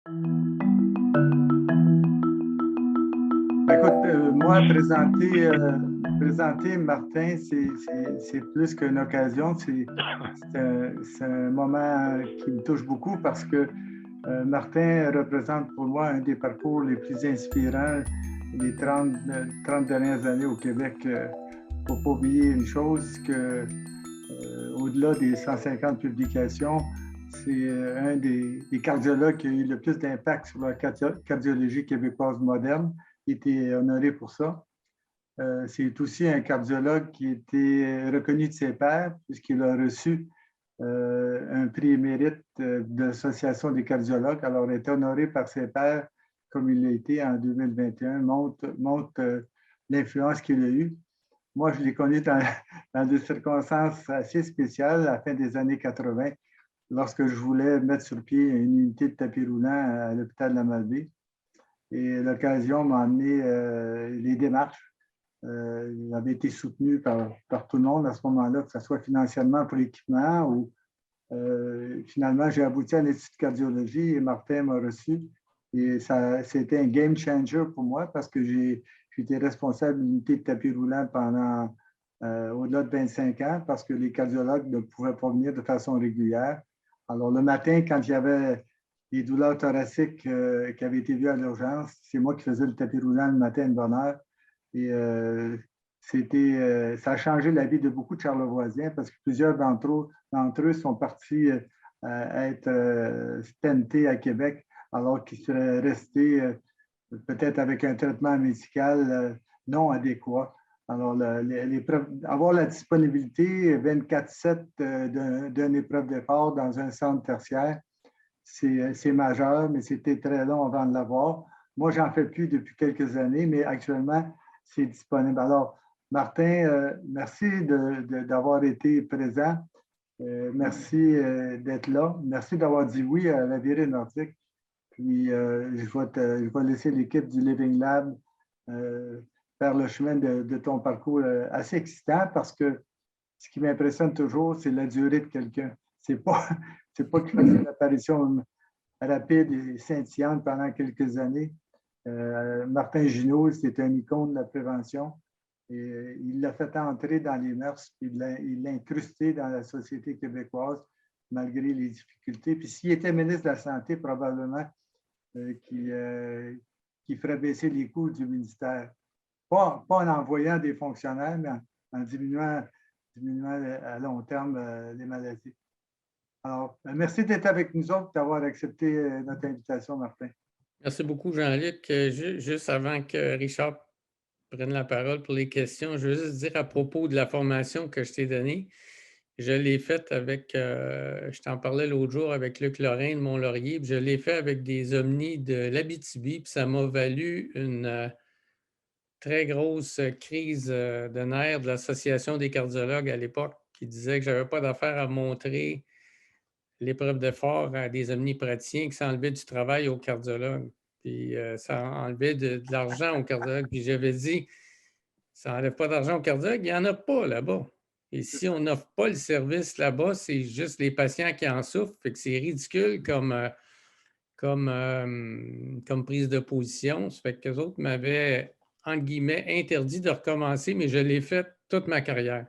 Écoute, moi, présenter Martin, c'est plus qu'une occasion. C'est un moment qui me touche beaucoup parce que Martin représente pour moi un des parcours les plus inspirants des 30 dernières années au Québec. Il ne faut pas oublier une chose que, au-delà des 150 publications, c'est un des cardiologues qui a eu le plus d'impact sur la cardiologie québécoise moderne. Il était honoré pour ça. C'est aussi un cardiologue qui était reconnu de ses pairs, puisqu'il a reçu un prix émérite de l'Association des cardiologues. Alors, il a été honoré par ses pairs comme il l'a été en 2021, montre l'influence qu'il a eue. Moi, je l'ai connu dans des circonstances assez spéciales à la fin des années 80, lorsque je voulais mettre sur pied une unité de tapis roulant à l'hôpital de la Malbaie. Et l'occasion m'a amené les démarches. Il avait été soutenu par tout le monde à ce moment-là, que ce soit financièrement pour l'équipement ou finalement, j'ai abouti à l'Institut de cardiologie et Martin m'a reçu. Et ça, c'était un game changer pour moi parce que j'ai été responsable de l'unité de tapis roulant pendant au-delà de 25 ans parce que les cardiologues ne pouvaient pas venir de façon régulière. Alors, le matin, quand il y avait des douleurs thoraciques qui avaient été vues à l'urgence, c'est moi qui faisais le tapis roulant le matin de bonne heure. Et ça a changé la vie de beaucoup de Charlevoisiens parce que plusieurs d'entre eux sont partis être stentés à Québec alors qu'ils seraient restés peut-être avec un traitement médical non adéquat. Alors, avoir la disponibilité 24/7 d'une épreuve d'effort dans un centre tertiaire, c'est majeur, mais c'était très long avant de l'avoir. Moi, j'en fais plus depuis quelques années, mais actuellement, c'est disponible. Alors, Martin, merci d'avoir été présent. Merci d'être là. Merci d'avoir dit oui à la virée nordique. Puis, je vais laisser l'équipe du Living Lab faire le chemin de ton parcours assez excitant parce que ce qui m'impressionne toujours, c'est la durée de quelqu'un. C'est pas, c'est pas qu'il fasse une apparition rapide et scintillante pendant quelques années. Martin Junot, c'est un icône de la prévention. Et il l'a fait entrer dans les mœurs, puis il l'a incrusté dans la société québécoise malgré les difficultés. Puis s'il était ministre de la Santé, probablement qu'il ferait baisser les coûts du ministère. Pas en envoyant des fonctionnaires, mais en diminuant à long terme les maladies. Alors, merci d'être avec nous autres, d'avoir accepté notre invitation, Martin. Merci beaucoup, Jean-Luc. Juste avant que Richard prenne la parole pour les questions, je veux juste dire à propos de la formation que je t'ai donnée, je l'ai faite avec, je t'en parlais l'autre jour avec Luc Lorrain de Mont-Laurier, puis je l'ai fait avec des omnis de l'Abitibi, puis ça m'a valu une très grosse crise de nerfs de l'Association des cardiologues à l'époque qui disait que je n'avais pas d'affaire à montrer l'épreuve d'effort à des omnipraticiens, que ça enlevait du travail aux cardiologues. Puis ça enlevait de l'argent aux cardiologues. Puis j'avais dit, ça n'enlève pas d'argent aux cardiologues, il n'y en a pas là-bas. Et si on n'offre pas le service là-bas, c'est juste les patients qui en souffrent. Fait que c'est ridicule comme prise de position. Ça fait que les autres m'avaient, entre guillemets, interdit de recommencer, mais je l'ai fait toute ma carrière.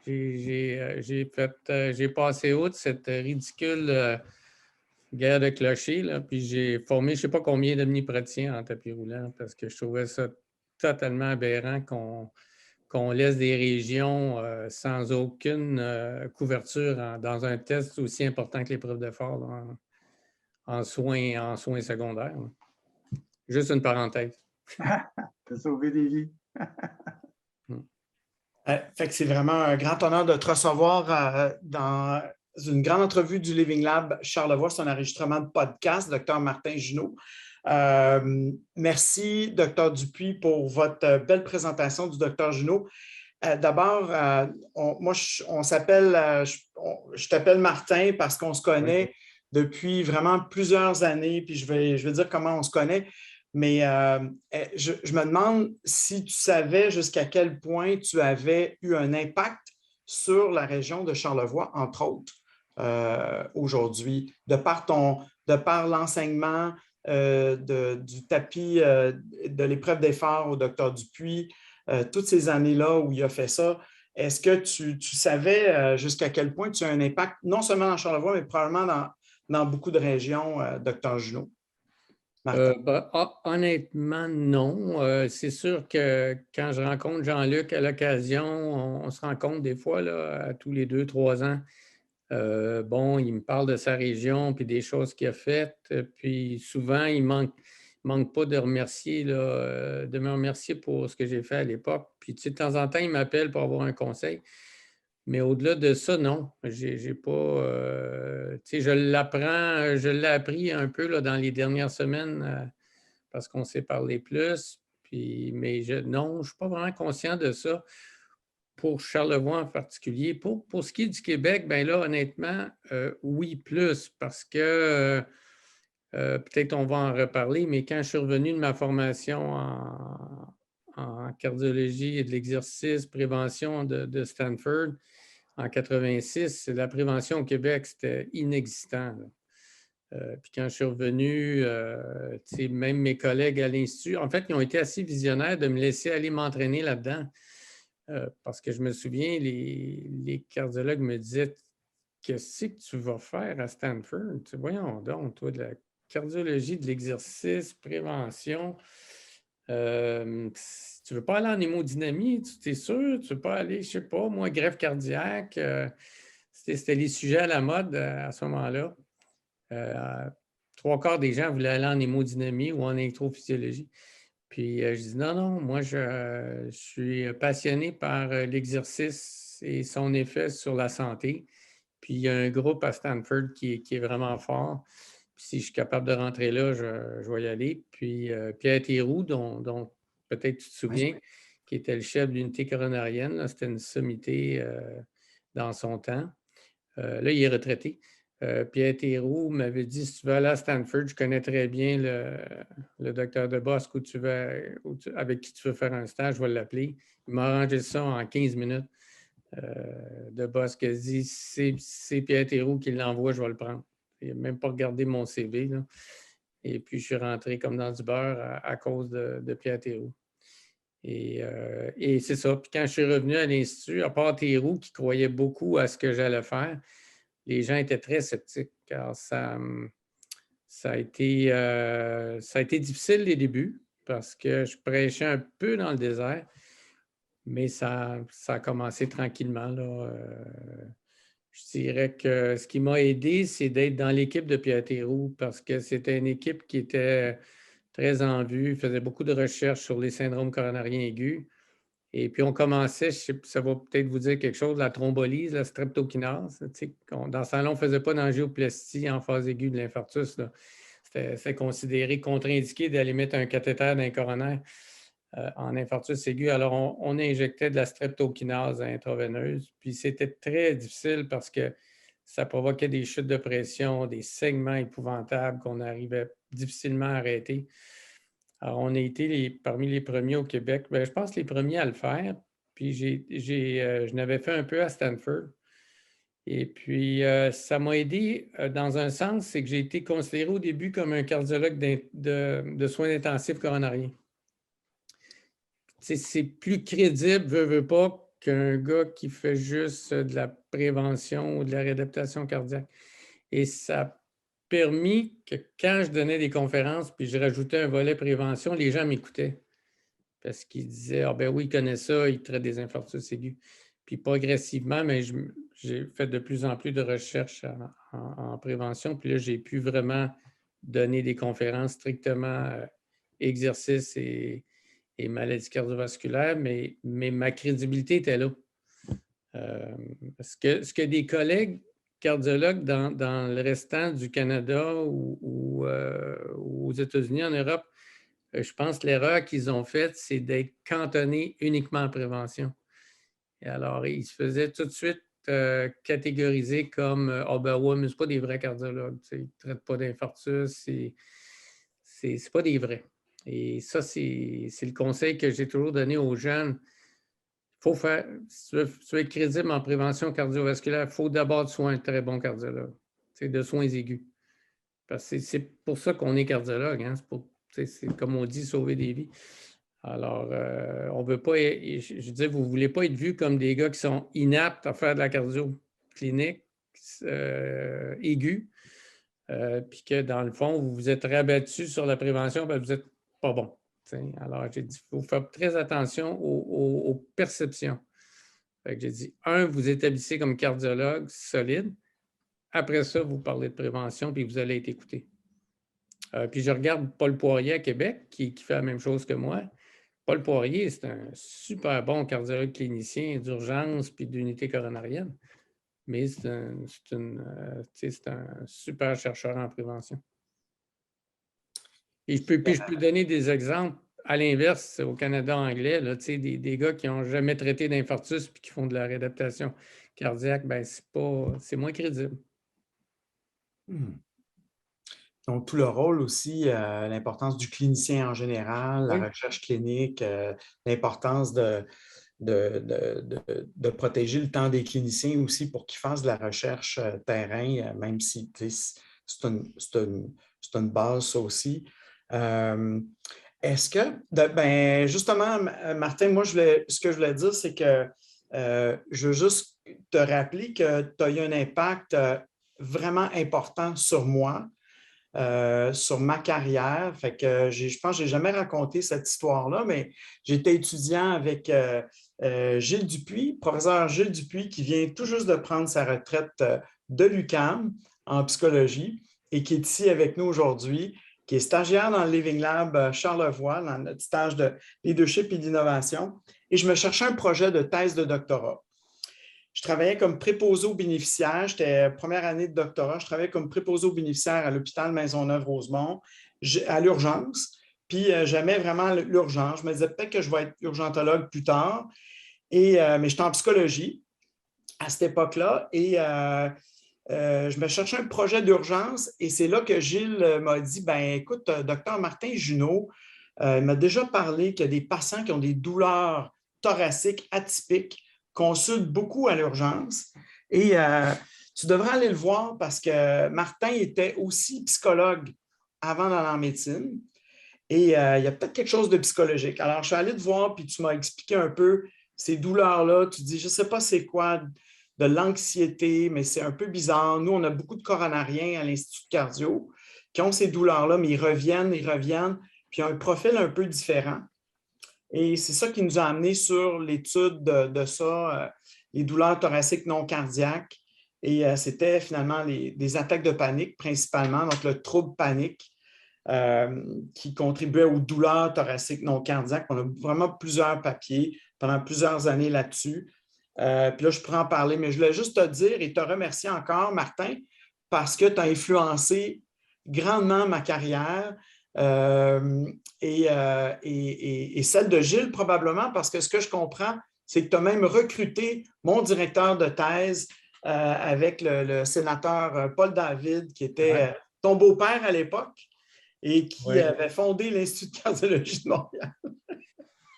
J'ai passé outre cette ridicule guerre de clochers, là, puis j'ai formé je ne sais pas combien d'omnipraticiens en tapis roulant parce que je trouvais ça totalement aberrant qu'on laisse des régions sans aucune couverture dans un test aussi important que l'épreuve d'effort en soins secondaires. Juste une parenthèse. Tu as sauvé des vies. Fait que c'est vraiment un grand honneur de te recevoir dans une grande entrevue du Living Lab Charlevoix. C'est un enregistrement de podcast, Dr Martin Junot. Merci, Dr Dupuis, pour votre belle présentation du Dr Junot. D'abord, je t'appelle Martin parce qu'on se connaît depuis vraiment plusieurs années, puis je vais dire comment on se connaît. Mais je me demande si tu savais jusqu'à quel point tu avais eu un impact sur la région de Charlevoix, entre autres, aujourd'hui, de par de par l'enseignement du tapis de l'épreuve d'effort au Dr Dupuis, toutes ces années-là où il a fait ça, est-ce que tu savais jusqu'à quel point tu as un impact, non seulement dans Charlevoix, mais probablement dans beaucoup de régions, Dr Junot? Honnêtement, non. C'est sûr que quand je rencontre Jean-Luc à l'occasion, on se rencontre des fois là, à tous les 2-3 ans. Bon, il me parle de sa région puis des choses qu'il a faites. Puis souvent, il ne manque pas de remercier, là, de me remercier pour ce que j'ai fait à l'époque. Puis tu sais, de temps en temps, il m'appelle pour avoir un conseil. Mais au-delà de ça, non. J'ai pas. Tu sais, je l'ai appris un peu là, dans les dernières semaines parce qu'on s'est parlé plus. Puis, mais non, je ne suis pas vraiment conscient de ça pour Charlevoix en particulier. Pour ce qui est du Québec, bien là, honnêtement, oui, plus, parce que peut-être on va en reparler, mais quand je suis revenu de ma formation en cardiologie et de l'exercice, prévention de Stanford en 86, la prévention au Québec, c'était inexistant. Puis quand je suis revenu, même mes collègues à l'Institut, en fait, ils ont été assez visionnaires de me laisser aller m'entraîner là-dedans. Parce que je me souviens, les cardiologues me disaient qu'est-ce que tu vas faire à Stanford? Voyons donc, toi, de la cardiologie, de l'exercice, prévention. Tu ne veux pas aller en hémodynamie, tu es sûr? Tu ne veux pas aller, je ne sais pas, moi, greffe cardiaque? C'était les sujets à la mode à ce moment-là. 3/4 des gens voulaient aller en hémodynamie ou en électrophysiologie. Puis je dis non, non, moi je suis passionné par l'exercice et son effet sur la santé. Puis il y a un groupe à Stanford qui est vraiment fort. Puis si je suis capable de rentrer là, je vais y aller. Puis Pierre Théroux, dont peut-être tu te souviens, qui était le chef de l'unité coronarienne, c'était une sommité dans son temps. Là, il est retraité. Pierre Théroux m'avait dit si tu veux aller à Stanford, je connais très bien le docteur Debosc avec qui tu veux faire un stage, je vais l'appeler. Il m'a arrangé ça en 15 minutes. Debosc a dit si c'est Pierre Théroux qui l'envoie, je vais le prendre. Il n'a même pas regardé mon CV. Là. Et puis, je suis rentré comme dans du beurre à cause de Pierre Théroux. Et c'est ça. Puis quand je suis revenu à l'Institut, à part Théroux qui croyait beaucoup à ce que j'allais faire, les gens étaient très sceptiques car ça a été difficile les débuts parce que je prêchais un peu dans le désert, mais ça a commencé tranquillement. Là. Je dirais que ce qui m'a aidé, c'est d'être dans l'équipe de Pierre Théroux parce que c'était une équipe qui était très en vue, faisait beaucoup de recherches sur les syndromes coronariens aigus. Et puis, on commençait, ça va peut-être vous dire quelque chose, la thrombolyse, la streptokinase. Dans ce temps-là, on ne faisait pas d'angioplastie en phase aiguë de l'infarctus. C'était considéré contre-indiqué d'aller mettre un cathéter dans un coronaire en infarctus aigu. Alors, on injectait de la streptokinase intraveineuse. Puis, c'était très difficile parce que ça provoquait des chutes de pression, des saignements épouvantables qu'on arrivait difficilement à arrêter. Alors, on a été parmi les premiers au Québec. Bien, je pense les premiers à le faire. Puis, je n'avais fait un peu à Stanford. Et puis, ça m'a aidé dans un sens, c'est que j'ai été considéré au début comme un cardiologue de soins intensifs coronariens. C'est plus crédible, veut pas, qu'un gars qui fait juste de la prévention ou de la réadaptation cardiaque. Et ça a permis que quand je donnais des conférences puis je rajoutais un volet prévention, les gens m'écoutaient. Parce qu'ils disaient ah ben oui, il connaît ça, il traite des infarctus aigus. Puis progressivement, mais j'ai fait de plus en plus de recherches en prévention. Puis là, j'ai pu vraiment donner des conférences strictement exercices et maladies cardiovasculaires, mais ma crédibilité était là. Ce que des collègues cardiologues dans le restant du Canada ou aux États-Unis, en Europe, je pense que l'erreur qu'ils ont faite, c'est d'être cantonnés uniquement en prévention. Et alors, ils se faisaient tout de suite catégoriser comme « Ah ben ouais, mais c'est pas des vrais cardiologues, ils ne traitent pas d'infarctus, c'est pas des vrais. » Et ça, c'est le conseil que j'ai toujours donné aux jeunes. Faut faire, si tu veux être crédible en prévention cardiovasculaire, il faut d'abord soigner un très bon cardiologue, de soins aigus. Parce que c'est pour ça qu'on est cardiologue. Hein? C'est comme on dit, sauver des vies. Alors, on ne veut pas, je veux dire, vous ne voulez pas être vu comme des gars qui sont inaptes à faire de la cardio clinique aiguë, puis que dans le fond, vous vous êtes rabattu sur la prévention, ben, vous n'êtes pas bon. Alors, j'ai dit, il faut faire très attention aux perceptions. J'ai dit, vous établissez comme cardiologue solide. Après ça, vous parlez de prévention, puis vous allez être écouté. Puis je regarde Paul Poirier à Québec, qui fait la même chose que moi. Paul Poirier, c'est un super bon cardiologue clinicien d'urgence puis d'unité coronarienne, mais c'est un super chercheur en prévention. Et je peux donner des exemples à l'inverse au Canada anglais, là, des gars qui n'ont jamais traité d'infarctus puis qui font de la réadaptation cardiaque, ben, c'est moins crédible. Donc, tout le rôle aussi, l'importance du clinicien en général, la recherche clinique, l'importance de protéger le temps des cliniciens aussi pour qu'ils fassent de la recherche terrain, même si c'est une base, ça aussi. Est-ce que, justement, Martin, moi, ce que je voulais dire, c'est que je veux juste te rappeler que tu as eu un impact vraiment important sur moi. Sur ma carrière. Fait que je pense que je n'ai jamais raconté cette histoire-là, mais j'étais étudiant avec Gilles Dupuis, professeur Gilles Dupuis, qui vient tout juste de prendre sa retraite de l'UQAM en psychologie et qui est ici avec nous aujourd'hui, qui est stagiaire dans le Living Lab Charlevoix, dans notre stage de leadership et d'innovation. Et je me cherchais un projet de thèse de doctorat. Je travaillais comme préposé aux bénéficiaires. J'étais première année de doctorat. Je travaillais comme préposé aux bénéficiaires à l'hôpital Maisonneuve-Rosemont, à l'urgence. Puis, j'aimais vraiment l'urgence. Je me disais peut-être que je vais être urgentologue plus tard. Mais j'étais en psychologie à cette époque-là. Et je me cherchais un projet d'urgence. Et c'est là que Gilles m'a dit, ben écoute, docteur Martin Junot, il m'a déjà parlé qu'il y a des patients qui ont des douleurs thoraciques atypiques, consulte beaucoup à l'urgence et tu devrais aller le voir parce que Martin était aussi psychologue avant d'aller en médecine et il y a peut-être quelque chose de psychologique. Alors, je suis allé te voir puis tu m'as expliqué un peu ces douleurs-là. Tu dis, je ne sais pas c'est quoi, de l'anxiété, mais c'est un peu bizarre. Nous, on a beaucoup de coronariens à l'Institut de cardio qui ont ces douleurs-là, mais ils reviennent, puis ils ont un profil un peu différent. Et c'est ça qui nous a amené sur l'étude de ça, les douleurs thoraciques non cardiaques. Et c'était finalement des attaques de panique principalement, donc le trouble panique qui contribuait aux douleurs thoraciques non cardiaques. On a vraiment plusieurs papiers pendant plusieurs années là-dessus. Puis là, je pourrais en parler, mais je voulais juste te dire et te remercier encore, Martin, parce que tu as influencé grandement ma carrière. Et celle de Gilles probablement, parce que ce que je comprends, c'est que tu as même recruté mon directeur de thèse avec le sénateur Paul David, qui était ton beau-père à l'époque et qui avait fondé l'Institut de cardiologie de Montréal.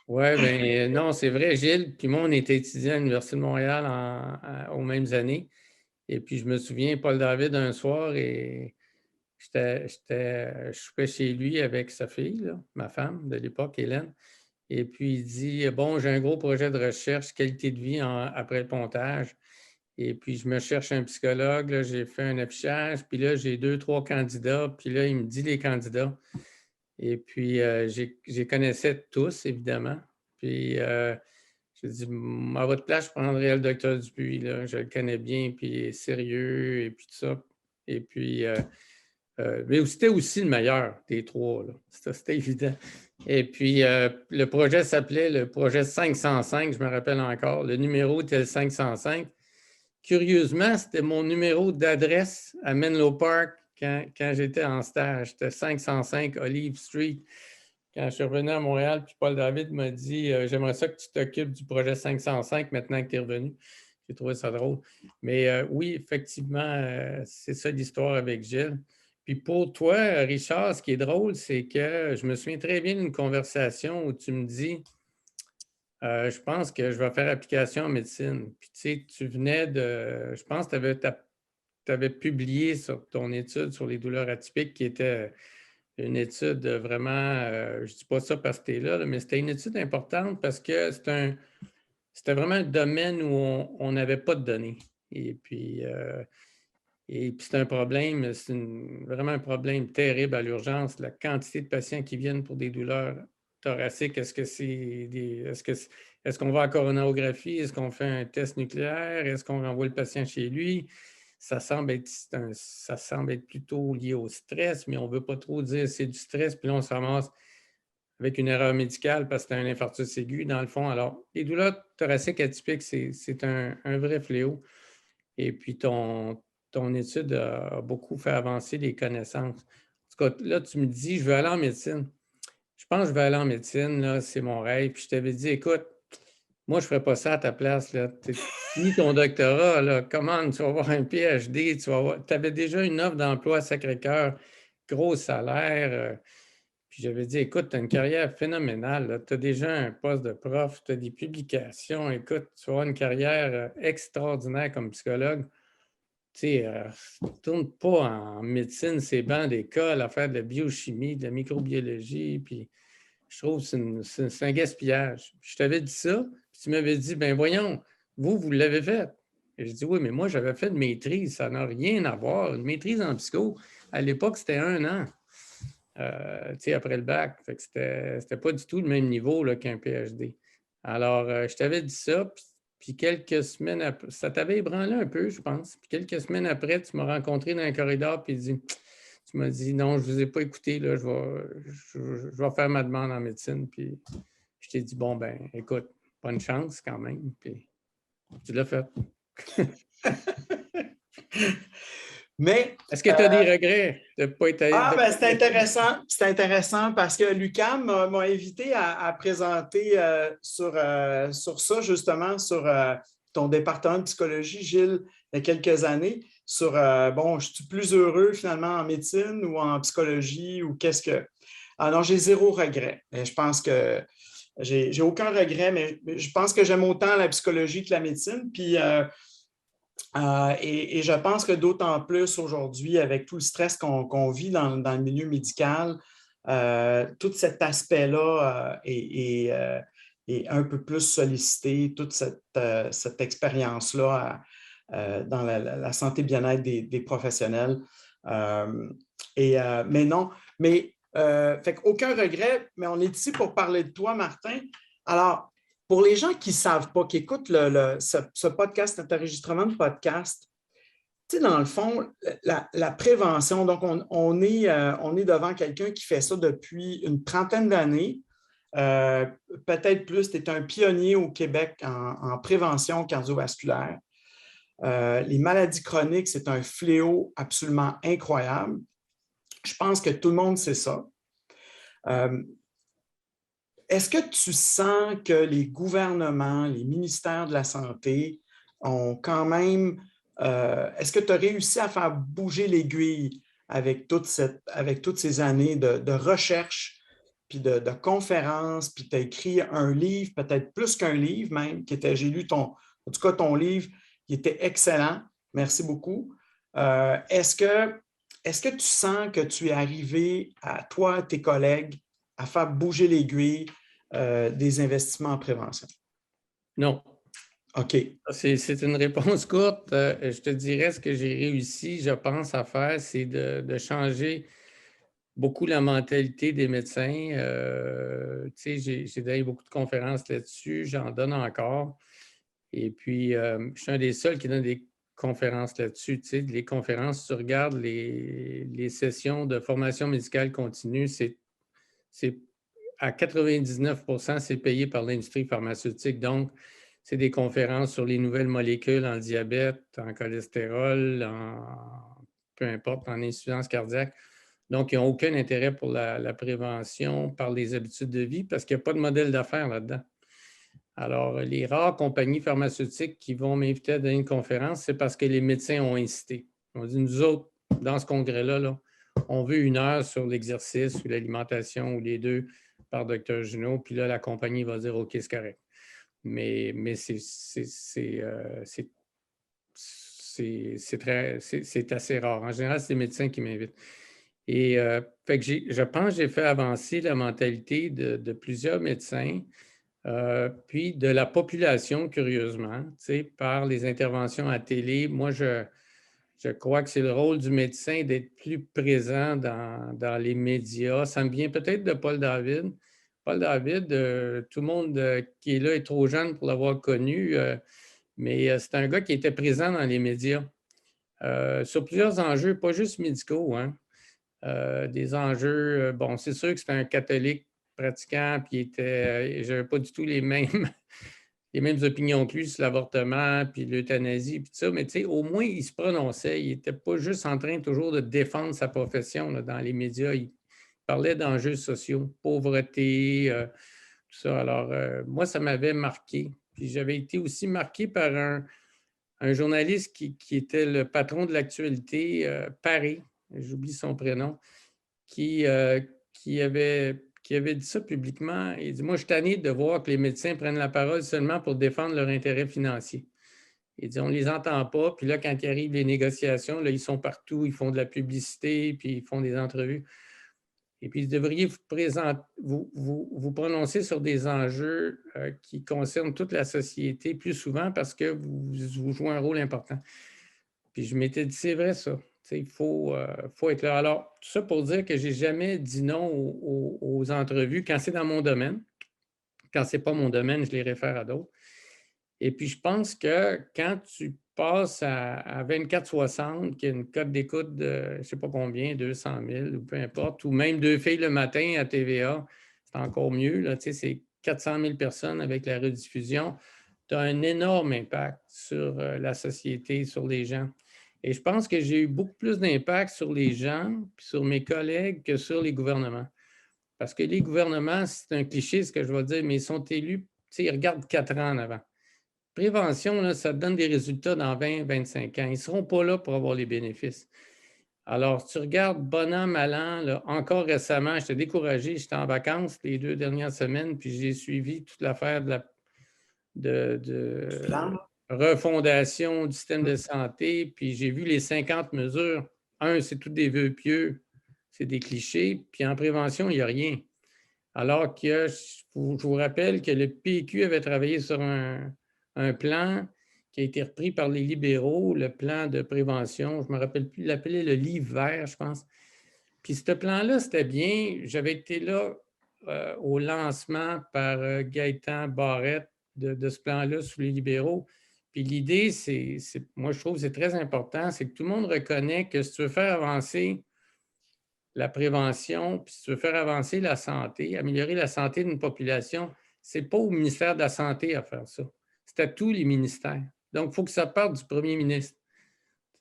Oui, bien non, c'est vrai, Gilles. Puis moi, on était étudiants à l'Université de Montréal aux mêmes années. Et puis, je me souviens, Paul David, un soir, et je soupais chez lui avec sa fille, là, ma femme de l'époque, Hélène. Et puis, il dit, bon, j'ai un gros projet de recherche, qualité de vie après le pontage. Et puis, je me cherche un psychologue, là, j'ai fait un affichage, puis là, j'ai 2-3 candidats. Puis là, il me dit les candidats. Et puis, je connaissais tous, évidemment. Puis, j'ai dit, à votre place, je prendrais le docteur Dupuis. Là. Je le connais bien, puis il est sérieux, et puis tout ça. Et puis, mais c'était aussi le meilleur des trois. C'était évident. Et puis, le projet s'appelait le projet 505, je me rappelle encore. Le numéro était le 505. Curieusement, c'était mon numéro d'adresse à Menlo Park quand j'étais en stage. C'était 505 Olive Street. Quand je suis revenu à Montréal, puis Paul David m'a dit j'aimerais ça que tu t'occupes du projet 505 maintenant que tu es revenu. J'ai trouvé ça drôle. Mais oui, effectivement, c'est ça l'histoire avec Gilles. Puis pour toi, Richard, ce qui est drôle, c'est que je me souviens très bien d'une conversation où tu me dis je pense que je vais faire application en médecine. Puis tu sais, tu venais de. Je pense que tu avais avais publié sur ton étude sur les douleurs atypiques qui était une étude vraiment, je ne dis pas ça parce que tu es là, mais c'était une étude importante parce que c'était vraiment un domaine où on n'avait pas de données. Et puis c'est un problème, vraiment un problème terrible à l'urgence. La quantité de patients qui viennent pour des douleurs thoraciques, est-ce qu'on va en coronarographie? Est-ce qu'on fait un test nucléaire? Est-ce qu'on renvoie le patient chez lui? Ça semble être plutôt lié au stress, mais on ne veut pas trop dire c'est du stress, puis là, on se ramasse avec une erreur médicale parce que c'est un infarctus aigu, dans le fond. Alors, les douleurs thoraciques atypiques, c'est un vrai fléau. Et puis, ton étude a beaucoup fait avancer les connaissances. En tout cas, là, tu me dis, je veux aller en médecine. Je pense que je vais aller en médecine, là, c'est mon rêve. Puis je t'avais dit, écoute, moi, je ne ferais pas ça à ta place. Tu finis ton doctorat, là, comment tu vas avoir un PhD, tu avais déjà une offre d'emploi à Sacré-Cœur, gros salaire. Puis j'avais dit, écoute, tu as une carrière phénoménale. Tu as déjà un poste de prof, tu as des publications. Écoute, tu vas avoir une carrière extraordinaire comme psychologue. Tu sais, tourne pas en médecine, ces bancs d'école à faire de la biochimie, de la microbiologie. Puis je trouve que c'est un gaspillage. Puis je t'avais dit ça, puis tu m'avais dit, ben voyons, vous l'avez fait. Et je dis, oui, mais moi, j'avais fait une maîtrise, ça n'a rien à voir. Une maîtrise en psycho, à l'époque, c'était 1 an. Après le bac. Fait que c'était pas du tout le même niveau là, qu'un PhD. Alors, je t'avais dit ça, puis quelques semaines après, ça t'avait ébranlé un peu, je pense. Puis quelques semaines après, tu m'as rencontré dans un corridor, puis tu m'as dit, non, je ne vous ai pas écouté, là, je vais faire ma demande en médecine. Puis je t'ai dit, bon, ben, écoute, bonne chance quand même. Puis tu l'as fait. Mais est-ce que tu as des regrets de ne pas être allé? ben, c'est intéressant. C'est intéressant parce que l'UQAM m'a invité à présenter sur ça, justement, sur ton département de psychologie, Gilles, il y a quelques années, sur, bon, je suis plus heureux finalement en médecine ou en psychologie ou qu'est-ce que... Alors, j'ai 0 regret. Et je pense que j'ai aucun regret, mais je pense que j'aime autant la psychologie que la médecine. Puis, et je pense que d'autant plus aujourd'hui, avec tout le stress qu'on vit dans le milieu médical, tout cet aspect-là est un peu plus sollicité, toute cette expérience-là dans la santé bien-être des professionnels. Mais non, fait aucun regret, mais on est ici pour parler de toi, Martin. Alors, pour les gens qui ne savent pas, qui écoutent ce podcast, cet enregistrement de podcast, tu sais, dans le fond, la prévention, donc on est devant quelqu'un qui fait ça depuis une trentaine d'années, peut-être plus, tu es un pionnier au Québec en prévention cardiovasculaire. Les maladies chroniques, c'est un fléau absolument incroyable. Je pense que tout le monde sait ça. Est-ce que tu sens que les gouvernements, les ministères de la Santé ont quand même... est-ce que tu as réussi à faire bouger l'aiguille avec toutes ces années de recherche, puis de conférences, puis tu as écrit un livre, peut-être plus qu'un livre même, j'ai lu en tout cas ton livre, qui était excellent. Merci beaucoup. Est-ce que tu sens que tu es arrivé à toi, tes collègues, à faire bouger l'aiguille des investissements en prévention? Non. OK. C'est une réponse courte. Je te dirais ce que j'ai réussi, je pense, à faire, c'est de changer beaucoup la mentalité des médecins. J'ai donné beaucoup de conférences là-dessus, j'en donne encore. Et puis, je suis un des seuls qui donne des conférences là-dessus. Les conférences, tu regardes les sessions de formation médicale continue, c'est à 99 % c'est payé par l'industrie pharmaceutique. Donc, c'est des conférences sur les nouvelles molécules en diabète, en cholestérol, peu importe, en insuffisance cardiaque. Donc, ils n'ont aucun intérêt pour la prévention par les habitudes de vie parce qu'il n'y a pas de modèle d'affaires là-dedans. Alors, les rares compagnies pharmaceutiques qui vont m'inviter à donner une conférence, c'est parce que les médecins ont incité. On dit, nous autres, dans ce congrès-là, là, on veut 1 heure sur l'exercice ou l'alimentation ou les deux par Dr. Junot, puis là, la compagnie va dire, OK, c'est correct. Mais c'est assez rare. En général, c'est les médecins qui m'invitent. Et fait que je pense que j'ai fait avancer la mentalité de plusieurs médecins, puis de la population, curieusement, par les interventions à télé. Moi, je crois que c'est le rôle du médecin d'être plus présent dans les médias. Ça me vient peut-être de Paul David. Paul David, tout le monde qui est là est trop jeune pour l'avoir connu, mais c'est un gars qui était présent dans les médias sur plusieurs enjeux, pas juste médicaux, hein. Des enjeux, bon, c'est sûr que c'était un catholique pratiquant, puis je n'avais pas du tout les mêmes opinions que lui sur l'avortement, puis l'euthanasie, puis tout ça, mais tu sais, au moins, il se prononçait. Il n'était pas juste en train toujours de défendre sa profession là, dans les médias. Il parlait d'enjeux sociaux, pauvreté, tout ça. Alors, moi, ça m'avait marqué. Puis j'avais été aussi marqué par un journaliste qui était le patron de l'actualité, Paris, j'oublie son prénom, qui avait dit ça publiquement. Il dit « Moi, je suis tanné de voir que les médecins prennent la parole seulement pour défendre leur intérêt financier. » Il dit « On ne les entend pas, puis là, quand il arrive les négociations, là, ils sont partout, ils font de la publicité, puis ils font des entrevues. Et puis, vous devriez vous prononcer sur des enjeux qui concernent toute la société plus souvent parce que vous jouez un rôle important. » Puis je m'étais dit, c'est vrai ça. Il faut être là. Alors, tout ça pour dire que je n'ai jamais dit non aux entrevues quand c'est dans mon domaine. Quand ce n'est pas mon domaine, je les réfère à d'autres. Et puis, je pense que quand tu passes à 24-60, qu'il y a une cote d'écoute de je ne sais pas combien, 200 000 ou peu importe, ou même 2 filles le matin à TVA, c'est encore mieux. Là, c'est 400 000 personnes avec la rediffusion. Tu as un énorme impact sur la société, sur les gens. Et je pense que j'ai eu beaucoup plus d'impact sur les gens puis sur mes collègues que sur les gouvernements. Parce que les gouvernements, c'est un cliché ce que je vais dire, mais ils sont élus, ils regardent 4 ans en avant. Prévention, là, ça donne des résultats dans 20-25 ans. Ils ne seront pas là pour avoir les bénéfices. Alors, tu regardes bon an, mal an, là, encore récemment, j'étais découragé, j'étais en vacances les 2 dernières semaines, puis j'ai suivi toute l'affaire de refondation du système de santé, puis j'ai vu les 50 mesures. C'est tous des vœux pieux, c'est des clichés, puis en prévention, il n'y a rien. Alors que je vous rappelle que le PQ avait travaillé sur un plan qui a été repris par les libéraux, le plan de prévention, je ne me rappelle plus, il l'appelait le livre vert, je pense. Puis ce plan-là, c'était bien. J'avais été là au lancement par Gaëtan Barrette de ce plan-là sous les libéraux. Puis l'idée, moi, je trouve que c'est très important, c'est que tout le monde reconnaît que si tu veux faire avancer la prévention, puis si tu veux faire avancer la santé, améliorer la santé d'une population, ce n'est pas au ministère de la Santé à faire ça. C'est à tous les ministères. Donc, il faut que ça parte du premier ministre.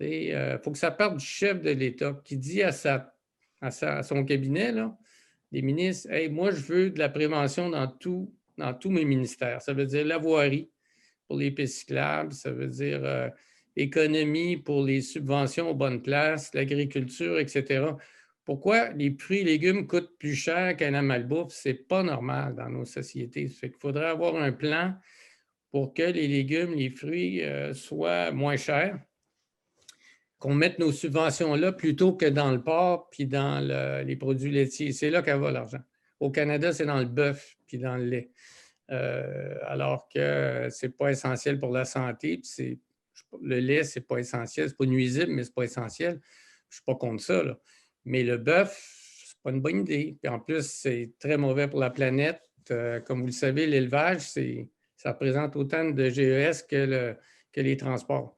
Il faut que ça parte du chef de l'État qui dit à son cabinet, là, les ministres, « Hey, moi, je veux de la prévention dans tous mes ministères. » Ça veut dire la voirie pour les pistes cyclables, ça veut dire économie pour les subventions aux bonnes places, l'agriculture, etc. Pourquoi les fruits et légumes coûtent plus cher qu'un malbouffe? Ce n'est pas normal dans nos sociétés. Ça fait qu'il faudrait avoir un plan pour que les légumes, les fruits soient moins chers, qu'on mette nos subventions là plutôt que dans le porc puis dans les produits laitiers. C'est là qu'elle va l'argent. Au Canada, c'est dans le bœuf puis dans le lait. Alors que ce n'est pas essentiel pour la santé. Puis le lait, ce n'est pas essentiel. Ce n'est pas nuisible, mais ce n'est pas essentiel. Je ne suis pas contre ça, là. Mais le bœuf, ce n'est pas une bonne idée. Puis en plus, c'est très mauvais pour la planète. Comme vous le savez, l'élevage, ça représente autant de GES que les transports.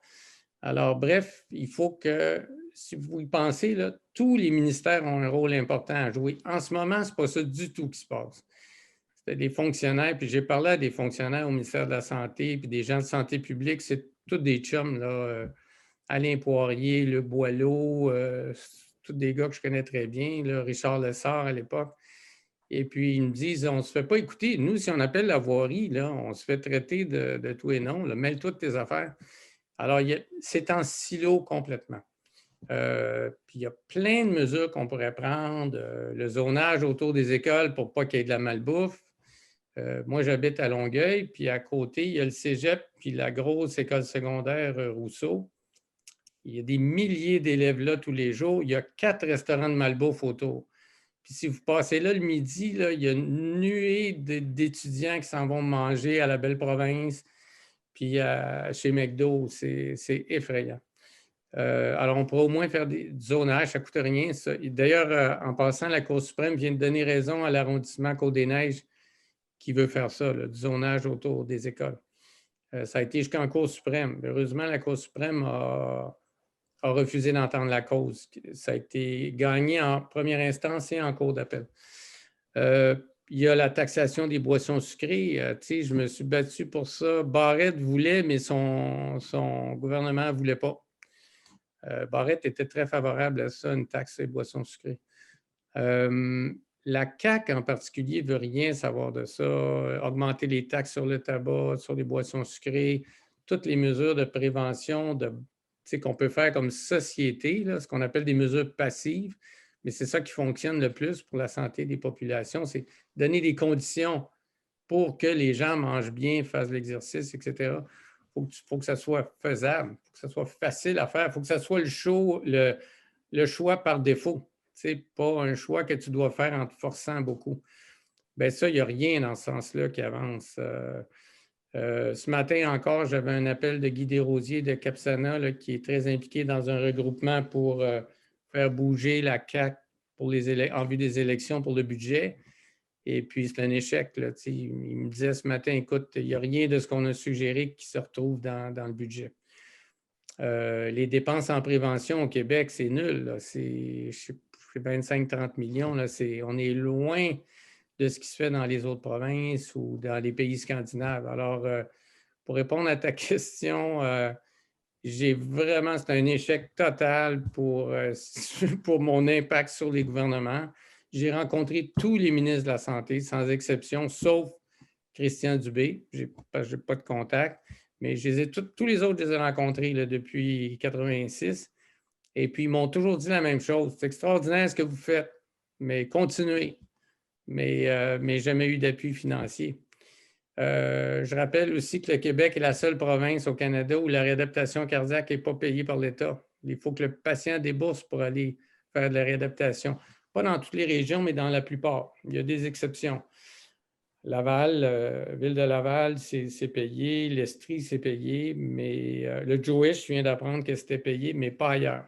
Alors, bref, il faut que, si vous y pensez, là, tous les ministères ont un rôle important à jouer. En ce moment, ce n'est pas ça du tout qui se passe. C'était des fonctionnaires, puis j'ai parlé à des fonctionnaires au ministère de la Santé, puis des gens de santé publique, c'est tous des chums, là, Alain Poirier, Luc Boileau, tous des gars que je connais très bien, là, Richard Lessard à l'époque. Et puis, ils me disent, on ne se fait pas écouter. Nous, si on appelle la voirie, là, on se fait traiter de tout et non. Mêle-toi de tes affaires. Alors, c'est en silo complètement. Puis, il y a plein de mesures qu'on pourrait prendre. Le zonage autour des écoles pour pas qu'il y ait de la malbouffe. Moi, j'habite à Longueuil, puis à côté, il y a le cégep, puis la grosse école secondaire Rousseau. Il y a des milliers d'élèves là tous les jours. Il y a 4 restaurants de malbouffe autour. Puis si vous passez là le midi, là, il y a une nuée d'étudiants qui s'en vont manger à la belle province, puis chez McDo. C'est effrayant. Alors, on pourrait au moins faire du zonage, ça ne coûte rien. D'ailleurs, en passant, la Cour suprême vient de donner raison à l'arrondissement Côte-des-Neiges qui veut faire ça, là, du zonage autour des écoles. Ça a été jusqu'en Cour suprême. Heureusement, la Cour suprême a refusé d'entendre la cause. Ça a été gagné en première instance et en cour d'appel. Il y a la taxation des boissons sucrées. Je me suis battu pour ça. Barrett voulait, mais son gouvernement ne voulait pas. Barrett était très favorable à ça, une taxe des boissons sucrées. La CAQ en particulier ne veut rien savoir de ça. Augmenter les taxes sur le tabac, sur les boissons sucrées, toutes les mesures de prévention qu'on peut faire comme société, là, ce qu'on appelle des mesures passives, mais c'est ça qui fonctionne le plus pour la santé des populations, c'est donner des conditions pour que les gens mangent bien, fassent l'exercice, etc. Il faut que ça soit faisable, il faut que ça soit facile à faire, il faut que ça soit le choix par défaut. Pas un choix que tu dois faire en te forçant beaucoup. Bien, ça, il n'y a rien dans ce sens-là qui avance. Ce matin encore, j'avais un appel de Guy Desrosiers de Capsana là, qui est très impliqué dans un regroupement pour faire bouger la CAQ en vue des élections pour le budget. Et puis, c'est un échec. Là, il me disait ce matin, écoute, il n'y a rien de ce qu'on a suggéré qui se retrouve dans le budget. Les dépenses en prévention au Québec, c'est nul. C'est 25-30 millions. Là, on est loin de ce qui se fait dans les autres provinces ou dans les pays scandinaves. Alors, pour répondre à ta question, c'est un échec total pour mon impact sur les gouvernements. J'ai rencontré tous les ministres de la Santé, sans exception, sauf Christian Dubé. Je n'ai pas de contact, mais tous les autres, je les ai rencontrés là, depuis 1986. Et puis, ils m'ont toujours dit la même chose. C'est extraordinaire ce que vous faites, mais continuez. Mais jamais eu d'appui financier. Je rappelle aussi que le Québec est la seule province au Canada où la réadaptation cardiaque n'est pas payée par l'État. Il faut que le patient débourse pour aller faire de la réadaptation. Pas dans toutes les régions, mais dans la plupart. Il y a des exceptions. Laval, ville de Laval, c'est payé. L'Estrie, c'est payé. Mais le Jewish, je viens d'apprendre que c'était payé, mais pas ailleurs.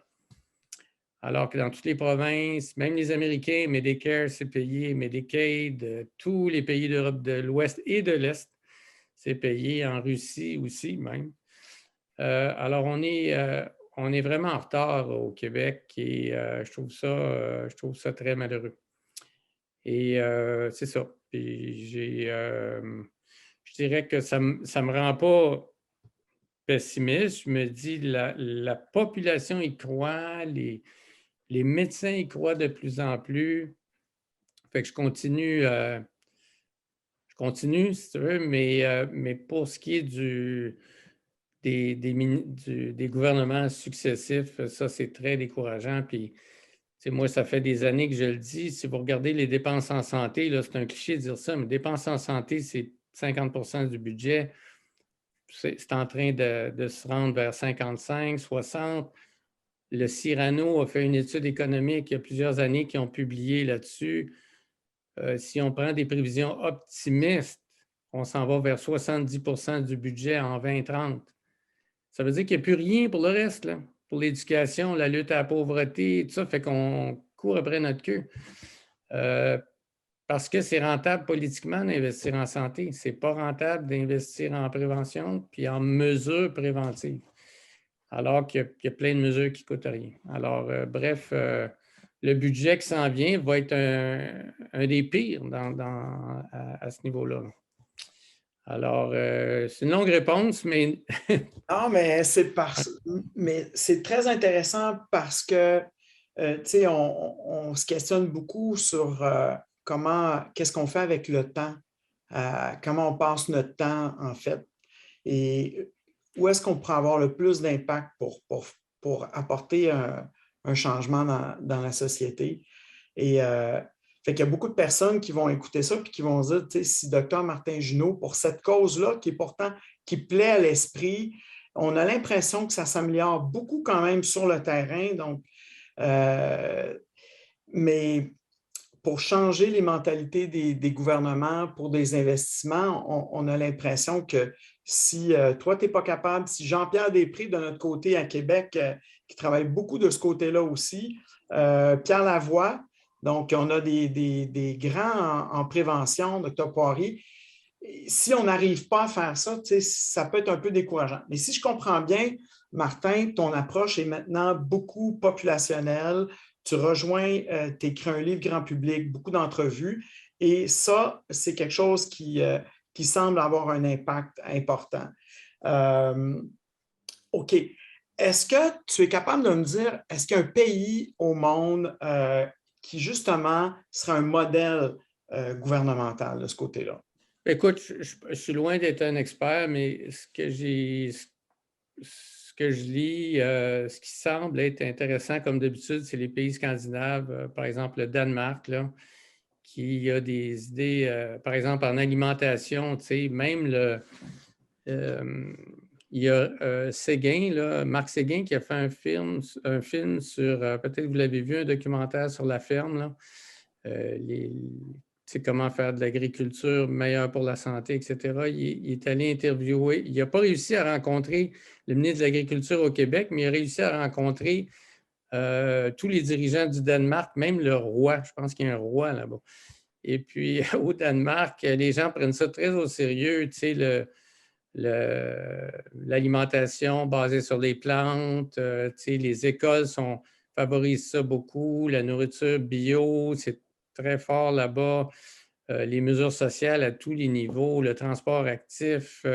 Alors que dans toutes les provinces, même les Américains, Medicare, c'est payé, Medicaid, tous les pays d'Europe de l'Ouest et de l'Est, c'est payé, en Russie aussi même. Alors, on est vraiment en retard au Québec et je trouve ça très malheureux. Et c'est ça. Puis je dirais que ça ne me rend pas pessimiste. Je me dis la population y croit, les médecins y croient de plus en plus. Fait que je continue, si tu veux, mais pour ce qui est des gouvernements successifs, ça, c'est très décourageant. Puis, moi, ça fait des années que je le dis. Si vous regardez les dépenses en santé, là, c'est un cliché de dire ça, mais dépenses en santé, c'est 50% du budget. C'est en train de se rendre vers 55, 60. Le Cyrano a fait une étude économique il y a plusieurs années qui ont publié là-dessus. Si on prend des prévisions optimistes, on s'en va vers 70% du budget en 2030. Ça veut dire qu'il n'y a plus rien pour le reste, là. Pour l'éducation, la lutte à la pauvreté, tout ça, fait qu'on court après notre queue. Parce que c'est rentable politiquement d'investir en santé. Ce n'est pas rentable d'investir en prévention puis en mesures préventives. Alors qu'il y a plein de mesures qui ne coûtent rien. Alors, bref, le budget qui s'en vient va être un des pires à ce niveau-là. Alors, c'est une longue réponse, mais... Non, mais c'est très intéressant parce que, tu sais, on se questionne beaucoup sur qu'est-ce qu'on fait avec le temps, comment on passe notre temps, en fait, et où est-ce qu'on pourrait avoir le plus d'impact pour apporter un changement dans la société. Et fait qu'il y a beaucoup de personnes qui vont écouter ça et qui vont se dire, tu sais, si Dr. Martin Junot, pour cette cause-là, qui plaît à l'esprit, on a l'impression que ça s'améliore beaucoup quand même sur le terrain. Donc, mais pour changer les mentalités des gouvernements pour des investissements, on a l'impression que si toi, tu n'es pas capable, si Jean-Pierre Després, de notre côté à Québec, qui travaille beaucoup de ce côté-là aussi, Pierre Lavoie, donc on a des grands en prévention, Dr. Poirier. Si on n'arrive pas à faire ça, ça peut être un peu décourageant. Mais si je comprends bien, Martin, ton approche est maintenant beaucoup populationnelle. Tu rejoins, tu écris un livre grand public, beaucoup d'entrevues, et ça, c'est quelque chose qui semble avoir un impact important. OK. Est-ce que tu es capable de me dire, est-ce qu'il y a un pays au monde qui, justement, serait un modèle gouvernemental de ce côté-là? Écoute, je suis loin d'être un expert, mais ce que je lis, ce qui semble être intéressant, comme d'habitude, c'est les pays scandinaves, par exemple le Danemark, là, qui a des idées, par exemple en alimentation, tu sais, même il y a Séguin, là, Marc Séguin, qui a fait un film sur, peut-être que vous l'avez vu, un documentaire sur la ferme, là, comment faire de l'agriculture meilleure pour la santé, etc. Il est allé interviewer. Il n'a pas réussi à rencontrer le ministre de l'Agriculture au Québec, mais il a réussi à rencontrer tous les dirigeants du Danemark, même le roi. Je pense qu'il y a un roi là-bas. Et puis, au Danemark, les gens prennent ça très au sérieux, tu sais, l'alimentation basée sur les plantes, tu sais, les écoles favorisent ça beaucoup, la nourriture bio, c'est très fort là-bas, les mesures sociales à tous les niveaux, le transport actif.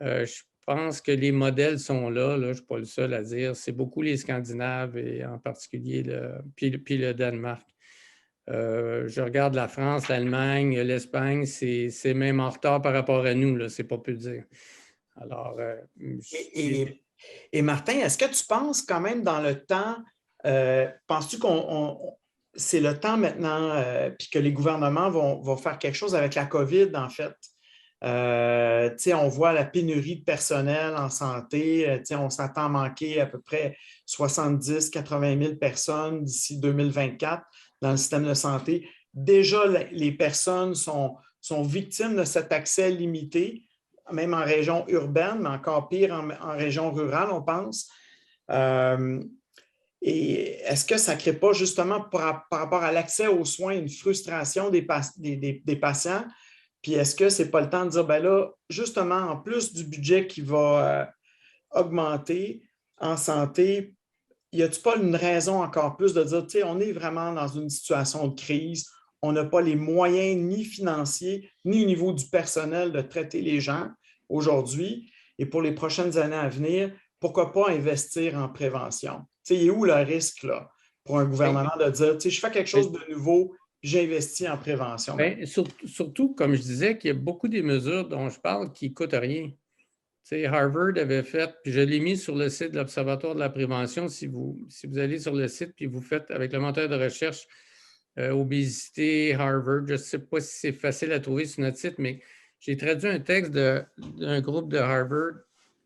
Je pense que les modèles sont là, je ne suis pas le seul à dire. C'est beaucoup les Scandinaves et en particulier puis le Danemark. Je regarde la France, l'Allemagne, l'Espagne, c'est même en retard par rapport à nous, c'est pas peu dire. Alors, et Martin, est-ce que tu penses quand même dans le temps, penses-tu c'est le temps maintenant, puis que les gouvernements vont faire quelque chose avec la COVID, en fait? On voit la pénurie de personnel en santé. On s'attend à manquer à peu près 70-80 000 personnes d'ici 2024 dans le système de santé. Déjà, les personnes sont victimes de cet accès limité, même en région urbaine, mais encore pire en région rurale, on pense. Et est-ce que ça ne crée pas justement par rapport à l'accès aux soins une frustration des patients? Puis est-ce que ce n'est pas le temps de dire, ben là, justement, en plus du budget qui va augmenter en santé, y a-t-il pas une raison encore plus de dire, tu sais, on est vraiment dans une situation de crise, on n'a pas les moyens ni financiers, ni au niveau du personnel de traiter les gens aujourd'hui, et pour les prochaines années à venir, pourquoi pas investir en prévention? Tu sais, il est où le risque là, pour un gouvernement de dire, tu sais, je fais quelque chose de nouveau, j'investis en prévention? Bien, surtout, comme je disais, qu'il y a beaucoup des mesures dont je parle qui ne coûtent rien. Tu sais, Harvard avait fait, puis je l'ai mis sur le site de l'Observatoire de la prévention. Si vous allez sur le site, puis vous faites avec le moteur de recherche obésité, Harvard, je ne sais pas si c'est facile à trouver sur notre site, mais j'ai traduit un texte d'un groupe de Harvard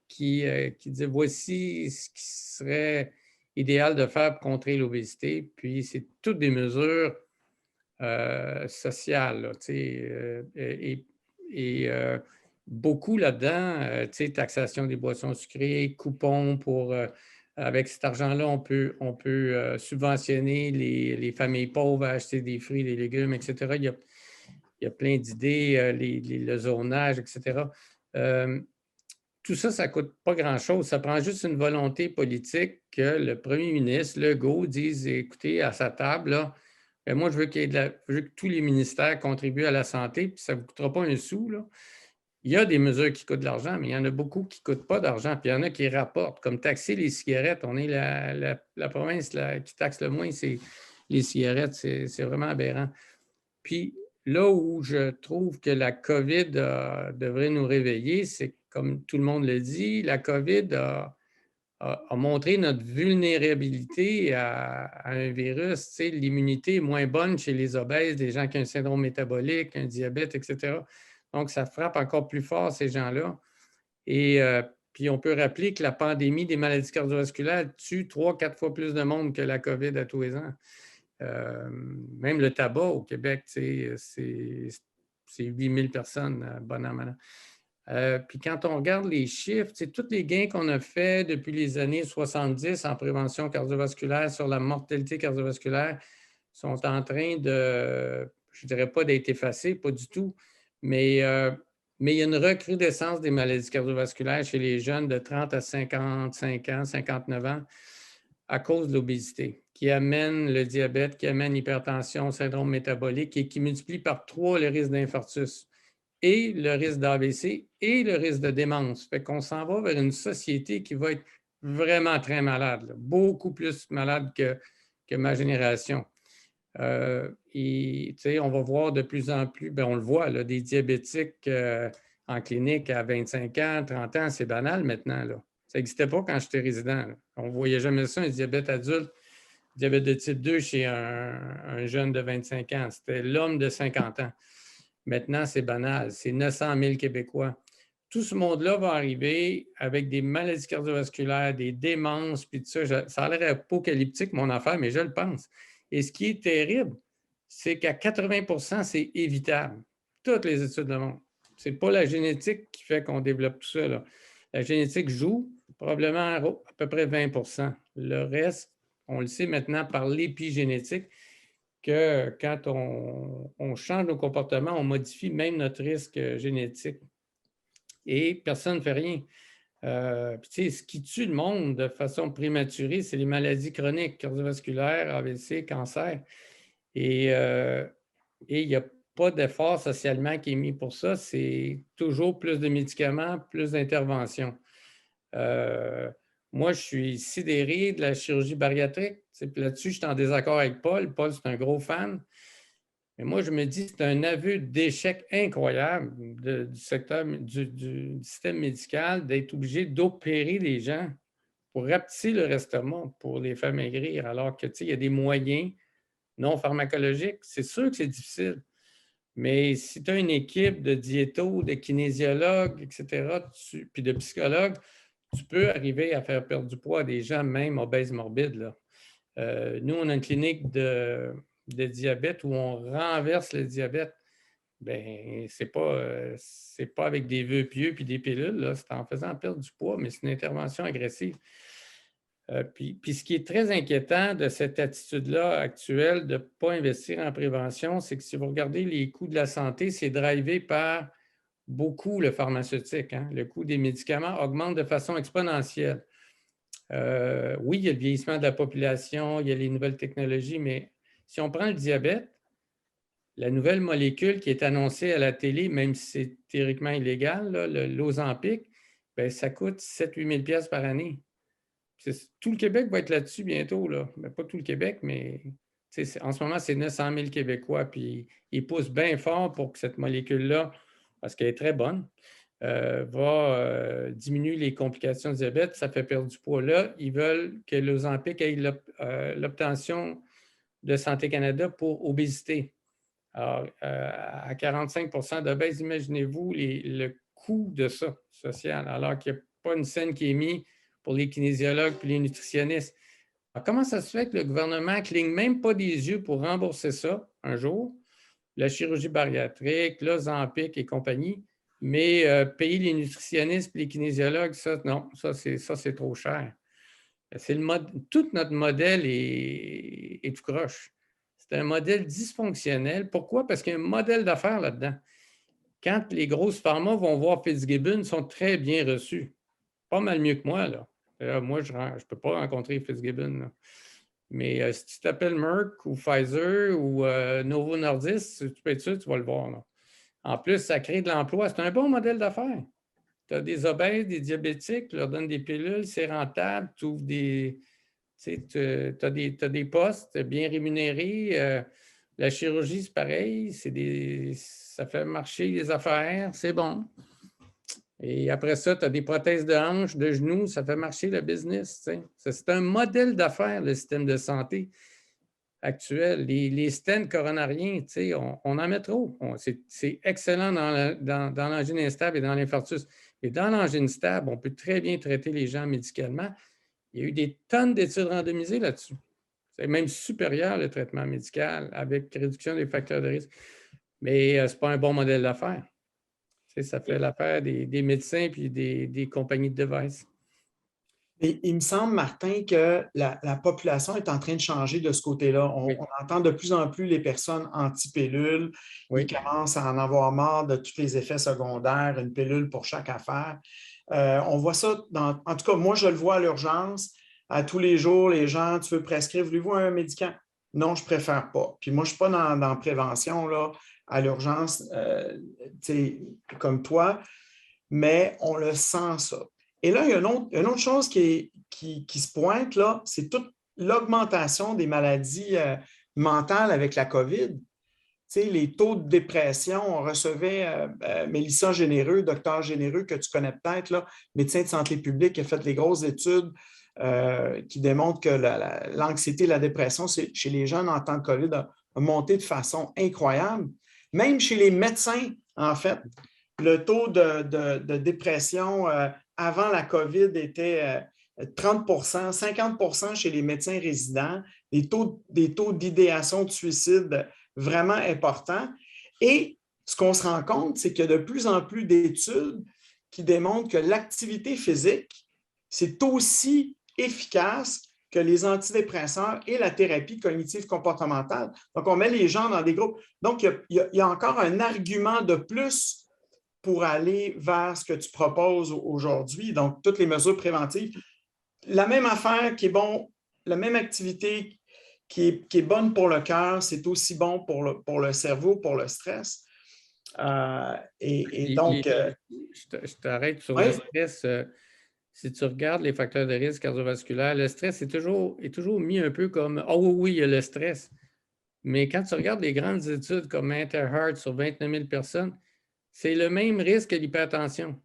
qui disait voici ce qui serait idéal de faire pour contrer l'obésité. Puis c'est toutes des mesures sociales, là, et beaucoup là-dedans, taxation des boissons sucrées, coupons pour... avec cet argent-là, on peut subventionner les familles pauvres à acheter des fruits, des légumes, etc. Il y a plein d'idées, le zonage, etc. Tout ça, ça ne coûte pas grand-chose. Ça prend juste une volonté politique que le premier ministre, Legault, dise, écoutez, à sa table, là, moi, je veux que tous les ministères contribuent à la santé, puis ça ne vous coûtera pas un sou, là. Il y a des mesures qui coûtent de l'argent, mais il y en a beaucoup qui ne coûtent pas d'argent. Puis il y en a qui rapportent, comme taxer les cigarettes. On est la province qui taxe le moins, c'est les cigarettes. C'est vraiment aberrant. Puis là où je trouve que la COVID devrait nous réveiller, c'est comme tout le monde le dit, la COVID a montré notre vulnérabilité à un virus. Tu sais, l'immunité est moins bonne chez les obèses, les gens qui ont un syndrome métabolique, un diabète, etc. Donc, ça frappe encore plus fort ces gens-là. Et Puis on peut rappeler que la pandémie des maladies cardiovasculaires tue 3-4 fois plus de monde que la COVID à tous les ans. Même le tabac au Québec, c'est 8 000 personnes, bon an, mal an. Puis quand on regarde les chiffres, tous les gains qu'on a faits depuis les années 70 en prévention cardiovasculaire sur la mortalité cardiovasculaire sont en train de, je ne dirais pas d'être effacés, pas du tout, mais il y a une recrudescence des maladies cardiovasculaires chez les jeunes de 30 à 55 ans, 59 ans, à cause de l'obésité, qui amène le diabète, qui amène l'hypertension, syndrome métabolique et qui multiplie par 3 le risque d'infarctus et le risque d'AVC et le risque de démence. Fait qu'on s'en va vers une société qui va être vraiment très malade, là, beaucoup plus malade que ma génération. Et on va voir de plus en plus, bien, on le voit, là, des diabétiques en clinique à 25 ans, 30 ans, c'est banal maintenant. Là. Ça n'existait pas quand j'étais résident. Là. On ne voyait jamais ça, un diabète adulte, diabète de type 2 chez un jeune de 25 ans. C'était l'homme de 50 ans. Maintenant, c'est banal. C'est 900 000 Québécois. Tout ce monde-là va arriver avec des maladies cardiovasculaires, des démences, puis tout ça. Ça a l'air apocalyptique, mon affaire, mais je le pense. Et ce qui est terrible, c'est qu'à 80 c'est évitable. Toutes les études le montrent. Ce n'est pas la génétique qui fait qu'on développe tout ça. Là. La génétique joue probablement à peu près 20 Le reste, on le sait maintenant par l'épigénétique, que quand on change nos comportements, on modifie même notre risque génétique. Et personne ne fait rien. Ce qui tue le monde de façon prématurée, c'est les maladies chroniques, cardiovasculaires, AVC, cancer. Et il n'y a pas d'effort socialement qui est mis pour ça. C'est toujours plus de médicaments, plus d'interventions. Moi, je suis sidéré de la chirurgie bariatrique. Là-dessus, je suis en désaccord avec Paul. Paul, c'est un gros fan. Mais moi, je me dis que c'est un aveu d'échec incroyable du secteur du système médical d'être obligé d'opérer les gens pour rapetisser le estomac, pour les faire maigrir, alors que il y a des moyens non pharmacologiques. C'est sûr que c'est difficile. Mais si tu as une équipe de diétos, de kinésiologues, etc., puis de psychologues, tu peux arriver à faire perdre du poids à des gens, même obèses morbides. Là. Nous, on a une clinique de diabète où on renverse le diabète. Bien, c'est pas avec des vœux pieux puis des pilules, là. C'est en faisant perdre du poids, mais c'est une intervention agressive. Puis ce qui est très inquiétant de cette attitude-là actuelle de ne pas investir en prévention, c'est que si vous regardez les coûts de la santé, c'est drivé par beaucoup le pharmaceutique. Hein? Le coût des médicaments augmente de façon exponentielle. Oui, il y a le vieillissement de la population, il y a les nouvelles technologies, mais si on prend le diabète, la nouvelle molécule qui est annoncée à la télé, même si c'est théoriquement illégal, l'Ozempic, bien, ça coûte 7 000 à 8 000 par année. Tout le Québec va être là-dessus bientôt. Là. Mais pas tout le Québec, mais en ce moment, c'est 900 000 Québécois. Puis ils poussent bien fort pour que cette molécule-là, parce qu'elle est très bonne, va diminuer les complications du diabète. Ça fait perdre du poids. Là, ils veulent que l'Ozempic ait l'obtention de Santé Canada pour obésité. Alors, à 45 d'obèses, imaginez-vous le coût de ça social, alors qu'il n'y a pas une scène qui est mise pour les kinésiologues et les nutritionnistes. Alors, comment ça se fait que le gouvernement ne cligne même pas des yeux pour rembourser ça un jour, la chirurgie bariatrique, l'Ozempic et compagnie, mais payer les nutritionnistes et les kinésiologues, ça, non, ça c'est trop cher. Tout notre modèle est tout croche. C'est un modèle dysfonctionnel. Pourquoi? Parce qu'il y a un modèle d'affaires là-dedans. Quand les grosses pharma vont voir Fitzgibbon, ils sont très bien reçus. Pas mal mieux que moi, là. Moi, je ne peux pas rencontrer Fitzgibbon. Là. Mais si tu t'appelles Merck ou Pfizer ou Novo Nordisk, tu peux être sûr que tu vas le voir. Là. En plus, ça crée de l'emploi. C'est un bon modèle d'affaires. Tu as des obèses, des diabétiques, tu leur donnes des pilules, c'est rentable, tu ouvres des... Tu as des postes bien rémunérés. La chirurgie, c'est pareil. Ça fait marcher les affaires. C'est bon. Et après ça, tu as des prothèses de hanches, de genoux. Ça fait marcher le business. C'est un modèle d'affaires, le système de santé. actuels. Les stents coronariens, on en met trop. C'est excellent dans l'angine instable et dans l'infarctus. Et dans l'angine stable, on peut très bien traiter les gens médicalement. Il y a eu des tonnes d'études randomisées là-dessus. C'est même supérieur, le traitement médical, avec réduction des facteurs de risque. Mais ce n'est pas un bon modèle d'affaires. Ça fait l'affaire des médecins et des compagnies de devices. Et il me semble, Martin, que la population est en train de changer de ce côté-là. On entend de plus en plus les personnes anti-pilules. Ils commencent à en avoir marre de tous les effets secondaires, une pilule pour chaque affaire. On voit ça, en tout cas, moi, je le vois à l'urgence. À tous les jours, les gens, tu veux prescrire, voulez-vous un médicament? Non, je ne préfère pas. Puis moi, je ne suis pas dans la prévention là, à l'urgence, comme toi, mais on le sent, ça. Et là, il y a une autre chose qui se pointe, là, c'est toute l'augmentation des maladies mentales avec la COVID. Tu sais, les taux de dépression, on recevait Mélissa Généreux, docteur Généreux, que tu connais peut-être, là, médecin de santé publique, qui a fait des grosses études qui démontrent que l'anxiété et la dépression chez les jeunes en temps de COVID a monté de façon incroyable. Même chez les médecins, en fait, le taux de dépression avant la COVID était 30 50 chez les médecins résidents, des taux d'idéation de suicide vraiment importants. Et ce qu'on se rend compte, c'est qu'il y a de plus en plus d'études qui démontrent que l'activité physique, c'est aussi efficace que les antidépresseurs et la thérapie cognitive comportementale. Donc, on met les gens dans des groupes. Donc, il y a encore un argument de plus pour aller vers ce que tu proposes aujourd'hui, donc toutes les mesures préventives. La même affaire qui est bon, la même activité qui est bonne pour le cœur, c'est aussi bon pour le cerveau, pour le stress. Donc... Je t'arrête sur le stress. Si tu regardes les facteurs de risque cardiovasculaire, le stress est toujours mis un peu comme « Oh oui, il y a le stress ». Mais quand tu regardes les grandes études comme Interheart sur 29 000 personnes, c'est le même risque que l'hypertension.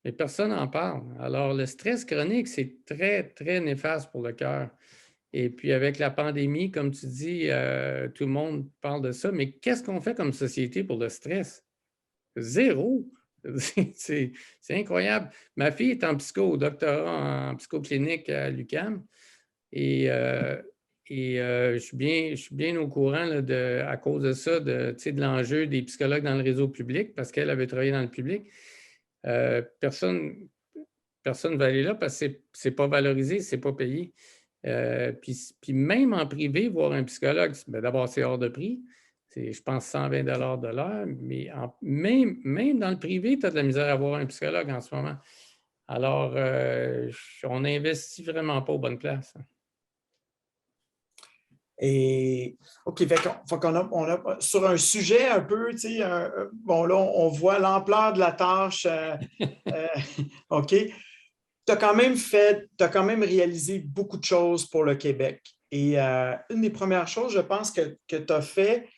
Mais personne n'en parle. Alors, le stress chronique, c'est très, très néfaste pour le cœur. Et puis, avec la pandémie, comme tu dis, tout le monde parle de ça. Mais qu'est-ce qu'on fait comme société pour le stress? Zéro! C'est incroyable. Ma fille est en psycho, doctorat en psychoclinique à l'UQAM. Et je suis bien au courant là, à cause de ça, de l'enjeu des psychologues dans le réseau public, parce qu'elle avait travaillé dans le public. Personne ne va aller là parce que ce n'est pas valorisé, ce n'est pas payé. Puis même en privé, voir un psychologue, d'abord, c'est hors de prix. C'est, je pense, 120 $ de l'heure, mais même dans le privé, tu as de la misère à voir un psychologue en ce moment. Alors, on n'investit vraiment pas aux bonnes places. Et OK, on a sur un sujet un peu, tu sais, bon, là, on voit l'ampleur de la tâche. OK. Tu as quand même réalisé beaucoup de choses pour le Québec. Et une des premières choses, je pense, que tu as fait,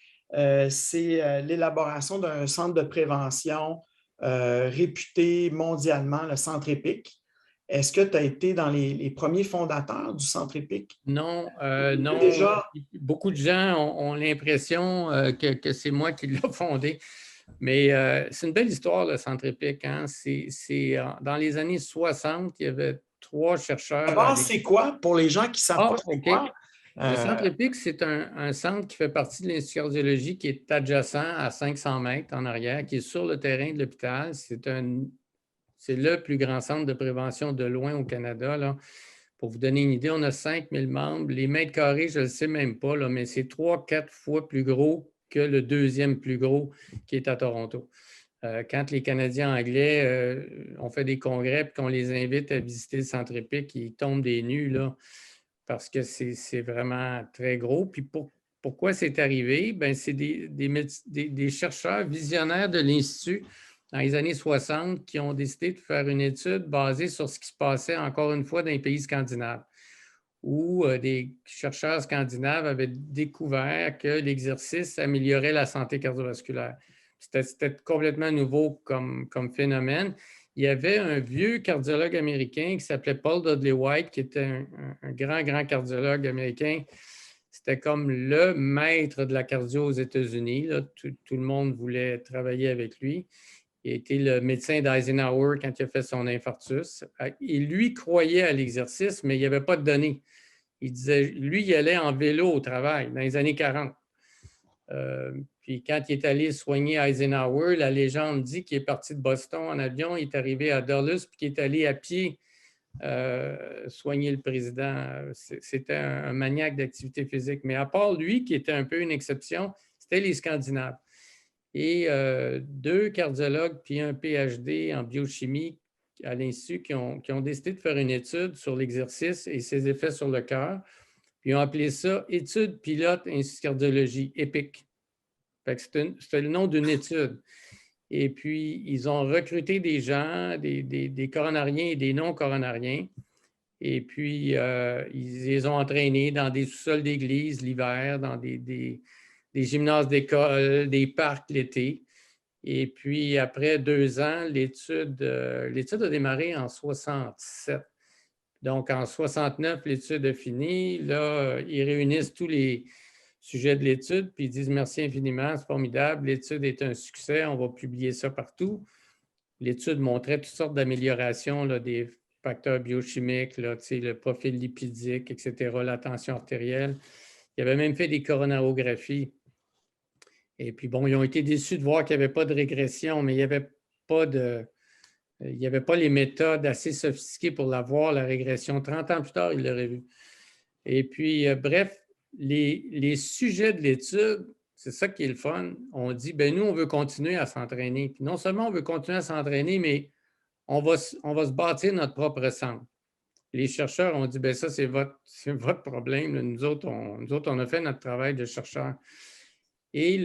c'est l'élaboration d'un centre de prévention réputé mondialement, le Centre EPIC. Est-ce que tu as été dans les premiers fondateurs du Centre EPIC? Non, non. Déjà... Beaucoup de gens ont l'impression que c'est moi qui l'ai fondé. Mais c'est une belle histoire, le Centre EPIC. Hein? Dans les années 60, il y avait 3 chercheurs. D'abord, c'est quoi pour les gens qui ne savent pas c'est quoi? Le Centre EPIC, c'est un centre qui fait partie de l'Institut de cardiologie qui est adjacent à 500 mètres en arrière, qui est sur le terrain de l'hôpital. C'est le plus grand centre de prévention de loin au Canada. Là. Pour vous donner une idée, on a 5000 membres. Les mètres carrés, je ne le sais même pas, là, mais c'est 3-4 fois plus gros que le deuxième plus gros qui est à Toronto. Quand les Canadiens anglais ont fait des congrès et qu'on les invite à visiter le Centre EPIC, ils tombent des nues là, parce que c'est vraiment très gros. Puis pourquoi c'est arrivé? Bien, c'est des chercheurs visionnaires de l'Institut dans les années 60 qui ont décidé de faire une étude basée sur ce qui se passait encore une fois dans les pays scandinaves, où des chercheurs scandinaves avaient découvert que l'exercice améliorait la santé cardiovasculaire. C'était complètement nouveau comme phénomène. Il y avait un vieux cardiologue américain qui s'appelait Paul Dudley White, qui était un grand cardiologue américain. C'était comme le maître de la cardio aux États-Unis. Tout le monde voulait travailler avec lui. Il a été le médecin d'Eisenhower quand il a fait son infarctus. Il lui croyait à l'exercice, mais il n'y avait pas de données. Il disait, lui, il allait en vélo au travail dans les années 40. Puis quand il est allé soigner Eisenhower, la légende dit qu'il est parti de Boston en avion, il est arrivé à Dulles, puis qu'il est allé à pied soigner le président. C'était un maniaque d'activité physique. Mais à part lui, qui était un peu une exception, c'était les Scandinaves. Et 2 cardiologues puis un PhD en biochimie à l'Institut qui ont décidé de faire une étude sur l'exercice et ses effets sur le cœur. Puis ils ont appelé ça « Étude pilote Institut de cardiologie, EPIC ». C'était le nom d'une étude. Et puis, ils ont recruté des gens, des coronariens et des non-coronariens. Et puis, ils les ont entraînés dans des sous-sols d'église l'hiver, dans des gymnases d'école, des parcs l'été. Et puis, après 2 ans, l'étude a démarré en 67. Donc, en 69, l'étude a fini. Là, ils réunissent tous les sujets de l'étude, puis ils disent merci infiniment, c'est formidable, l'étude est un succès, on va publier ça partout. L'étude montrait toutes sortes d'améliorations des facteurs biochimiques, là, le profil lipidique, etc., la tension artérielle. Il avait même fait des coronarographies. Et puis, bon, ils ont été déçus de voir qu'il n'y avait pas de régression, mais il n'y avait pas les méthodes assez sophistiquées pour la voir, la régression. 30 ans plus tard, ils l'auraient vu. Et puis, bref, les sujets de l'étude, c'est ça qui est le fun. On dit, bien, nous, on veut continuer à s'entraîner. Puis non seulement on veut continuer à s'entraîner, mais on va se bâtir notre propre centre. Les chercheurs ont dit, bien, ça, c'est votre problème. Nous autres, on a fait notre travail de chercheurs. Et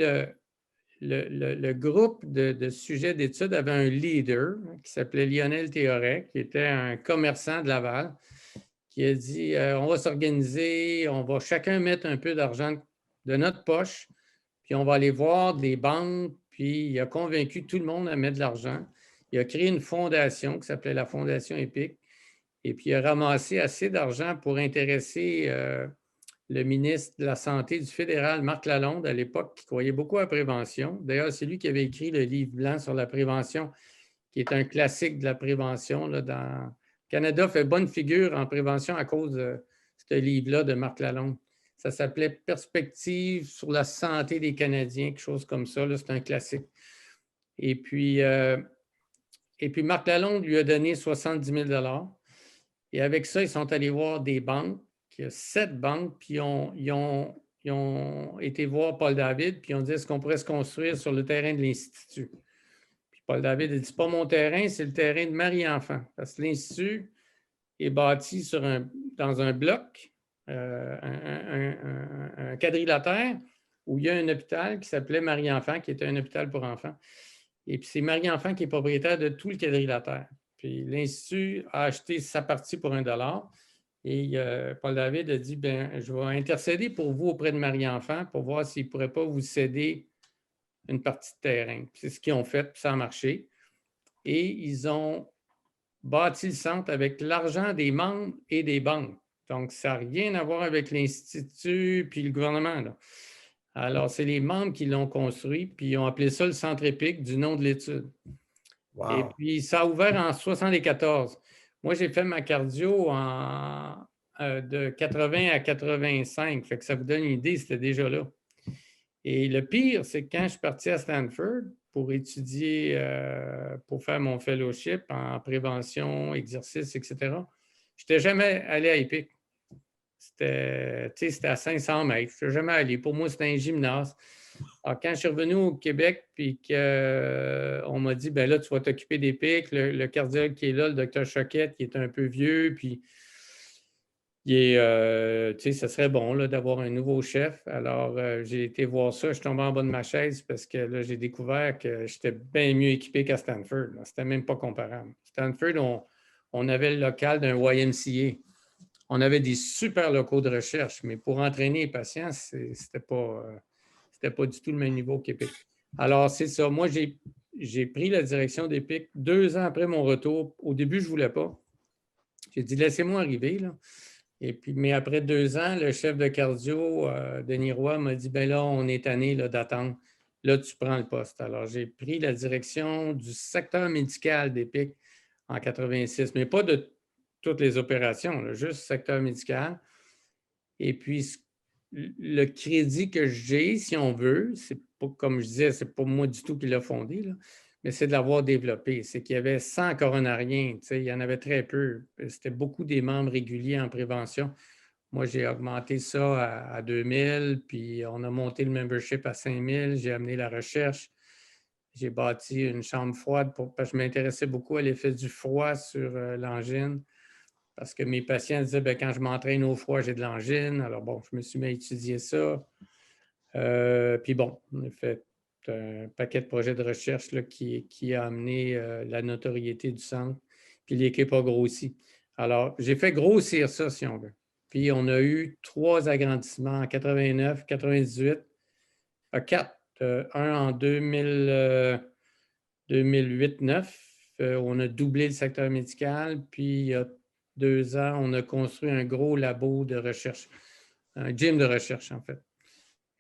le groupe de sujets d'études avait un leader qui s'appelait Lionel Théoret, qui était un commerçant de Laval, qui a dit on va s'organiser, on va chacun mettre un peu d'argent de notre poche, puis on va aller voir des banques, puis il a convaincu tout le monde à mettre de l'argent. Il a créé une fondation qui s'appelait la Fondation EPIC, et puis il a ramassé assez d'argent pour intéresser le ministre de la Santé du fédéral, Marc Lalonde, à l'époque, qui croyait beaucoup à la prévention. D'ailleurs, c'est lui qui avait écrit le livre blanc sur la prévention, qui est un classique de la prévention. Le Canada fait bonne figure en prévention à cause de ce livre-là de Marc Lalonde. Ça s'appelait « Perspective sur la santé des Canadiens », quelque chose comme ça. C'est un classique. Et puis, Marc Lalonde lui a donné 70 000 $. Et avec ça, ils sont allés voir des banques. Il y a 7 banques, puis ils ont été voir Paul David, puis ils ont dit est-ce qu'on pourrait se construire sur le terrain de l'Institut? Puis Paul David a dit c'est pas mon terrain, c'est le terrain de Marie-Enfant. Parce que l'Institut est bâti dans un bloc, un quadrilatère, où il y a un hôpital qui s'appelait Marie-Enfant, qui était un hôpital pour enfants. Et puis c'est Marie-Enfant qui est propriétaire de tout le quadrilatère. Puis l'Institut a acheté sa partie pour $1. Et Paul David a dit, bien, je vais intercéder pour vous auprès de Marie-Enfant pour voir s'il ne pourrait pas vous céder une partie de terrain. C'est ce qu'ils ont fait, puis ça a marché. Et ils ont bâti le centre avec l'argent des membres et des banques. Donc, ça n'a rien à voir avec l'Institut puis le gouvernement, là. Alors, c'est les membres qui l'ont construit, puis ils ont appelé ça le Centre EPIC du nom de l'étude. Wow. Et puis, ça a ouvert en 1974. Moi, j'ai fait ma cardio de 80 à 85. Fait que ça vous donne une idée, c'était déjà là. Et le pire, c'est que quand je suis parti à Stanford pour étudier, pour faire mon fellowship en prévention, exercice, etc., je n'étais jamais allé à EPIC. C'était à 500 mètres. Je ne suis jamais allé. Pour moi, c'était un gymnase. Alors, quand je suis revenu au Québec, puis qu'on m'a dit, ben là, tu vas t'occuper des pics, le cardiologue qui est là, le docteur Choquette, qui est un peu vieux, puis ça serait bon là, d'avoir un nouveau chef. Alors, j'ai été voir ça, je suis tombé en bas de ma chaise parce que là, j'ai découvert que j'étais bien mieux équipé qu'à Stanford. C'était même pas comparable. Stanford, on avait le local d'un YMCA. On avait des super locaux de recherche, mais pour entraîner les patients, c'était pas du tout le même niveau qu'EPIC. Alors, c'est ça. Moi, j'ai pris la direction d'EPIC 2 ans après mon retour. Au début, je ne voulais pas. J'ai dit, laissez-moi arriver, là. Et puis, mais après 2 ans, le chef de cardio, Denis Roy, m'a dit, ben là, on est tanné d'attendre. Là, tu prends le poste. Alors, j'ai pris la direction du secteur médical d'EPIC en 86, mais pas de toutes les opérations, là, juste secteur médical. Et puis, le crédit que j'ai, si on veut, c'est pas, comme je disais, c'est pas moi du tout qui l'a fondé, là, mais c'est de l'avoir développé. C'est qu'il y avait 100 coronariens, il y en avait très peu. C'était beaucoup des membres réguliers en prévention. Moi, j'ai augmenté ça à 2000, puis on a monté le membership à 5000. J'ai amené la recherche. J'ai bâti une chambre froide parce que je m'intéressais beaucoup à l'effet du froid sur l'angine. Parce que mes patients disaient, bien, quand je m'entraîne au froid, j'ai de l'angine. Alors bon, je me suis mis à étudier ça. Puis bon, on a fait un paquet de projets de recherche là, qui a amené la notoriété du centre. Puis l'équipe a grossi. Alors, j'ai fait grossir ça, si on veut. Puis on a eu 3 agrandissements en 89, 98, 4, un en 2008-9. On a doublé le secteur médical. Puis il y a 2 ans, on a construit un gros labo de recherche, un gym de recherche, en fait.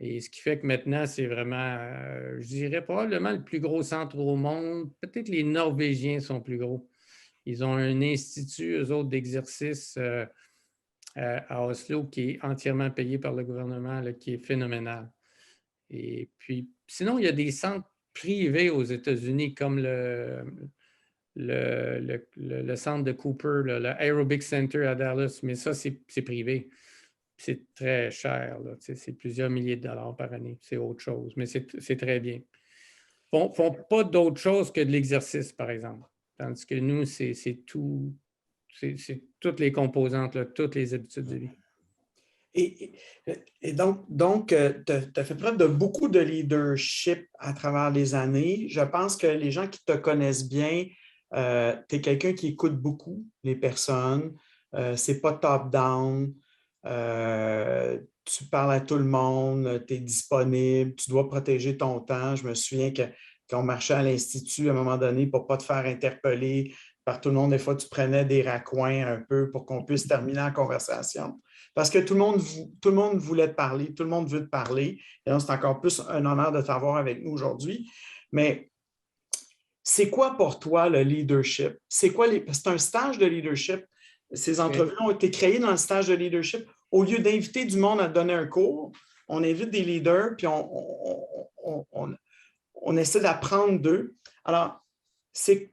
Et ce qui fait que maintenant, c'est vraiment, je dirais probablement le plus gros centre au monde. Peut-être les Norvégiens sont plus gros. Ils ont un institut, eux autres, d'exercice à Oslo qui est entièrement payé par le gouvernement, là, qui est phénoménal. Et puis, sinon, il y a des centres privés aux États-Unis comme le centre de Cooper, l'Aerobic Center à Dallas, mais ça, c'est privé. C'est très cher, là, c'est plusieurs milliers de dollars par année. C'est autre chose, mais c'est très bien. Ils ne font pas d'autre chose que de l'exercice, par exemple. Tandis que nous, c'est tout, c'est toutes les composantes, là, toutes les habitudes de vie. Et donc tu as fait preuve de beaucoup de leadership à travers les années. Je pense que les gens qui te connaissent bien, tu es quelqu'un qui écoute beaucoup les personnes. C'est pas top-down. Tu parles à tout le monde, tu es disponible, tu dois protéger ton temps. Je me souviens que quand on marchait à l'Institut, à un moment donné, pour ne pas te faire interpeller par tout le monde, des fois, tu prenais des raccoins un peu pour qu'on puisse terminer la conversation. Parce que tout le monde voulait te parler, tout le monde veut te parler. Et donc, c'est encore plus un honneur de t'avoir avec nous aujourd'hui. Mais c'est quoi pour toi le leadership? C'est un stage de leadership. Ces entrevues ont été créées dans le stage de leadership. Au lieu d'inviter du monde à te donner un cours, on invite des leaders, puis on essaie d'apprendre d'eux. Alors, c'est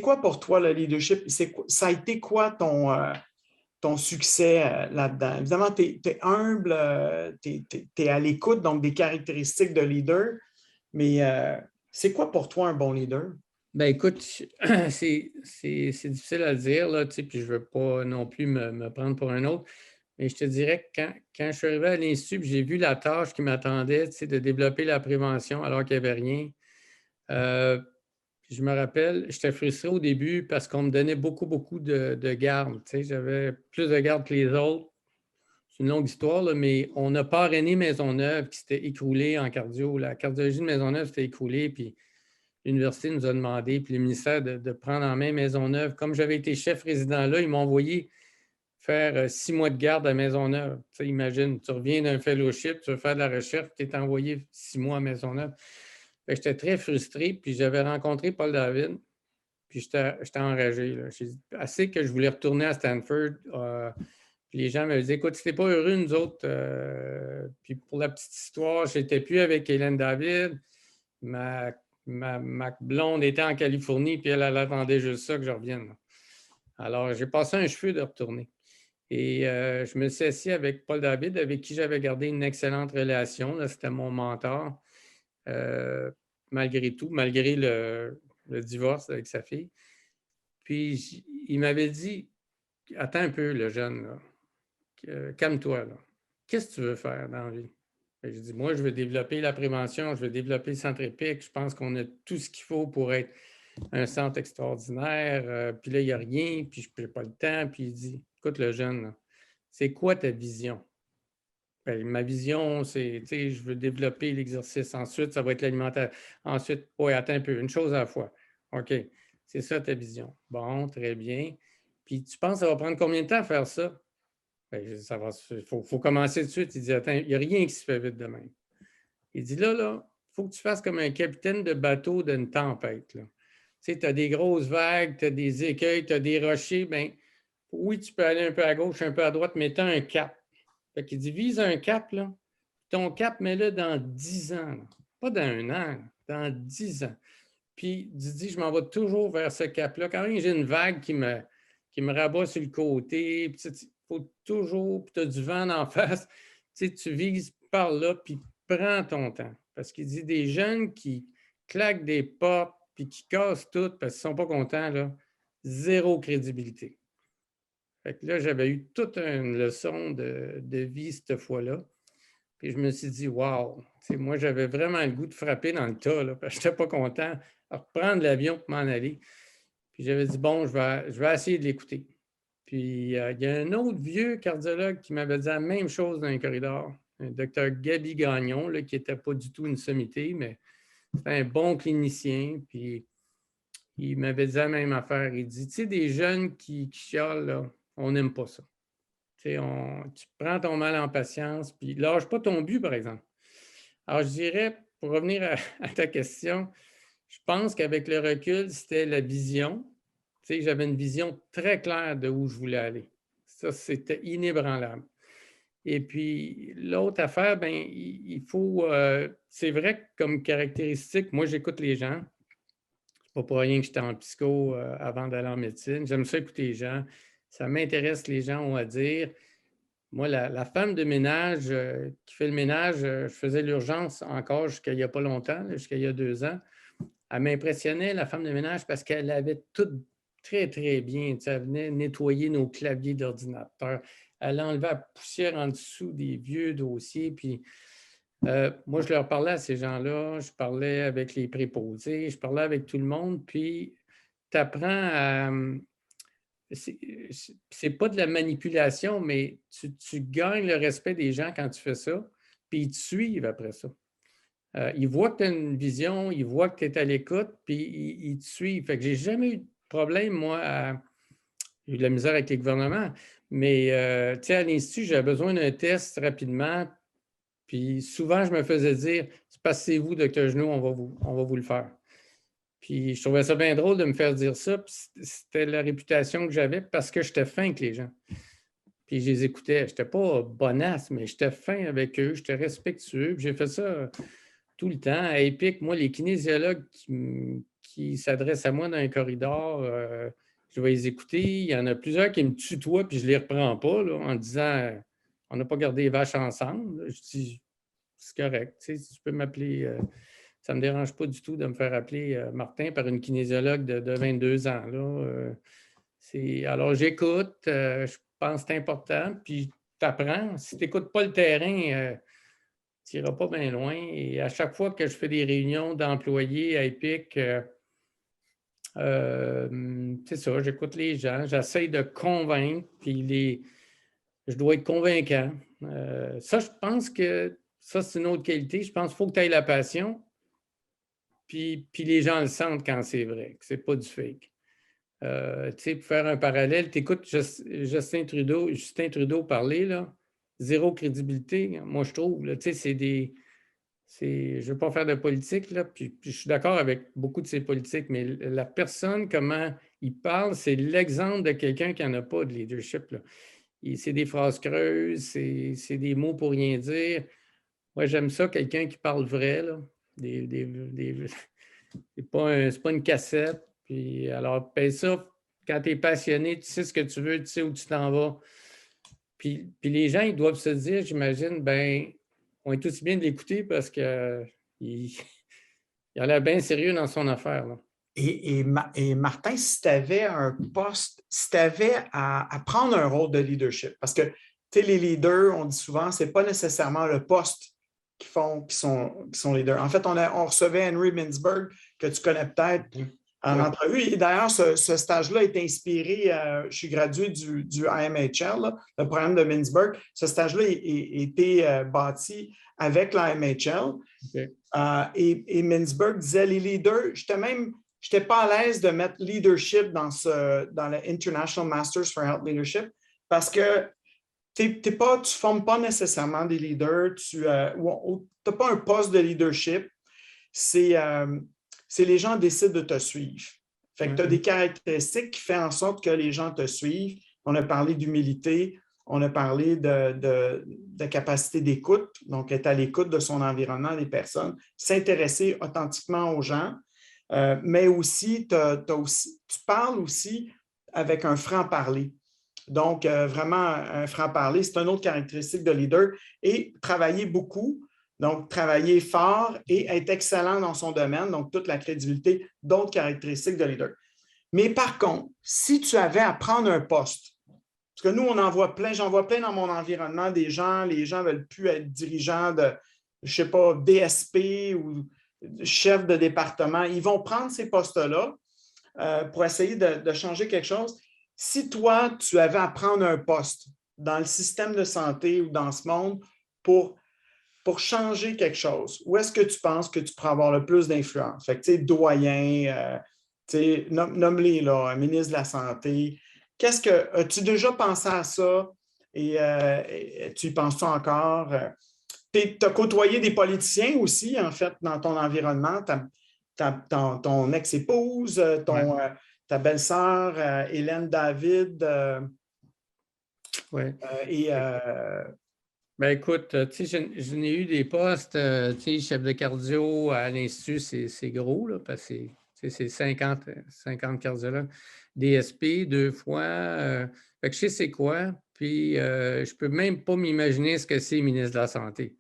quoi pour toi le leadership? Ça a été quoi ton succès là-dedans? Évidemment, tu es humble, tu es à l'écoute, donc des caractéristiques de leader, mais c'est quoi pour toi un bon leader? Ben écoute, c'est difficile à dire, là, puis je ne veux pas non plus me prendre pour un autre, mais je te dirais que quand je suis arrivé à l'Institut, j'ai vu la tâche qui m'attendait, de développer la prévention alors qu'il n'y avait rien. Je me rappelle, j'étais frustré au début parce qu'on me donnait beaucoup de garde. J'avais plus de garde que les autres. C'est une longue histoire, là, mais on a parrainé Maisonneuve qui s'était écroulée en cardio. La cardiologie de Maisonneuve s'était écroulée, puis l'université nous a demandé, puis le ministère, de prendre en main Maisonneuve. Comme j'avais été chef résident là, ils m'ont envoyé faire 6 mois de garde à Maisonneuve. Imagine, tu reviens d'un fellowship, tu veux faire de la recherche, tu es envoyé 6 mois à Maisonneuve. J'étais très frustré, puis j'avais rencontré Paul David, puis j'étais enragé. J'ai dit assez que je voulais retourner à Stanford. Puis les gens me disaient, écoute, si t'es pas heureux, nous autres, puis pour la petite histoire, je n'étais plus avec Hélène David. Ma blonde était en Californie, puis elle attendait juste ça que je revienne. Alors, j'ai passé un cheveu de retourner. Et je me suis assis avec Paul David, avec qui j'avais gardé une excellente relation. C'était mon mentor, malgré tout, malgré le divorce avec sa fille. Puis, il m'avait dit, attends un peu, le jeune, là. Calme-toi. Qu'est-ce que tu veux faire dans la vie? Je dis, moi, je veux développer la prévention, je veux développer le centre EPIC. Je pense qu'on a tout ce qu'il faut pour être un centre extraordinaire. Puis là, il n'y a rien, puis je n'ai pas le temps. Puis il dit, écoute, le jeune, là, c'est quoi ta vision? Bien, ma vision, c'est, je veux développer l'exercice. Ensuite, ça va être l'alimentaire. Ensuite, oui, attends un peu, une chose à la fois. OK, c'est ça ta vision. Bon, très bien. Puis tu penses que ça va prendre combien de temps à faire ça? Il faut commencer tout de suite. Il dit, attends, il n'y a rien qui se fait vite de même. Il dit, là, il faut que tu fasses comme un capitaine de bateau d'une tempête. Tu sais, tu as des grosses vagues, tu as des écueils, tu as des rochers. Bien, oui, tu peux aller un peu à gauche, un peu à droite, mais tu as un cap. Fait qu'il dit, vise un cap, là. Ton cap, mets-le dans 10 ans. Là. Pas dans 1 an, dans 10 ans. Puis, il dit, je m'en vais toujours vers ce cap-là. Quand même, j'ai une vague qui me rabat sur le côté. Il faut toujours, puis tu as du vent en face. Tu vises par là, puis prends ton temps. Parce qu'il dit, des jeunes qui claquent des portes, puis qui cassent tout parce qu'ils ne sont pas contents, là, zéro crédibilité. Fait que là, j'avais eu toute une leçon de vie cette fois-là. Puis je me suis dit, wow, moi, j'avais vraiment le goût de frapper dans le tas, là, parce que je n'étais pas content de reprendre l'avion pour m'en aller. Puis j'avais dit, bon, je vais essayer de l'écouter. Puis il y a un autre vieux cardiologue qui m'avait dit la même chose dans un corridor, un docteur Gaby Gagnon, là, qui n'était pas du tout une sommité, mais c'était un bon clinicien. Puis il m'avait dit la même affaire. Il dit, tu sais, des jeunes qui chialent, là, on n'aime pas ça. Tu prends ton mal en patience, puis lâche pas ton but, par exemple. Alors, je dirais, pour revenir à ta question, je pense qu'avec le recul, c'était la vision. J'avais une vision très claire de où je voulais aller. Ça, c'était inébranlable. Et puis, l'autre affaire, bien, il faut... c'est vrai que comme caractéristique, moi, j'écoute les gens. C'est pas pour rien que j'étais en psycho avant d'aller en médecine. J'aime ça écouter les gens. Ça m'intéresse ce que les gens ont à dire. Moi, la femme de ménage qui fait le ménage, je faisais l'urgence encore jusqu'à il n'y a pas longtemps, jusqu'à il y a 2 ans. Elle m'impressionnait, la femme de ménage, parce qu'elle avait tout très, très bien. Elle venait nettoyer nos claviers d'ordinateur. Elle enlevait la poussière en dessous des vieux dossiers. Puis, moi, je leur parlais à ces gens-là. Je parlais avec les préposés. Je parlais avec tout le monde. Puis, tu apprends à... C'est pas de la manipulation, mais tu gagnes le respect des gens quand tu fais ça, puis ils te suivent après ça. Ils voient que tu as une vision, ils voient que tu es à l'écoute, puis ils te suivent. Fait que j'ai jamais eu de problème, moi, j'ai eu de la misère avec les gouvernements, mais tu sais, à l'Institut, j'avais besoin d'un test rapidement, puis souvent, je me faisais dire, c'est parce que c'est vous, Dr. Genoux, on va vous le faire. Puis je trouvais ça bien drôle de me faire dire ça. Puis c'était la réputation que j'avais parce que j'étais fin avec les gens. Puis je les écoutais. Je n'étais pas bonasse, mais j'étais fin avec eux, j'étais respectueux. Puis j'ai fait ça tout le temps. À EPIC, moi, les kinésiologues qui s'adressent à moi dans un corridor, je vais les écouter. Il y en a plusieurs qui me tutoient, puis je ne les reprends pas là, en disant on n'a pas gardé les vaches ensemble. Je dis c'est correct. Tu sais, tu peux m'appeler. Ça ne me dérange pas du tout de me faire appeler Martin par une kinésiologue de 22 ans. Là. Alors, j'écoute, je pense que c'est important, puis tu apprends. Si tu n'écoutes pas le terrain, tu n'iras pas bien loin. Et à chaque fois que je fais des réunions d'employés à EPIC, c'est ça, j'écoute les gens, j'essaie de convaincre, puis je dois être convaincant. Ça, je pense que ça, c'est une autre qualité. Je pense qu'il faut que tu aies la passion. Puis les gens le sentent quand c'est vrai, que ce n'est pas du fake. Tu sais, pour faire un parallèle, tu écoutes Justin Trudeau parler, là, zéro crédibilité, moi je trouve. Tu sais, je ne veux pas faire de politique, là, puis je suis d'accord avec beaucoup de ces politiques, mais la personne, comment il parle, c'est l'exemple de quelqu'un qui n'en a pas de leadership. Là. C'est des phrases creuses, c'est des mots pour rien dire. Moi, j'aime ça, quelqu'un qui parle vrai, là. C'est pas une cassette. Puis, alors, ça, quand tu es passionné, tu sais ce que tu veux, tu sais où tu t'en vas. Puis les gens, ils doivent se dire, j'imagine, ben, on est aussi bien de l'écouter parce qu'il a l'air bien sérieux dans son affaire. Là. Et Martin, si tu avais un poste, si tu avais à prendre un rôle de leadership, parce que les leaders, on dit souvent, ce n'est pas nécessairement le poste qui sont leaders. En fait, on recevait Henry Mintzberg, que tu connais peut-être en entrevue. Et d'ailleurs, ce stage-là est inspiré, je suis gradué du IMHL, là, le programme de Mintzberg. Ce stage-là a été bâti avec l'IMHL. Okay. Et Mintzberg disait, les leaders, je n'étais pas à l'aise de mettre leadership dans le International Masters for Health Leadership parce que tu ne formes pas nécessairement des leaders, tu n'as pas un poste de leadership. C'est les gens décident de te suivre. Fait que tu as des caractéristiques qui font en sorte que les gens te suivent. On a parlé d'humilité, on a parlé de capacité d'écoute, donc être à l'écoute de son environnement, des personnes, s'intéresser authentiquement aux gens, mais aussi, tu parles aussi avec un franc-parler. Donc, vraiment, un franc-parler, c'est une autre caractéristique de leader. Et travailler beaucoup, donc travailler fort et être excellent dans son domaine, donc toute la crédibilité, d'autres caractéristiques de leader. Mais par contre, si tu avais à prendre un poste, parce que nous, j'en vois plein dans mon environnement, les gens ne veulent plus être dirigeants de, je ne sais pas, DSP ou chef de département. Ils vont prendre ces postes-là pour essayer de changer quelque chose. Si toi, tu avais à prendre un poste dans le système de santé ou dans ce monde pour changer quelque chose, où est-ce que tu penses que tu pourrais avoir le plus d'influence? Fait que, tu sais, doyen, nomme-les, là, ministre de la Santé. As-tu déjà pensé à ça et tu y penses-tu encore? Tu as côtoyé des politiciens aussi, en fait, dans ton environnement. Ton ex-épouse, ta belle-sœur, Hélène David. Et. Ben écoute, tu sais, je n'ai eu des postes, tu sais, chef de cardio à l'Institut, c'est gros, là, parce que c'est 50 cardiologues. DSP 2 fois. Fait que je sais c'est quoi, puis je peux même pas m'imaginer ce que c'est ministre de la Santé.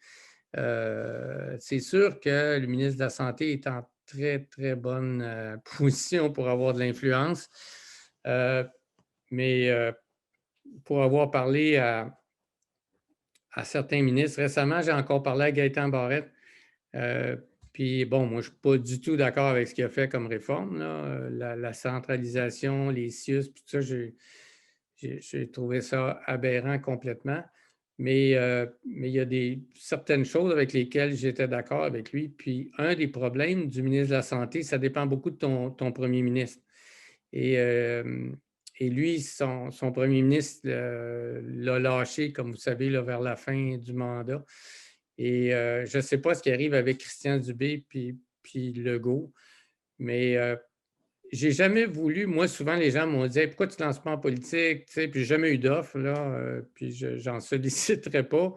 C'est sûr que le ministre de la Santé est en très, très bonne position pour avoir de l'influence, mais pour avoir parlé à certains ministres. Récemment, j'ai encore parlé à Gaétan Barrette. Puis bon, moi, je ne suis pas du tout d'accord avec ce qu'il a fait comme réforme, là. La centralisation, les CIUS, tout ça, j'ai trouvé ça aberrant complètement. Mais il y a certaines choses avec lesquelles j'étais d'accord avec lui. Puis un des problèmes du ministre de la Santé, ça dépend beaucoup de ton premier ministre. Et lui, son premier ministre l'a lâché, comme vous savez, là, vers la fin du mandat. Et je ne sais pas ce qui arrive avec Christian Dubé puis Legault, mais j'ai jamais voulu, moi, souvent, les gens m'ont dit hey, « Pourquoi tu ne te lances pas en politique? » Puis je n'ai jamais eu d'offre, là, puis j'en solliciterais pas.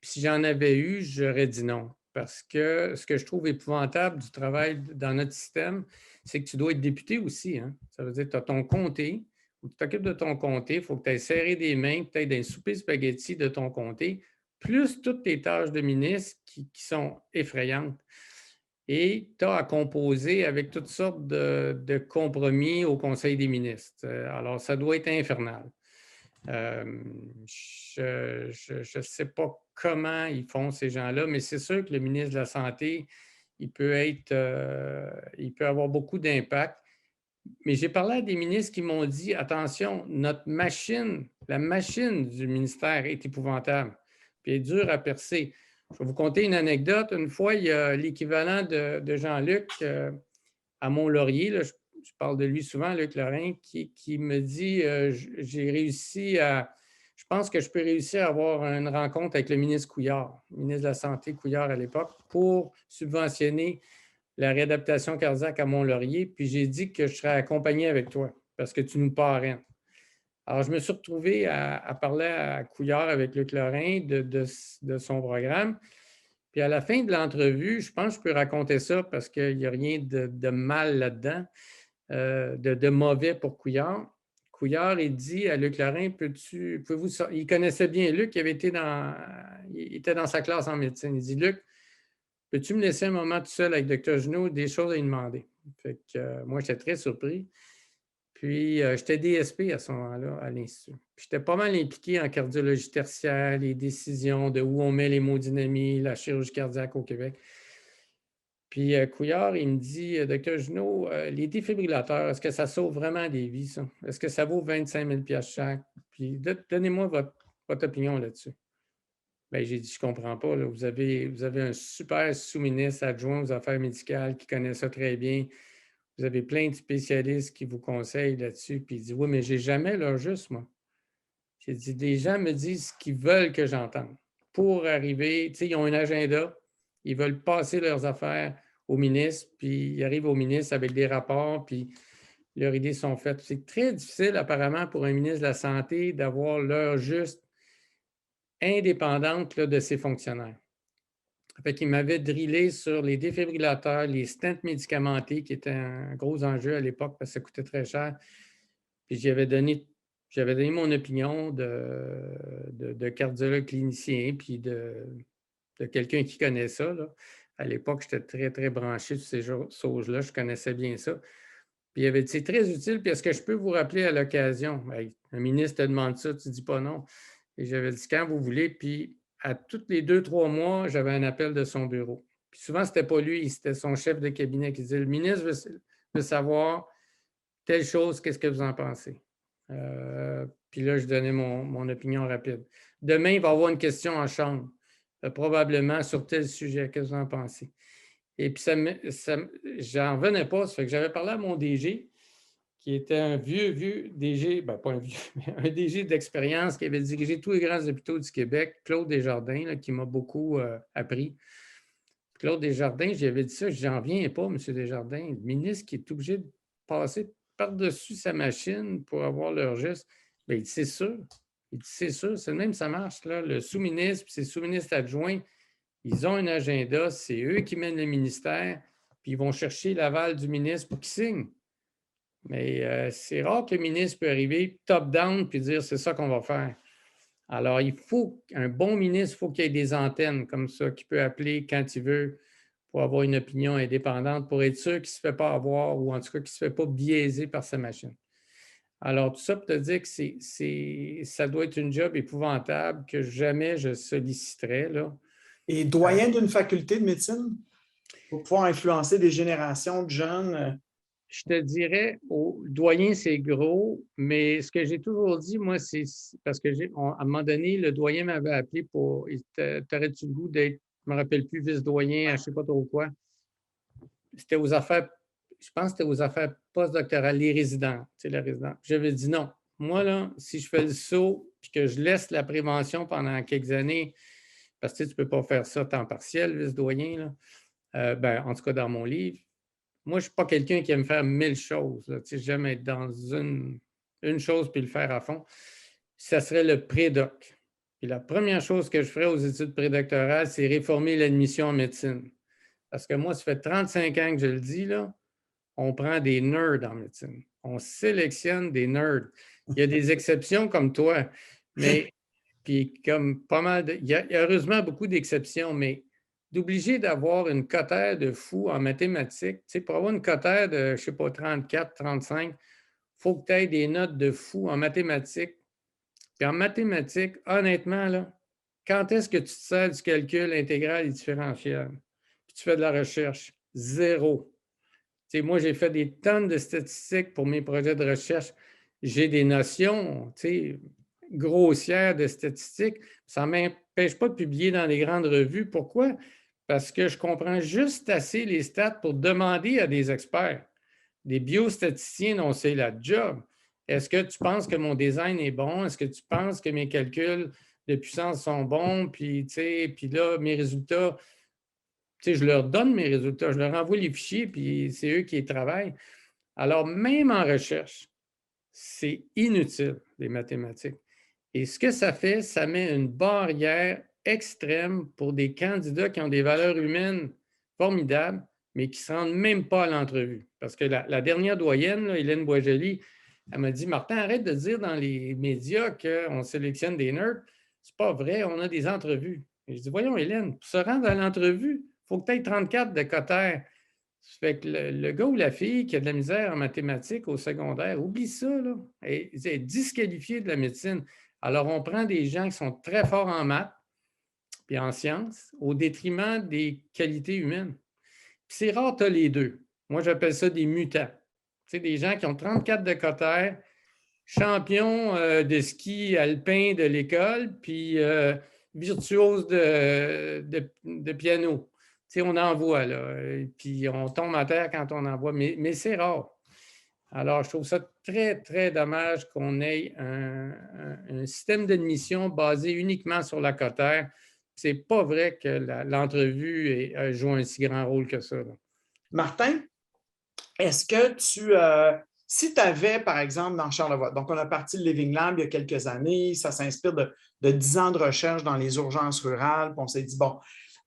Puis si j'en avais eu, j'aurais dit non. Parce que ce que je trouve épouvantable du travail dans notre système, c'est que tu dois être député aussi. Hein? Ça veut dire que tu as ton comté, ou tu t'occupes de ton comté, il faut que tu ailles serrer des mains, peut-être d'un souper spaghetti de ton comté, plus toutes tes tâches de ministre qui sont effrayantes. Et tu as à composer avec toutes sortes de compromis au Conseil des ministres. Alors, ça doit être infernal. Je ne sais pas comment ils font, ces gens-là, mais c'est sûr que le ministre de la Santé, il peut avoir beaucoup d'impact. Mais j'ai parlé à des ministres qui m'ont dit, attention, la machine du ministère est épouvantable, puis elle est dure à percer. Je vais vous conter une anecdote. Une fois, il y a l'équivalent de Jean-Luc à Mont-Laurier, là, je parle de lui souvent, Luc Lorrain, qui me dit j'ai réussi je pense que je peux réussir à avoir une rencontre avec le ministre Couillard, ministre de la Santé Couillard à l'époque, pour subventionner la réadaptation cardiaque à Mont-Laurier. Puis j'ai dit que je serais accompagné avec toi parce que tu nous parraines. Alors, je me suis retrouvé à parler à Couillard avec Luc Lorrain de son programme. Puis à la fin de l'entrevue, je pense que je peux raconter ça parce qu'il n'y a rien de mal là-dedans, de mauvais pour Couillard. Couillard, il dit à Luc Lorrain, il connaissait bien Luc, il était dans sa classe en médecine. Il dit, Luc, peux-tu me laisser un moment tout seul avec Dr. Junot, des choses à lui demander? Fait que, moi, j'étais très surpris. Puis, j'étais DSP à ce moment-là à l'Institut. J'étais pas mal impliqué en cardiologie tertiaire, les décisions de où on met l'hémodynamie, la chirurgie cardiaque au Québec. Puis, Couillard, il me dit, Dr. Junot, les défibrillateurs, est-ce que ça sauve vraiment des vies, ça? Est-ce que ça vaut 25 000 chaque? Puis, donnez-moi votre opinion là-dessus. Bien, j'ai dit, je ne comprends pas. Là. Vous avez un super sous-ministre adjoint aux affaires médicales qui connaît ça très bien. Vous avez plein de spécialistes qui vous conseillent là-dessus. Puis il dit, oui, mais je n'ai jamais l'heure juste, moi. J'ai dit, les gens me disent ce qu'ils veulent que j'entende pour arriver, tu sais, ils ont un agenda, ils veulent passer leurs affaires au ministre, puis ils arrivent au ministre avec des rapports, puis leurs idées sont faites. C'est très difficile, apparemment, pour un ministre de la Santé d'avoir l'heure juste indépendante là, de ses fonctionnaires. Fait qu'il m'avait drillé sur les défibrillateurs, les stents médicamentés, qui étaient un gros enjeu à l'époque parce que ça coûtait très cher. Puis j'avais donné mon opinion de cardiologue clinicien, puis de quelqu'un qui connaît ça. Là. À l'époque, j'étais très, très branché sur ces choses-là. Je connaissais bien ça. Puis il avait dit, c'est très utile, puis est-ce que je peux vous rappeler à l'occasion? Bien, un ministre te demande ça, tu ne dis pas non. Et j'avais dit, quand vous voulez, puis à tous les 2-3 mois, j'avais un appel de son bureau. Puis souvent, ce n'était pas lui, c'était son chef de cabinet qui disait, le ministre veut savoir telle chose, qu'est-ce que vous en pensez? Puis là, je donnais mon opinion rapide. Demain, il va y avoir une question en chambre, probablement sur tel sujet, qu'est-ce que vous en pensez? Et puis, j'en revenais pas. Ça fait que j'avais parlé à mon DG, qui était un vieux DG, ben pas un vieux, mais un DG d'expérience qui avait dirigé tous les grands hôpitaux du Québec, Claude Desjardins, là, qui m'a beaucoup appris. Claude Desjardins, j'avais dit ça, j'en reviens pas, M. Desjardins, le ministre qui est obligé de passer par-dessus sa machine pour avoir leur geste. Bien, il dit, c'est sûr. Il dit, c'est sûr, c'est le même, ça marche. Là. Le sous-ministre et ses sous-ministres adjoints, ils ont un agenda, c'est eux qui mènent le ministère, puis ils vont chercher l'aval du ministre pour qu'il signe. Mais c'est rare que le ministre peut arriver top-down puis dire c'est ça qu'on va faire. Alors, il faut un bon ministre, il faut qu'il y ait des antennes comme ça qu'il peut appeler quand il veut pour avoir une opinion indépendante, pour être sûr qu'il ne se fait pas avoir ou en tout cas qu'il ne se fait pas biaiser par sa machine. Alors, tout ça pour te dire que ça doit être une job épouvantable que jamais je solliciterais. Là. Et doyen d'une faculté de médecine pour pouvoir influencer des générations de jeunes? Je te dirais, doyen, c'est gros, mais ce que j'ai toujours dit, moi, c'est parce que à un moment donné, le doyen m'avait appelé pour t'aurais-tu le goût d'être, je ne me rappelle plus, vice-doyen, je ne sais pas trop quoi. C'était aux affaires, je pense que c'était aux affaires postdoctorales, les résidents, tu sais, les résidents. J'avais dit non. Moi, là, si je fais le saut et que je laisse la prévention pendant quelques années, parce que tu ne peux pas faire ça temps partiel, vice-doyen, là, en tout cas dans mon livre, moi, je ne suis pas quelqu'un qui aime faire 1000 choses. Là. Tu sais, j'aime être dans une chose puis le faire à fond. Ça serait le prédoc. Puis la première chose que je ferais aux études prédoctorales, c'est réformer l'admission en médecine. Parce que moi, ça fait 35 ans que je le dis, là, on prend des nerds en médecine. On sélectionne des nerds. Il y a des exceptions comme toi, mais puis comme pas mal il y a heureusement beaucoup d'exceptions, mais d'obliger d'avoir une cotère de fou en mathématiques. Tu sais, pour avoir une cotère de, je ne sais pas, 34, 35, il faut que tu aies des notes de fou en mathématiques. Puis en mathématiques, honnêtement, là, quand est-ce que tu te sers du calcul intégral et différentiel? Puis tu fais de la recherche? Zéro. Tu sais, moi, j'ai fait des tonnes de statistiques pour mes projets de recherche. J'ai des notions, tu sais, grossières de statistiques. Ça ne m'empêche pas de publier dans les grandes revues. Pourquoi? Parce que je comprends juste assez les stats pour demander à des experts, des biostatisticiens dont c'est la job. Est-ce que tu penses que mon design est bon? Est-ce que tu penses que mes calculs de puissance sont bons? Puis, tu sais, puis là, mes résultats, tu sais, je leur donne mes résultats, je leur envoie les fichiers, puis c'est eux qui les travaillent. Alors, même en recherche, c'est inutile, les mathématiques. Et ce que ça fait, ça met une barrière extrême pour des candidats qui ont des valeurs humaines formidables, mais qui ne se rendent même pas à l'entrevue. Parce que la dernière doyenne, là, Hélène Boisjoli, elle m'a dit, Martin, arrête de dire dans les médias qu'on sélectionne des nerds. C'est pas vrai, on a des entrevues. Et je dis, voyons, Hélène, pour se rendre à l'entrevue, il faut que tu aies 34 de cotère. Ça fait que le gars ou la fille qui a de la misère en mathématiques au secondaire, oublie ça, là. Elle est disqualifiée de la médecine. Alors, on prend des gens qui sont très forts en maths et en sciences au détriment des qualités humaines. Puis c'est rare, tu as les deux. Moi, j'appelle ça des mutants. Tu sais, des gens qui ont 34 de cotère, champions de ski alpin de l'école, puis virtuose de piano. Tu sais, on en voit, là. Puis on tombe à terre quand on en voit, mais c'est rare. Alors, je trouve ça très, très dommage qu'on ait un système d'admission basé uniquement sur la cotère. C'est pas vrai que l'entrevue joue un si grand rôle que ça, là. Martin, est-ce que si tu avais, par exemple, dans Charlevoix, donc on a parti de Living Lab il y a quelques années, ça s'inspire de 10 ans de recherche dans les urgences rurales, puis on s'est dit, bon,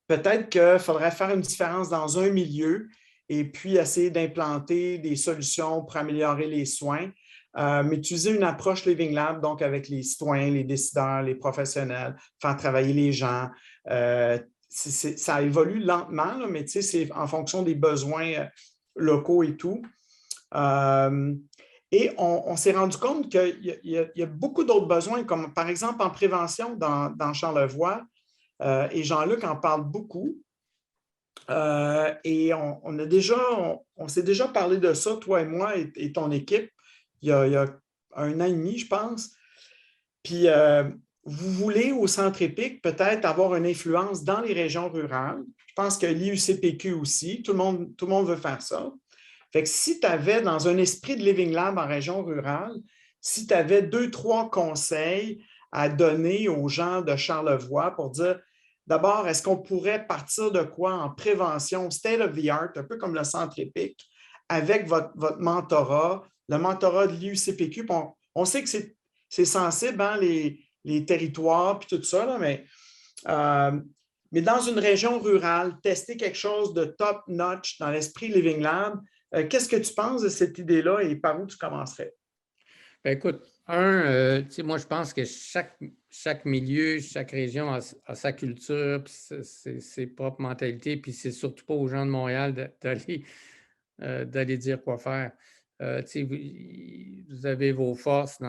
peut-être qu'il faudrait faire une différence dans un milieu et puis essayer d'implanter des solutions pour améliorer les soins, mais utiliser une approche Living Lab, donc avec les citoyens, les décideurs, les professionnels, faire travailler les gens. Ça évolue lentement, là, mais c'est en fonction des besoins locaux et tout. Et on s'est rendu compte qu'il y a beaucoup d'autres besoins, comme par exemple en prévention dans Charlevoix. Et Jean-Luc en parle beaucoup. Et on s'est déjà parlé de ça, toi et moi et ton équipe, il y a 1 an et demi, je pense. Puis, vous voulez, au Centre EPIC, peut-être avoir une influence dans les régions rurales. Je pense que l'IUCPQ aussi, tout le monde veut faire ça. Fait que si tu avais, dans un esprit de Living Lab en région rurale, si tu avais 2, 3 conseils à donner aux gens de Charlevoix pour dire, d'abord, est-ce qu'on pourrait partir de quoi en prévention, state of the art, un peu comme le Centre EPIC, avec votre mentorat, le mentorat de l'IUCPQ. On sait que c'est sensible, hein, les territoires et tout ça, là, mais dans une région rurale, tester quelque chose de top-notch dans l'esprit Living Lab, qu'est-ce que tu penses de cette idée-là et par où tu commencerais? Bien, écoute, moi, je pense que chaque milieu, chaque région a sa culture, ses propres mentalités, puis c'est surtout pas aux gens de Montréal d'aller dire quoi faire. Vous avez vos forces,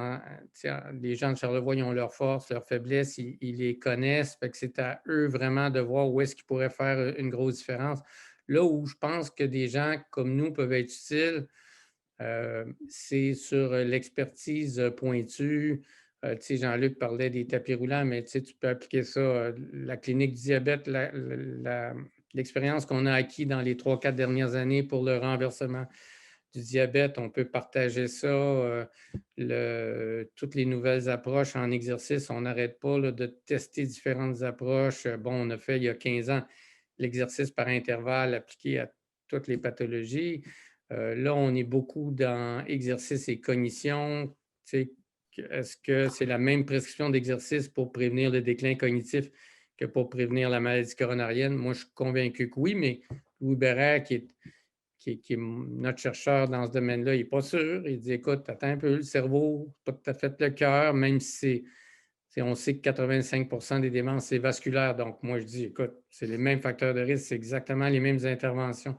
les gens de Charlevoix, ils ont leurs forces, leurs faiblesses, ils les connaissent, fait que c'est à eux vraiment de voir où est-ce qu'ils pourraient faire une grosse différence. Là où je pense que des gens comme nous peuvent être utiles, c'est sur l'expertise pointue. Jean-Luc parlait des tapis roulants, mais tu peux appliquer ça. La clinique du diabète, l'expérience qu'on a acquis dans les 3-4 dernières années pour le renversement du diabète, on peut partager ça. Toutes les nouvelles approches en exercice, on n'arrête pas là, de tester différentes approches. Bon, on a fait il y a 15 ans l'exercice par intervalle appliqué à toutes les pathologies. Là, on est beaucoup dans exercice et cognition. Est-ce que c'est la même prescription d'exercice pour prévenir le déclin cognitif que pour prévenir la maladie coronarienne? Moi, je suis convaincu que oui, mais Louis Bérard, qui est notre chercheur dans ce domaine-là, il n'est pas sûr. Il dit, écoute, attends un peu, le cerveau, pas tout à fait le cœur, même si on sait que 85% des démences, c'est vasculaire. Donc, moi, je dis, écoute, c'est les mêmes facteurs de risque, c'est exactement les mêmes interventions.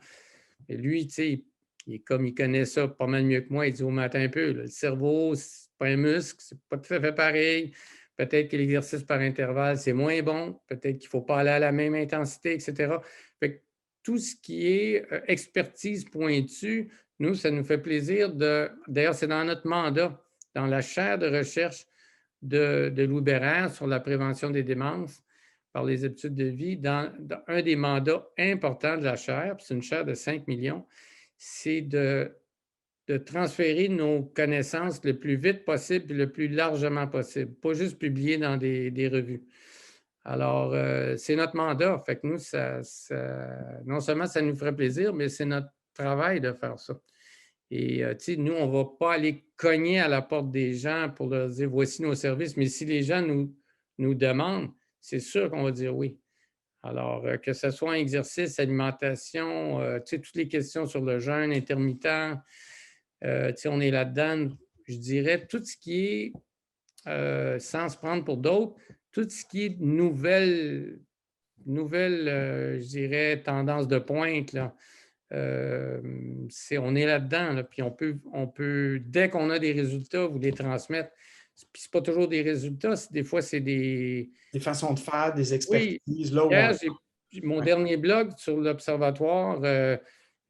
Et lui, tu sais, il connaît ça pas mal mieux que moi. Il dit, oh, mais attends un peu, là, le cerveau, c'est pas un muscle, c'est pas tout à fait pareil. Peut-être que l'exercice par intervalle, c'est moins bon. Peut-être qu'il ne faut pas aller à la même intensité, etc. Fait que tout ce qui est expertise pointue, nous, ça nous fait plaisir d'ailleurs, c'est dans notre mandat, dans la chaire de recherche de Louis Bérard sur la prévention des démences par les habitudes de vie, dans un des mandats importants de la chaire, c'est une chaire de 5 millions, c'est de transférer nos connaissances le plus vite possible et le plus largement possible, pas juste publier dans des revues. Alors, c'est notre mandat. Fait que nous, non seulement ça nous ferait plaisir, mais c'est notre travail de faire ça. Et nous, on ne va pas aller cogner à la porte des gens pour leur dire voici nos services, mais si les gens nous demandent, c'est sûr qu'on va dire oui. Alors, que ce soit un exercice, alimentation, toutes les questions sur le jeûne intermittent, on est là-dedans. Je dirais tout ce qui est, sans se prendre pour d'autres, tout ce qui est nouvelle, je dirais, tendance de pointe, là. On est là-dedans, là, puis on peut, dès qu'on a des résultats, vous les transmettre. Puis c'est pas toujours des résultats, des fois, c'est des façons de faire, des expertises. Oui, là où hier, mon dernier blog sur l'Observatoire,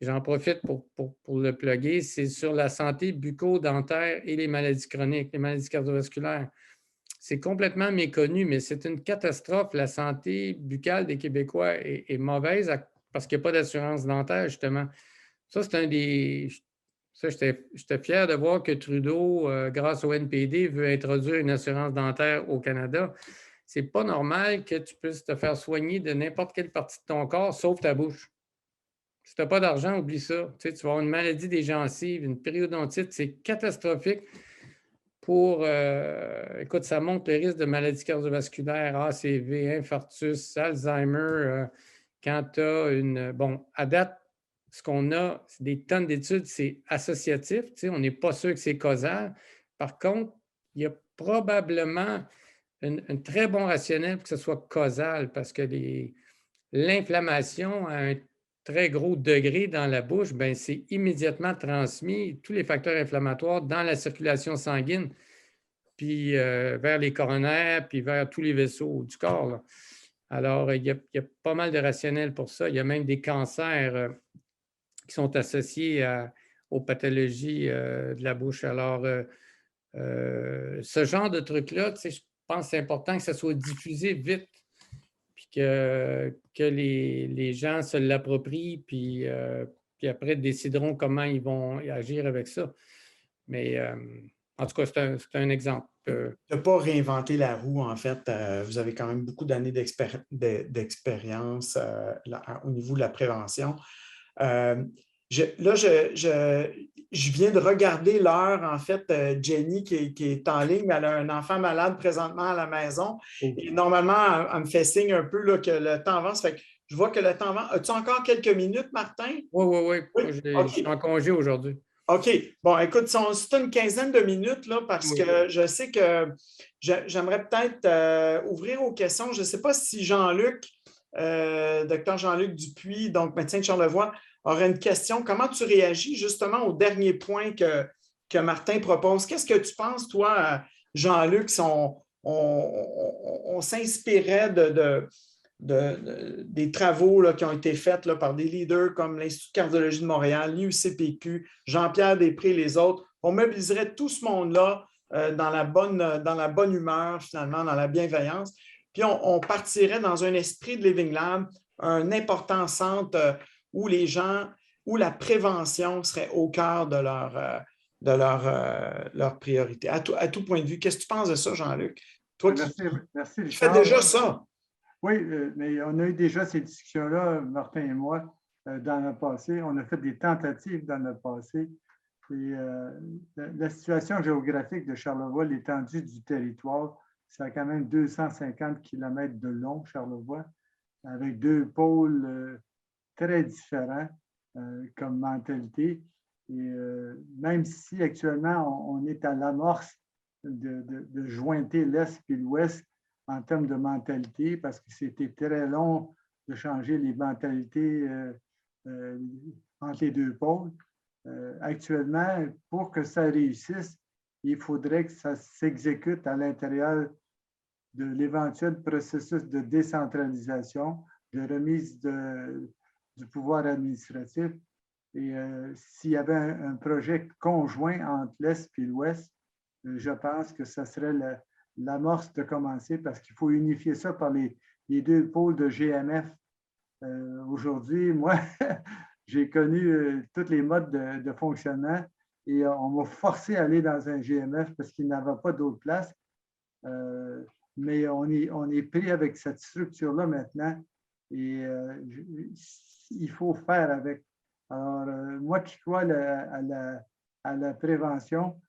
j'en profite pour le plugger, c'est sur la santé bucco-dentaire et les maladies chroniques, les maladies cardiovasculaires. C'est complètement méconnu, mais c'est une catastrophe. La santé buccale des Québécois est mauvaise parce qu'il n'y a pas d'assurance dentaire, justement. Ça, c'est Ça, j'étais fier de voir que Trudeau, grâce au NPD, veut introduire une assurance dentaire au Canada. C'est pas normal que tu puisses te faire soigner de n'importe quelle partie de ton corps, sauf ta bouche. Si tu n'as pas d'argent, oublie ça. Tu vas avoir une maladie des gencives, une périodontite, c'est catastrophique écoute, ça monte le risque de maladies cardiovasculaires, ACV, infarctus, Alzheimer, quand tu as une... Bon, à date, ce qu'on a, c'est des tonnes d'études, c'est associatif, on n'est pas sûr que c'est causal. Par contre, il y a probablement un très bon rationnel pour que ce soit causal parce que l'inflammation à un très gros degré dans la bouche, ben, c'est immédiatement transmis, tous les facteurs inflammatoires dans la circulation sanguine, puis vers les coronaires, puis vers tous les vaisseaux du corps, là. Alors, il y a pas mal de rationnels pour ça. Il y a même des cancers qui sont associés aux pathologies de la bouche. Alors, ce genre de truc-là, je pense que c'est important que ça soit diffusé vite, puis que les gens se l'approprient, puis après décideront comment ils vont agir avec ça. Mais en tout cas, c'est un exemple. Tu n'as pas réinventé la roue, en fait. Vous avez quand même beaucoup d'années d'expérience au niveau de la prévention. Je viens de regarder l'heure, en fait, Jenny qui est en ligne, elle a un enfant malade présentement à la maison. Et normalement, elle me fait signe un peu là, que le temps avance. Fait que je vois que le temps avance. As-tu encore quelques minutes, Martin? Oui. Je suis en congé aujourd'hui. OK. Bon, écoute, c'est une quinzaine de minutes, là, parce que je sais que j'aimerais peut-être ouvrir aux questions. Je ne sais pas si Jean-Luc, docteur Jean-Luc Dupuis, donc médecin de Charlevoix, aurait une question. Comment tu réagis justement au dernier point que Martin propose? Qu'est-ce que tu penses, toi, Jean-Luc, si on s'inspirait des travaux là, qui ont été faits là, par des leaders comme l'Institut de cardiologie de Montréal, l'IUCPQ, Jean-Pierre Després, les autres. On mobiliserait tout ce monde-là dans la bonne humeur, finalement, dans la bienveillance. Puis on partirait dans un esprit de Living Lab, un important centre où les gens, où la prévention serait au cœur de leur priorité. À tout point de vue. Qu'est-ce que tu penses de ça, Jean-Luc? Toi merci, tu fais déjà ça. Oui, mais on a eu déjà ces discussions-là, Martin et moi, dans le passé. On a fait des tentatives dans le passé. Et, la situation géographique de Charlevoix, l'étendue du territoire, ça a quand même 250 km de long, Charlevoix, avec deux pôles très différents comme mentalité. Et même si actuellement, on est à l'amorce de jointer l'Est et l'Ouest, en termes de mentalité, parce que c'était très long de changer les mentalités entre les deux pôles. Actuellement, pour que ça réussisse, il faudrait que ça s'exécute à l'intérieur de l'éventuel processus de décentralisation, de remise du pouvoir administratif. Et s'il y avait un projet conjoint entre l'Est et l'Ouest, je pense que ça serait l'amorce de commencer parce qu'il faut unifier ça par les deux pôles de GMF. Aujourd'hui, moi, j'ai connu tous les modes de fonctionnement et on m'a forcé à aller dans un GMF parce qu'il n'y avait pas d'autre place. Mais on est pris avec cette structure-là maintenant et il faut faire avec. Alors, moi qui crois à la prévention,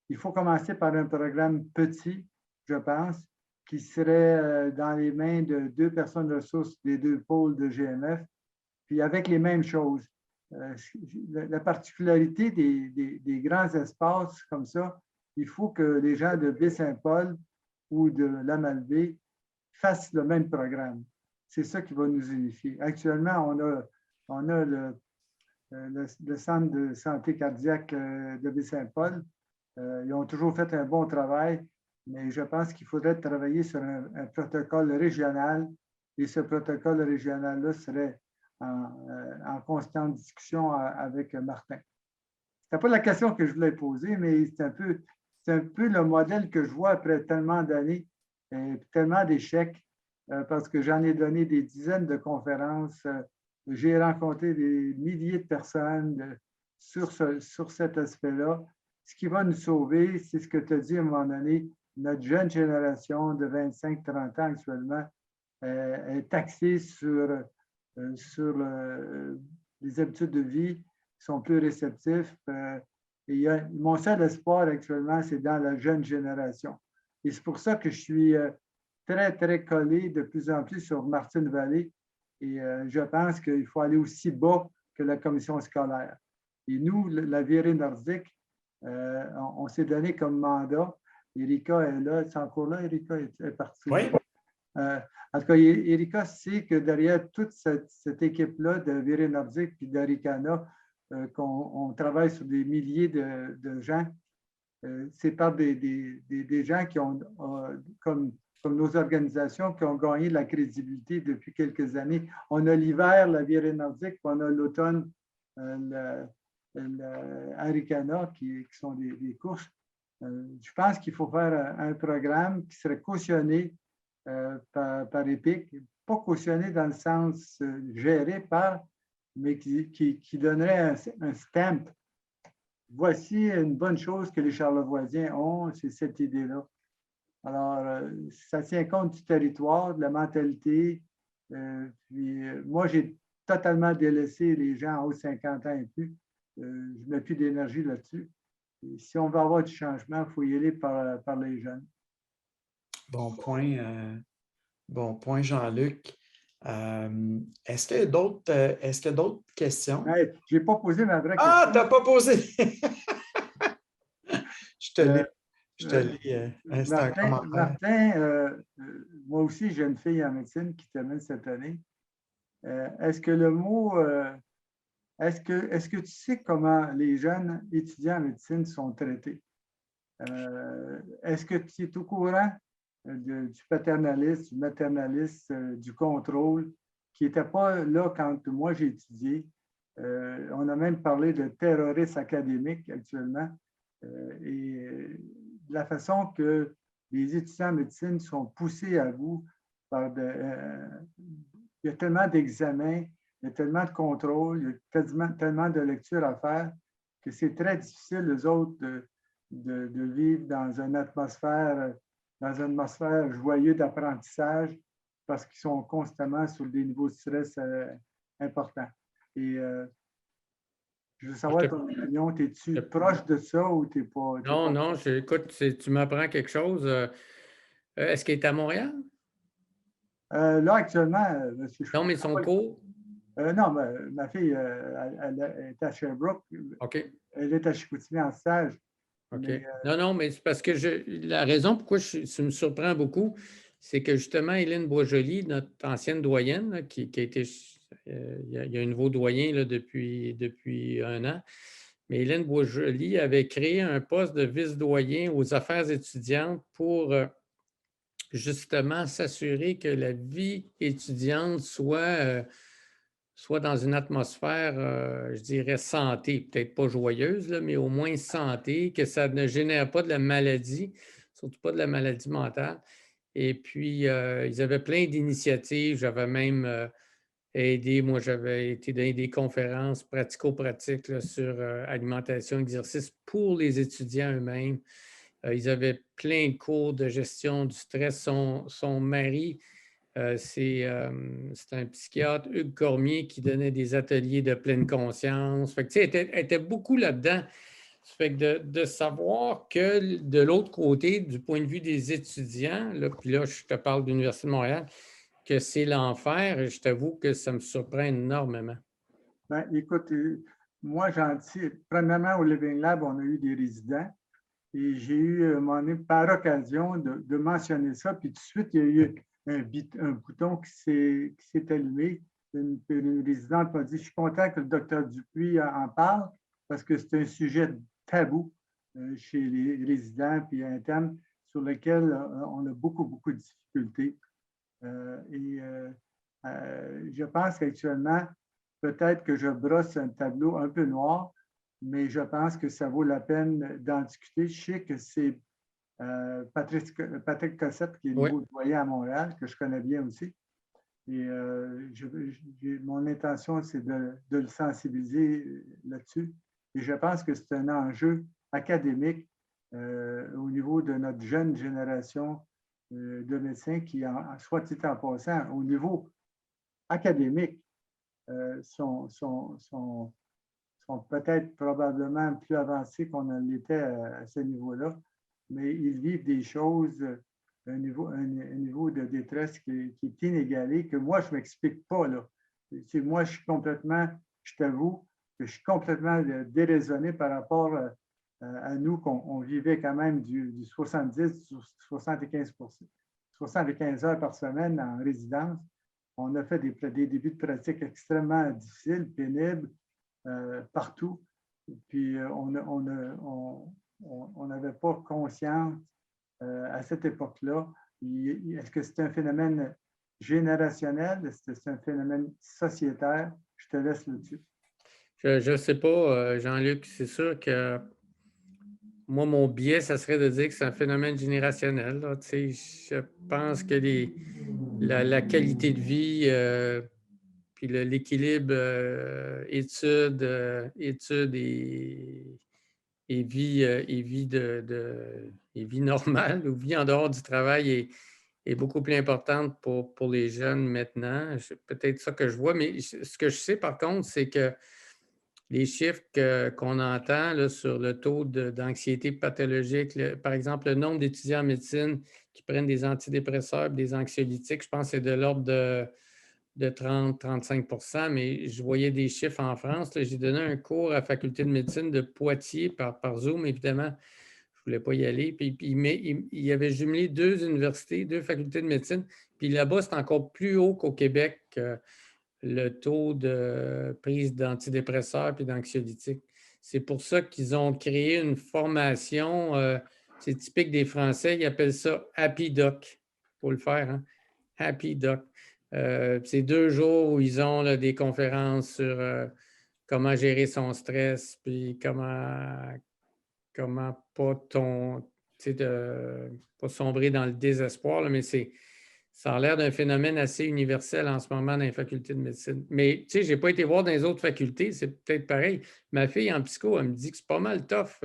il faut commencer par un programme petit, je pense, qui serait dans les mains de deux personnes ressources des deux pôles de GMF, puis avec les mêmes choses. La particularité des grands espaces comme ça, il faut que les gens de Baie-Saint-Paul ou de l'Amalbaie fassent le même programme. C'est ça qui va nous unifier. Actuellement, on a le centre de santé cardiaque de Baie-Saint-Paul. Ils ont toujours fait un bon travail, mais je pense qu'il faudrait travailler sur un protocole régional et ce protocole régional-là serait en constante discussion avec Martin. Ce n'était pas la question que je voulais poser, mais c'est un peu le modèle que je vois après tellement d'années et tellement d'échecs, parce que j'en ai donné des dizaines de conférences. J'ai rencontré des milliers de personnes sur cet aspect-là. Ce qui va nous sauver, c'est ce que tu as dit à un moment donné, notre jeune génération de 25-30 ans actuellement est taxée sur les habitudes de vie qui sont plus réceptifs. Mon seul espoir actuellement, c'est dans la jeune génération. Et c'est pour ça que je suis très, très collé de plus en plus sur Martine Vallée. Et je pense qu'il faut aller aussi bas que la commission scolaire. Et nous, la virée nordique, on s'est donné comme mandat. Erika est là. C'est encore là, Erika est partie. Oui. En tout cas, Erika sait que derrière toute cette équipe-là de virée nordique et d'Aricana, qu'on travaille sur des milliers de gens, c'est par des gens qui ont, comme nos organisations, qui ont gagné de la crédibilité depuis quelques années. On a l'hiver, la virée nordique, puis on a l'automne, l'Aricana, qui sont des courses. Je pense qu'il faut faire un programme qui serait cautionné par EPIC, pas cautionné dans le sens géré par, mais qui donnerait un stamp. Voici une bonne chose que les Charlevoisiens ont, c'est cette idée-là. Alors, ça tient compte du territoire, de la mentalité. Moi, j'ai totalement délaissé les gens en haut de 50 ans et plus. Je ne mets plus d'énergie là-dessus. Si on veut avoir du changement, il faut y aller par les jeunes. Bon point, Jean-Luc. Est-ce qu'il y a d'autres questions? Hey, je n'ai pas posé ma vraie question. Ah, tu n'as pas posé! Je te lis. C'est un commentaire. Martin, moi aussi, j'ai une fille en médecine qui termine cette année. Est-ce que le mot... est-ce que tu sais comment les jeunes étudiants en médecine sont traités? Est-ce que tu es au courant du paternalisme, du maternalisme, du contrôle, qui n'était pas là quand moi j'ai étudié? On a même parlé de terrorisme académique actuellement. Et de la façon que les étudiants en médecine sont poussés à bout par il y a tellement d'examens, il y a tellement de contrôles, il y a tellement de lectures à faire que c'est très difficile, eux autres, de vivre dans une atmosphère joyeuse d'apprentissage parce qu'ils sont constamment sur des niveaux de stress importants. Et je veux savoir ton opinion. Es-tu proche de ça ou tu n'es pas? Non, écoute, tu m'apprends quelque chose. Est-ce qu'elle est à Montréal? Là, actuellement, non, mais son cours? Non, ma fille, elle est à Sherbrooke. OK. Elle est à Chicoutimi en stage. OK. Non, mais c'est parce que la raison pourquoi ça me surprend beaucoup, c'est que justement, Hélène Boisjoli, notre ancienne doyenne, là, qui a été. Il y a un nouveau doyen là, depuis 1 an. Mais Hélène Boisjoli avait créé un poste de vice-doyen aux affaires étudiantes pour justement s'assurer que la vie étudiante soit dans une atmosphère, je dirais, santé, peut-être pas joyeuse, là, mais au moins santé, que ça ne génère pas de la maladie, surtout pas de la maladie mentale. Et puis, ils avaient plein d'initiatives. J'avais même aidé, moi, j'avais été donner des conférences pratico-pratiques là, sur alimentation, exercice pour les étudiants eux-mêmes. Ils avaient plein de cours de gestion du stress. Son mari, c'est un psychiatre, Hugues Cormier, qui donnait des ateliers de pleine conscience. Fait que, elle était beaucoup là-dedans. Ça fait que de savoir que de l'autre côté, du point de vue des étudiants, là, puis là, je te parle de l'Université de Montréal, que c'est l'enfer, je t'avoue que ça me surprend énormément. Bien, écoute, moi, premièrement, au Living Lab, on a eu des résidents et j'ai eu, par occasion, de mentionner ça. Puis tout de suite, il y a eu un bouton qui s'est allumé. Une résidente m'a dit, je suis content que le docteur Dupuis en parle parce que c'est un sujet tabou chez les résidents et internes sur lequel on a beaucoup, beaucoup de difficultés. Je pense qu'actuellement, peut-être que je brosse un tableau un peu noir, mais je pense que ça vaut la peine d'en discuter. Je sais que c'est Patrick Cossette, qui est le nouveau doyen à Montréal, que je connais bien aussi. Et mon intention, c'est de le sensibiliser là-dessus. Et je pense que c'est un enjeu académique au niveau de notre jeune génération de médecins qui, soit dit en passant, au niveau académique, sont peut-être probablement plus avancés qu'on en était à ce niveau-là, mais ils vivent des choses, un niveau de détresse qui est inégalé, que moi, je ne m'explique pas. Là. Moi, je t'avoue que je suis complètement déraisonné par rapport à nous, qu'on vivait quand même du 70, 75 heures par semaine en résidence. On a fait des débuts de pratique extrêmement difficiles, pénibles, partout. Puis on n'avait pas conscience à cette époque-là. Est-ce que c'est un phénomène générationnel? Est-ce que c'est un phénomène sociétaire? Je te laisse là-dessus. Je ne sais pas, Jean-Luc, c'est sûr que moi, mon biais, ça serait de dire que c'est un phénomène générationnel. Là. Je pense que la qualité de vie, puis l'équilibre études et vie normale ou vie en dehors du travail est beaucoup plus importante pour les jeunes maintenant. C'est peut-être ça que je vois, mais ce que je sais par contre, c'est que les chiffres qu'on entend là, sur le taux d'anxiété pathologique, par exemple, le nombre d'étudiants en médecine qui prennent des antidépresseurs et des anxiolytiques, je pense que c'est de l'ordre de 30-35 %, mais je voyais des chiffres en France. J'ai donné un cours à la faculté de médecine de Poitiers par Zoom, évidemment. Je ne voulais pas y aller. Puis il avait jumelé 2 universités, 2 facultés de médecine. Puis là-bas, c'est encore plus haut qu'au Québec, le taux de prise d'antidépresseurs et d'anxiolytiques. C'est pour ça qu'ils ont créé une formation, c'est typique des Français, ils appellent ça Happy Doc. Il faut le faire, hein? Happy Doc. C'est 2 jours où ils ont là, des conférences sur comment gérer son stress, puis comment pas pas sombrer dans le désespoir, là, mais ça a l'air d'un phénomène assez universel en ce moment dans les facultés de médecine. Mais tu sais, je n'ai pas été voir dans les autres facultés, c'est peut-être pareil. Ma fille en psycho, elle me dit que c'est pas mal tough.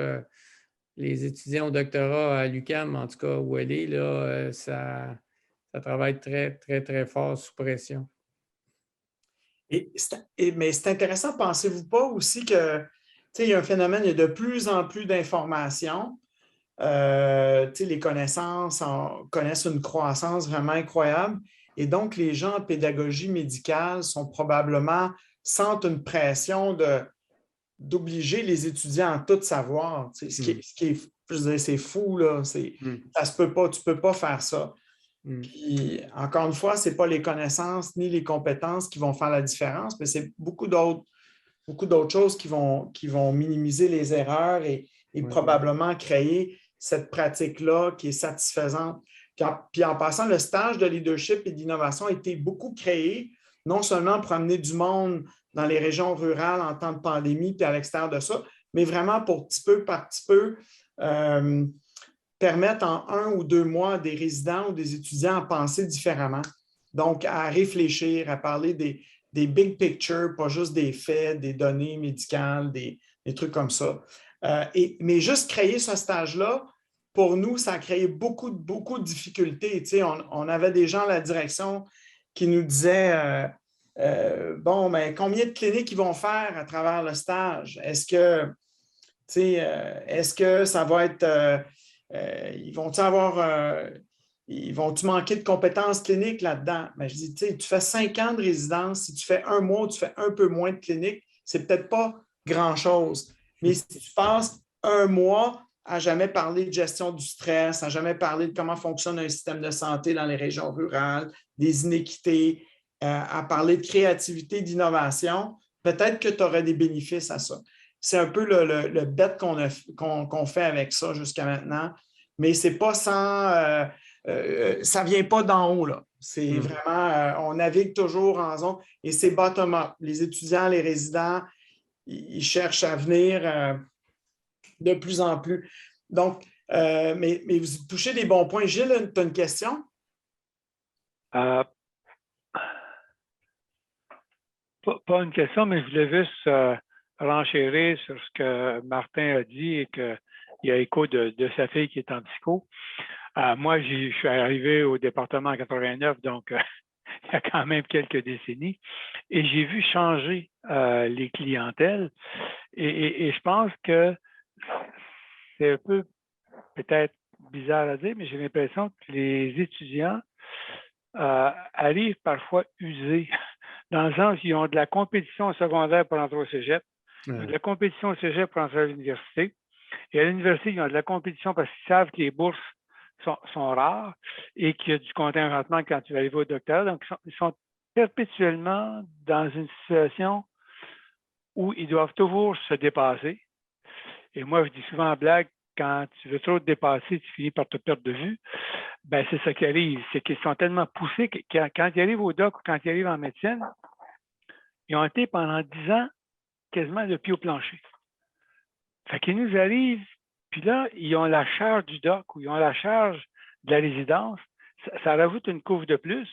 Les étudiants au doctorat à l'UQAM, en tout cas, où elle est, là, ça travaille très, très, très fort sous pression. Mais c'est intéressant, pensez-vous pas aussi que il y a un phénomène, il y a de plus en plus d'informations. Les connaissances connaissent une croissance vraiment incroyable. Et donc, les gens en pédagogie médicale sentent une pression d'obliger les étudiants à tout savoir. Ce qui est, je veux dire, c'est fou, là. Ça se peut pas, tu ne peux pas faire ça. Puis, encore une fois, ce n'est pas les connaissances ni les compétences qui vont faire la différence, mais c'est beaucoup d'autres choses qui vont minimiser les erreurs et probablement créer cette pratique-là qui est satisfaisante. Puis en passant, le stage de leadership et d'innovation a été beaucoup créé, non seulement pour amener du monde dans les régions rurales en temps de pandémie puis à l'extérieur de ça, mais vraiment pour petit peu par petit peu permettre en 1 ou 2 mois à des résidents ou des étudiants à penser différemment. Donc, à réfléchir, à parler des big picture, pas juste des faits, des données médicales, des trucs comme ça. Mais juste créer ce stage-là, pour nous, ça a créé beaucoup de difficultés. On avait des gens à la direction qui nous disaient bon, mais combien de cliniques ils vont faire à travers le stage? Est-ce que ça va être ils vont-tu manquer de compétences cliniques là-dedans? Mais je dis, tu fais 5 ans de résidence, si tu fais 1 mois, tu fais un peu moins de clinique, c'est peut-être pas grand-chose. Mais si tu passes 1 mois à jamais parler de gestion du stress, à jamais parler de comment fonctionne un système de santé dans les régions rurales, des inéquités, à parler de créativité, d'innovation, peut-être que tu aurais des bénéfices à ça. C'est un peu le bet qu'on fait avec ça jusqu'à maintenant, mais c'est pas sans... ça ne vient pas d'en haut, là. C'est vraiment... on navigue toujours en zone et c'est bottom-up. Les étudiants, les résidents, ils cherchent à venir de plus en plus. Donc, mais vous touchez des bons points. Gilles, tu as une question? Pas une question, mais je voulais juste renchérir sur ce que Martin a dit et qu'il y a écho de sa fille qui est en psycho. Moi, je suis arrivé au département en 89, donc il y a quand même quelques décennies, et j'ai vu changer les clientèles. Et je pense que c'est un peu peut-être bizarre à dire, mais j'ai l'impression que les étudiants arrivent parfois usés, dans le sens qu'ils ont de la compétition au secondaire pour entrer au cégep, ils ont de la compétition au cégep pour entrer à l'université, et à l'université, ils ont de la compétition parce qu'ils savent que les bourses sont rares et qu'il y a du contingentement quand tu vas arriver au doctorat. Donc, ils sont perpétuellement dans une situation où ils doivent toujours se dépasser. Et moi, je dis souvent en blague, quand tu veux trop te dépasser, tu finis par te perdre de vue. Ben, c'est ça qui arrive. C'est qu'ils sont tellement poussés que quand ils arrivent au doc ou quand ils arrivent en médecine, ils ont été pendant 10 ans quasiment le pied au plancher. Fait qu'ils nous arrivent, puis là, ils ont la charge du doc ou ils ont la charge de la résidence. Ça rajoute une couve de plus.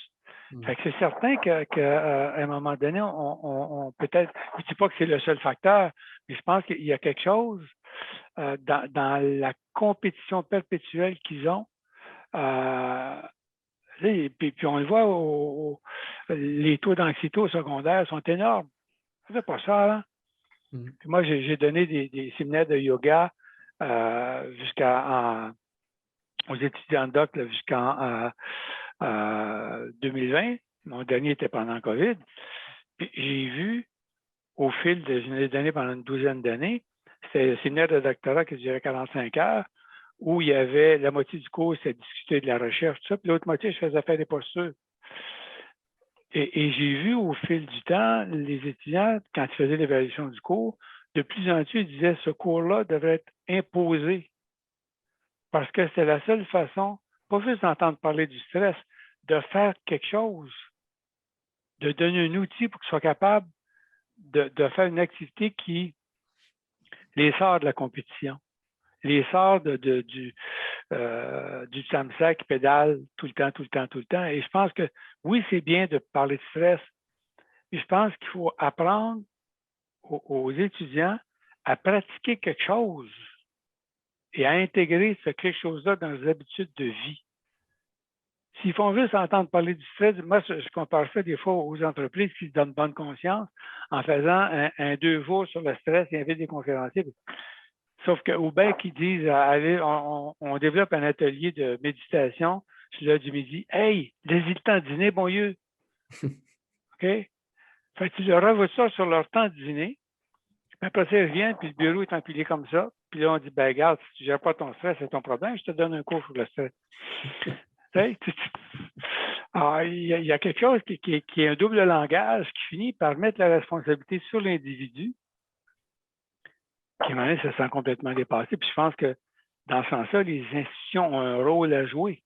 Fait que c'est certain qu'à un moment donné, on peut-être, je ne dis pas que c'est le seul facteur, mais je pense qu'il y a quelque chose dans la compétition perpétuelle qu'ils ont. Puis on le voit, les taux d'anxiété au secondaire sont énormes. C'est pas ça, là. Puis moi, j'ai donné des séminaires de yoga aux étudiants de doc jusqu'en 2020. Mon dernier était pendant COVID. Puis j'ai vu, au fil de, je l'ai donné pendant une douzaine d'années, c'était un séminaire de doctorat qui durait 45 heures, où il y avait la moitié du cours, c'était discuter de la recherche, tout ça, puis l'autre moitié, je faisais faire des postures. Et j'ai vu au fil du temps, les étudiants, quand ils faisaient l'évaluation du cours, de plus en plus, ils disaient ce cours-là devrait être imposé. Parce que c'est la seule façon, pas juste d'entendre parler du stress, de faire quelque chose, de donner un outil pour qu'ils soient capables de faire une activité qui les sort de la compétition, les sort du samsa qui pédale tout le temps. Et je pense que oui, c'est bien de parler de stress, mais je pense qu'il faut apprendre aux étudiants à pratiquer quelque chose et à intégrer ce quelque chose-là dans les habitudes de vie. S'ils font juste entendre parler du stress, moi, je compare ça des fois aux entreprises qui se donnent bonne conscience en faisant un 2 jours sur le stress et invitent des conférenciers. Sauf qu'au bien qu'ils disent, allez, on développe un atelier de méditation sur l'heure du midi. Hey, laissez le temps de dîner, bon Dieu. OK? Fait que tu leur envoies ça sur leur temps de dîner. Puis après ça, ils reviennent, puis le bureau est empilé comme ça. Puis là, on dit, ben regarde, si tu ne gères pas ton stress, c'est ton problème, je te donne un cours sur le stress. Alors, il y a quelque chose qui est un double langage qui finit par mettre la responsabilité sur l'individu, qui à un moment donné, se sent complètement dépassé. Puis je pense que dans ce sens-là, les institutions ont un rôle à jouer.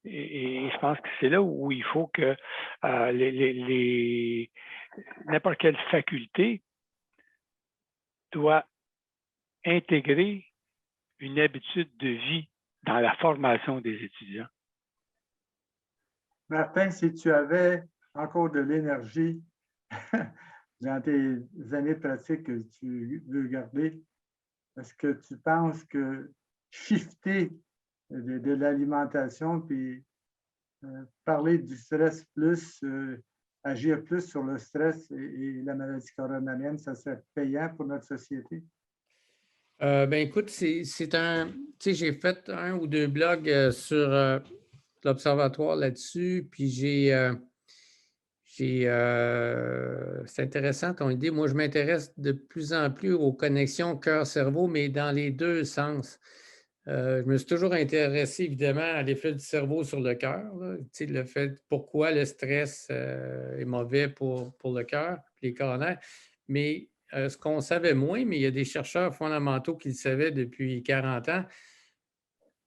Et je pense que c'est là où il faut que n'importe quelle faculté doit intégrer une habitude de vie dans la formation des étudiants. Martin, si tu avais encore de l'énergie dans tes années pratiques que tu veux garder, est-ce que tu penses que shifter de l'alimentation puis parler du stress plus, agir plus sur le stress et la maladie coronarienne, ça serait payant pour notre société? Ben écoute, c'est un. Tu sais, j'ai fait 1 ou 2 blogs sur l'Observatoire là-dessus, puis c'est intéressant ton idée. Moi, je m'intéresse de plus en plus aux connexions cœur-cerveau, mais dans les deux sens. Je me suis toujours intéressé, évidemment, à l'effet du cerveau sur le cœur. Tu sais, le fait pourquoi le stress est mauvais pour le cœur, les coronaires. Mais ce qu'on savait moins, mais il y a des chercheurs fondamentaux qui le savaient depuis 40 ans,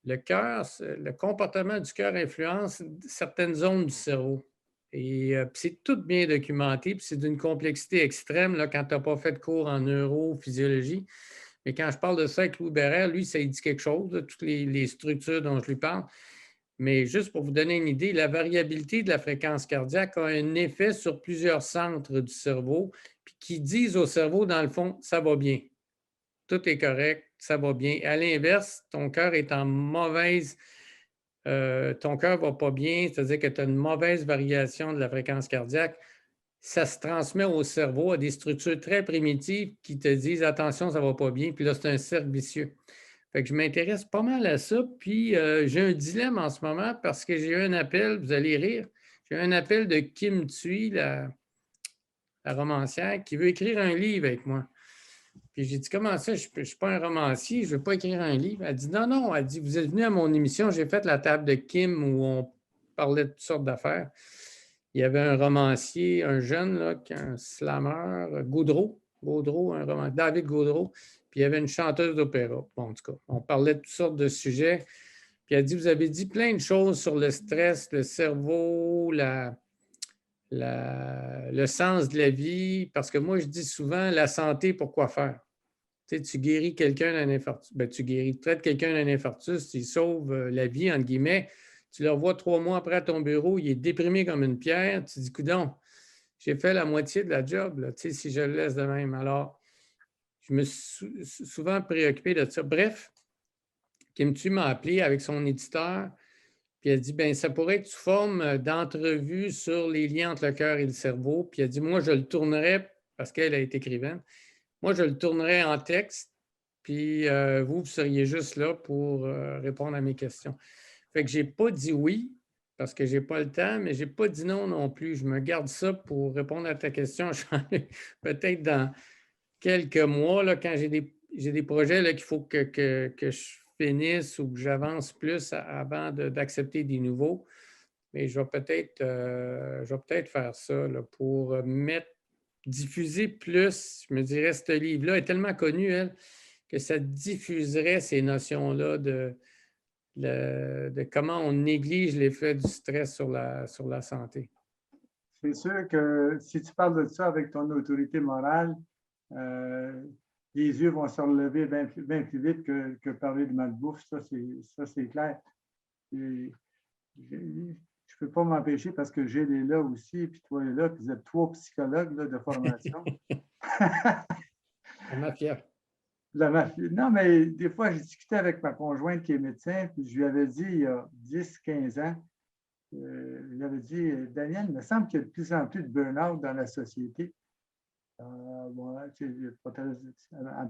le cœur, le comportement du cœur influence certaines zones du cerveau. Et c'est tout bien documenté, puis c'est d'une complexité extrême là, quand tu n'as pas fait de cours en neurophysiologie. Mais quand je parle de ça avec Louis Bérère, lui, ça lui dit quelque chose, là, toutes les structures dont je lui parle. Mais juste pour vous donner une idée, la variabilité de la fréquence cardiaque a un effet sur plusieurs centres du cerveau, puis qui disent au cerveau, dans le fond, ça va bien. Tout est correct, ça va bien. À l'inverse, ton cœur est en mauvaise... ton cœur ne va pas bien, c'est-à-dire que tu as une mauvaise variation de la fréquence cardiaque. Ça se transmet au cerveau, à des structures très primitives qui te disent « Attention, ça ne va pas bien », puis là, c'est un cercle vicieux. Fait que je m'intéresse pas mal à ça, puis j'ai un dilemme en ce moment parce que j'ai eu un appel, vous allez rire, j'ai eu un appel de Kim Thuy, la romancière, qui veut écrire un livre avec moi. Puis j'ai dit, comment ça, je ne suis pas un romancier, je ne veux pas écrire un livre. Elle dit, non, non, elle dit, vous êtes venu à mon émission, j'ai fait la table de Kim où on parlait de toutes sortes d'affaires. Il y avait un romancier, un jeune, là, un slammer, Gaudreau, un romancier, David Gaudreau. Puis il y avait une chanteuse d'opéra. Bon, en tout cas, on parlait de toutes sortes de sujets. Puis elle dit, vous avez dit plein de choses sur le stress, le cerveau, le sens de la vie. Parce que moi, je dis souvent, la santé, pourquoi faire? Tu sais, tu guéris quelqu'un d'un infarctus. Bien, tu traites quelqu'un d'un infarctus, il sauve la vie, entre guillemets. Tu le revois 3 mois après à ton bureau, il est déprimé comme une pierre. Tu te dis, coudonc, j'ai fait la moitié de la job, là, tu sais, si je le laisse de même. Alors, je me suis souvent préoccupé de ça. Bref, Kim Thuy m'a appelé avec son éditeur, puis elle dit, bien, ça pourrait être sous forme d'entrevue sur les liens entre le cœur et le cerveau. Puis elle dit, moi, je le tournerais, parce qu'elle a été écrivaine, moi, je le tournerais en texte, puis vous seriez juste là pour répondre à mes questions. Fait que je n'ai pas dit oui, parce que je n'ai pas le temps, mais je n'ai pas dit non non plus. Je me garde ça pour répondre à ta question. Peut-être dans quelques mois, là, quand j'ai des projets qu'il faut que je finisse ou que j'avance plus avant d'accepter des nouveaux. Mais je vais peut-être faire ça là, pour diffuser plus. Je me dirais, ce livre-là est tellement connu, elle, que ça diffuserait ces notions-là de comment on néglige l'effet du stress sur la santé. C'est sûr que si tu parles de ça avec ton autorité morale, les yeux vont se relever bien plus vite que parler de malbouffe. Ça, c'est clair. Et je ne peux pas m'empêcher parce que Gilles est là aussi, puis toi est là, puis vous êtes 3 psychologues là, de formation. La mafia. La mafia. Non, mais des fois, j'ai discuté avec ma conjointe qui est médecin, puis je lui avais dit il y a 10-15 ans, je lui avais dit, Daniel, il me semble qu'il y a de plus en plus de burn-out dans la société. Elle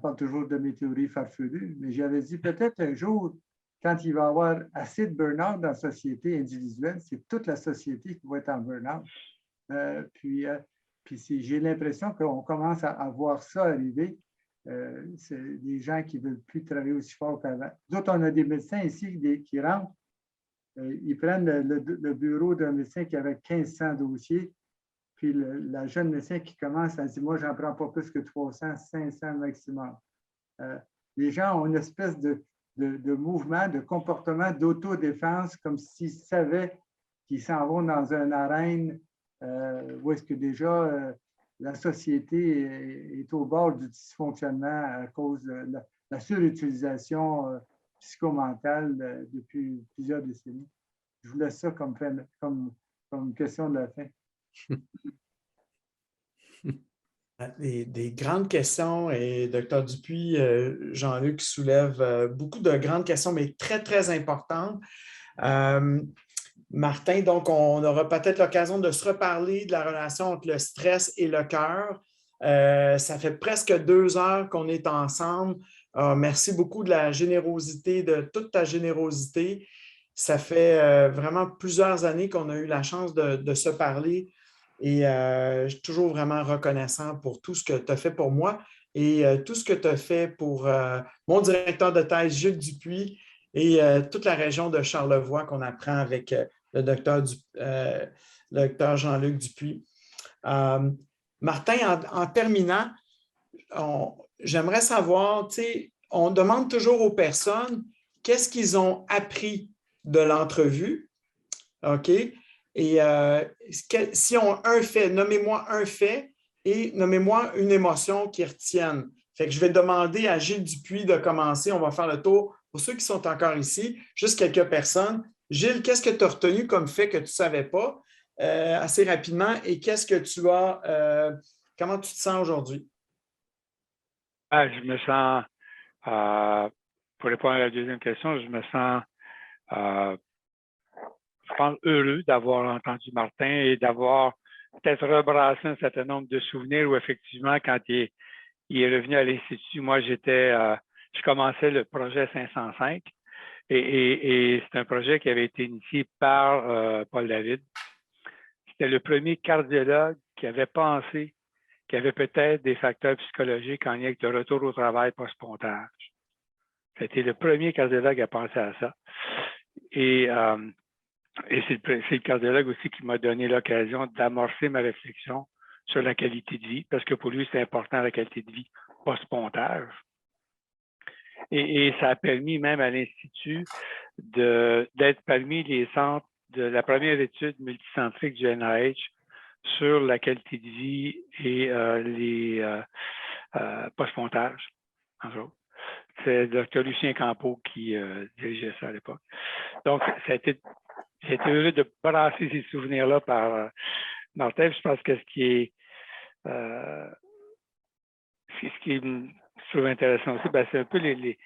parle toujours de mes théories farfelues, mais j'avais dit peut-être un jour, quand il va y avoir assez de burn-out dans la société individuelle, c'est toute la société qui va être en burn-out. Puis j'ai l'impression qu'on commence à voir ça arriver. C'est des gens qui ne veulent plus travailler aussi fort qu'avant. Nous autres, on a des médecins ici qui rentrent. Ils prennent le bureau d'un médecin qui avait 1500 dossiers. Puis la jeune médecin qui commence, elle dit, moi, je n'en prends pas plus que 300, 500 maximum. Les gens ont une espèce de mouvement, de comportement d'autodéfense, comme s'ils savaient qu'ils s'en vont dans une arène où est-ce que déjà la société est au bord du dysfonctionnement à cause de la surutilisation psychomentale depuis plusieurs décennies. Je vous laisse ça comme question de la fin. Des grandes questions et Dr. Dupuis, Jean-Luc soulève beaucoup de grandes questions, mais très, très importantes. Martin, donc, on aura peut-être l'occasion de se reparler de la relation entre le stress et le cœur. Ça fait presque 2 heures qu'on est ensemble. Merci beaucoup de la générosité, de toute ta générosité. Ça fait vraiment plusieurs années qu'on a eu la chance de se parler et je suis toujours vraiment reconnaissant pour tout ce que tu as fait pour moi et tout ce que tu as fait pour mon directeur de thèse, Gilles Dupuis, et toute la région de Charlevoix qu'on apprend avec le docteur Jean-Luc Dupuis. Martin, en terminant, j'aimerais savoir, tu sais, on demande toujours aux personnes qu'est-ce qu'ils ont appris de l'entrevue, OK? Et si on un fait, nommez-moi un fait et nommez-moi une émotion qui retienne. Fait que je vais demander à Gilles Dupuis de commencer. On va faire le tour. Pour ceux qui sont encore ici, juste quelques personnes. Gilles, qu'est-ce que tu as retenu comme fait que tu ne savais pas assez rapidement et qu'est-ce que tu as, comment tu te sens aujourd'hui? Je me sens, pour répondre à la deuxième question, je me sens, je pense, heureux d'avoir entendu Martin et d'avoir peut-être rebrassé un certain nombre de souvenirs où effectivement, quand il est revenu à l'Institut, moi, je commençais le projet 505 et c'est un projet qui avait été initié par Paul David. C'était le premier cardiologue qui avait pensé qu'il y avait peut-être des facteurs psychologiques en lien avec le retour au travail post-pontage. C'était le premier cardiologue à penser à ça. Et c'est le cardiologue aussi qui m'a donné l'occasion d'amorcer ma réflexion sur la qualité de vie, parce que pour lui, c'est important la qualité de vie post-pontage. Et ça a permis même à l'Institut d'être parmi les centres de la première étude multicentrique du NIH sur la qualité de vie et les post-pontage, entre autres. C'est le Dr. Lucien Campeau qui dirigeait ça à l'époque. Donc, j'ai été heureux de brasser ces souvenirs-là par Martin. Je pense que ce qui je trouve intéressant aussi, c'est un peu les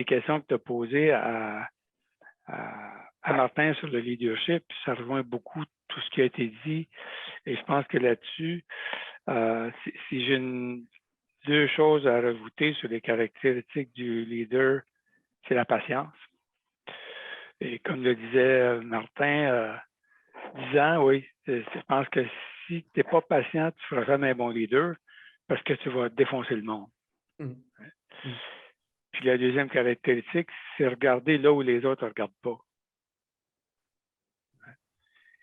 questions que tu as posées à Martin sur le leadership. Ça rejoint beaucoup tout ce qui a été dit. Et je pense que là-dessus, si j'ai deux choses à rajouter sur les caractéristiques du leader, c'est la patience. Et comme le disait Martin, 10 ans, oui, je pense que si tu n'es pas patient, tu ne feras jamais un bon leader parce que tu vas défoncer le monde. Puis la deuxième caractéristique, c'est regarder là où les autres ne regardent pas.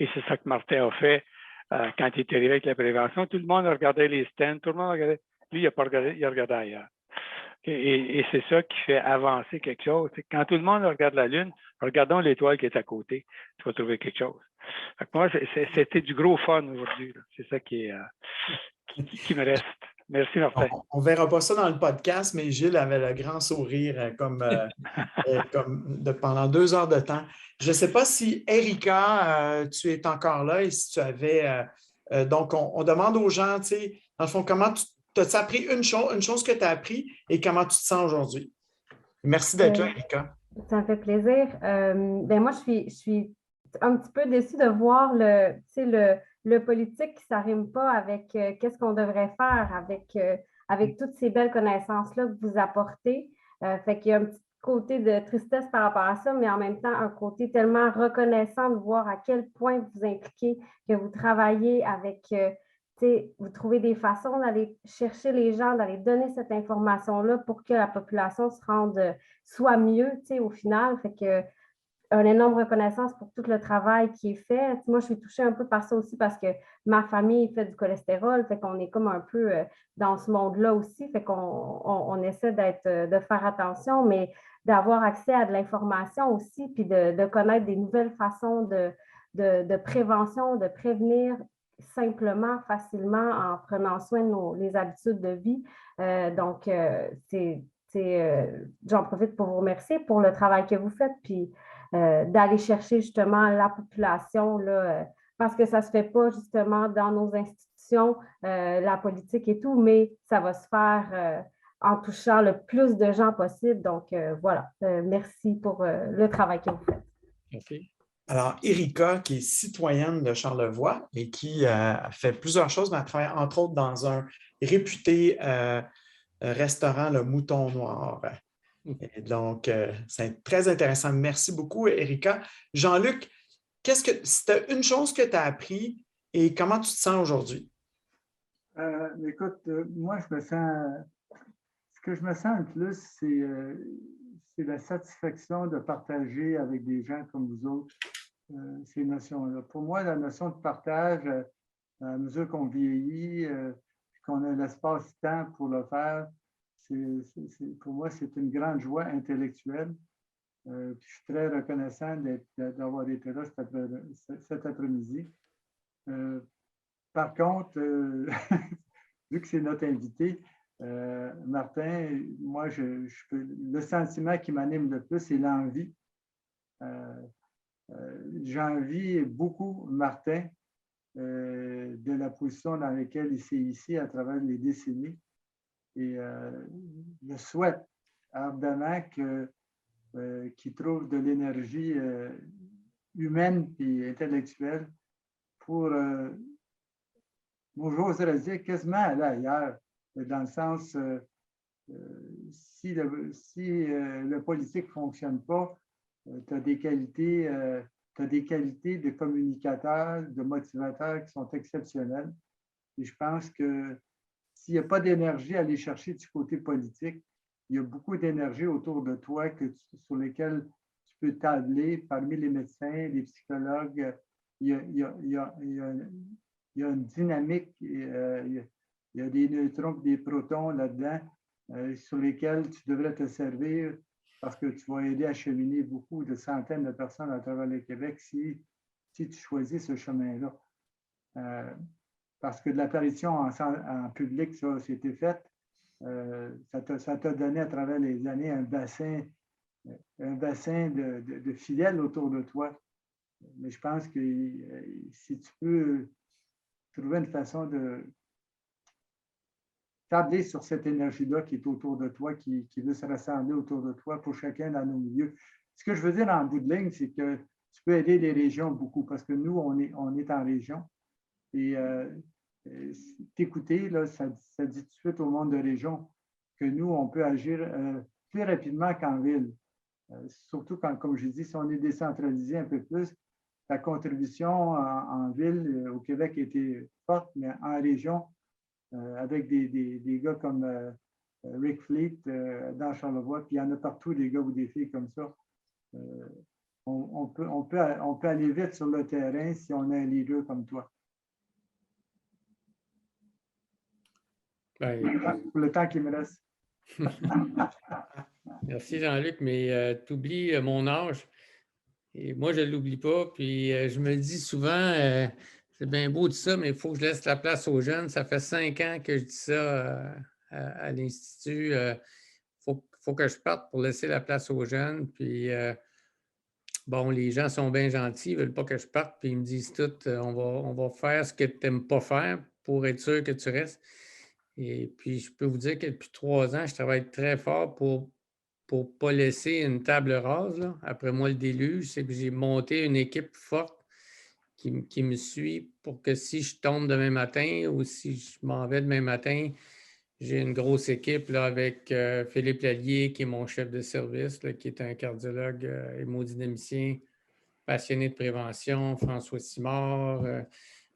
Et c'est ça que Martin a fait quand il est arrivé avec la prévention. Tout le monde regardait les stands, tout le monde regardait. Lui, il n'a pas regardé, il a regardé ailleurs. Et c'est ça qui fait avancer quelque chose. Quand tout le monde regarde la Lune, regardons l'étoile qui est à côté. Tu vas trouver quelque chose. Fait que moi, c'était du gros fun aujourd'hui. C'est ça qui me reste. Merci, Martin. On ne verra pas ça dans le podcast, mais Gilles avait le grand sourire comme pendant 2 heures de temps. Je ne sais pas si, Erika, tu es encore là et si tu avais... donc, on demande aux gens, tu sais, dans le fond, comment t'as-tu appris une chose que tu as appris et comment tu te sens aujourd'hui? Merci d'être là, Erika. Ça me fait plaisir. Moi, je suis un petit peu déçue de voir le politique qui ne s'arrime pas avec qu'est-ce qu'on devrait faire avec toutes ces belles connaissances-là que vous apportez. Fait qu'il y a un petit côté de tristesse par rapport à ça, mais en même temps, un côté tellement reconnaissant de voir à quel point vous vous impliquez, que vous travaillez avec... vous trouvez des façons d'aller chercher les gens, d'aller donner cette information-là pour que la population se rende soit mieux, au final. Fait que une énorme reconnaissance pour tout le travail qui est fait. Moi, je suis touchée un peu par ça aussi parce que ma famille fait du cholestérol, fait qu'on est comme un peu dans ce monde-là aussi, fait qu'on essaie de faire attention, mais d'avoir accès à de l'information aussi, puis de connaître des nouvelles façons de prévention, de prévenir simplement, facilement, en prenant soin de les habitudes de vie. Donc, j'en profite pour vous remercier pour le travail que vous faites, puis d'aller chercher justement la population, là, parce que ça ne se fait pas justement dans nos institutions, la politique et tout, mais ça va se faire en touchant le plus de gens possible. Donc, voilà. Merci pour le travail que vous faites. Merci. Alors, Erika, qui est citoyenne de Charlevoix et qui a fait plusieurs choses, mais elle travaille entre autres dans un réputé restaurant, le Mouton Noir. Et donc, c'est très intéressant. Merci beaucoup, Erika. Jean-Luc, c'était une chose que tu as appris et comment tu te sens aujourd'hui? Écoute, moi, ce que je me sens le plus, c'est la satisfaction de partager avec des gens comme vous autres ces notions-là. Pour moi, la notion de partage, à mesure qu'on vieillit, qu'on a l'espace-temps pour le faire, pour moi, c'est une grande joie intellectuelle. Je suis très reconnaissant d'avoir été là cet après-midi. Par contre, vu que c'est notre invité, Martin, moi, le sentiment qui m'anime le plus, c'est l'envie j'envie beaucoup Martin de la position dans laquelle il s'est ici à travers les décennies. Et je souhaite ardemment qu'il trouve de l'énergie humaine et intellectuelle pour, j'oserais dire, quasiment aller ailleurs, dans le sens, si le politique ne fonctionne pas, tu as des qualités de communicateur, de motivateur qui sont exceptionnelles. Et je pense que s'il n'y a pas d'énergie à aller chercher du côté politique, il y a beaucoup d'énergie autour de toi sur lesquelles tu peux tabler parmi les médecins, les psychologues. Il y a une dynamique, il y a des neutrons et des protons là-dedans sur lesquels tu devrais te servir parce que tu vas aider à cheminer beaucoup de centaines de personnes à travers le Québec si tu choisis ce chemin-là. Parce que de l'apparition en public, ça, c'était fait. Ça t'a donné à travers les années un bassin de fidèles autour de toi. Mais je pense que si tu peux trouver une façon de tabler sur cette énergie-là qui est autour de toi, qui veut se rassembler autour de toi pour chacun dans nos milieux. Ce que je veux dire en bout de ligne, c'est que tu peux aider les régions beaucoup parce que nous, on est en région. Et t'écouter, là, ça dit tout de suite au monde de région que nous, on peut agir plus rapidement qu'en ville. Surtout quand, comme je dis, si on est décentralisé un peu plus, la contribution en ville au Québec était forte, mais en région, avec des gars comme Rick Fleet dans Charlevoix, puis il y en a partout des gars ou des filles comme ça. On peut aller vite sur le terrain si on a un leader comme toi. Pour le temps qu'il me reste. Merci Jean-Luc, mais tu oublies mon âge. Et moi, je ne l'oublie pas. Puis je me dis souvent, c'est bien beau de ça, mais il faut que je laisse la place aux jeunes. Ça fait 5 ans que je dis ça à l'Institut. Faut que je parte pour laisser la place aux jeunes. Puis bon, les gens sont bien gentils, ils ne veulent pas que je parte, puis ils me disent tout, on va faire ce que tu n'aimes pas faire pour être sûr que tu restes. Et puis, je peux vous dire que depuis 3 ans, je travaille très fort pour ne pas laisser une table rase. Là. Après moi, le déluge, c'est que j'ai monté une équipe forte qui me suit pour que si je tombe demain matin ou si je m'en vais demain matin, j'ai une grosse équipe là, avec Philippe Lallier, qui est mon chef de service, là, qui est un cardiologue hémodynamicien, passionné de prévention, François Simard.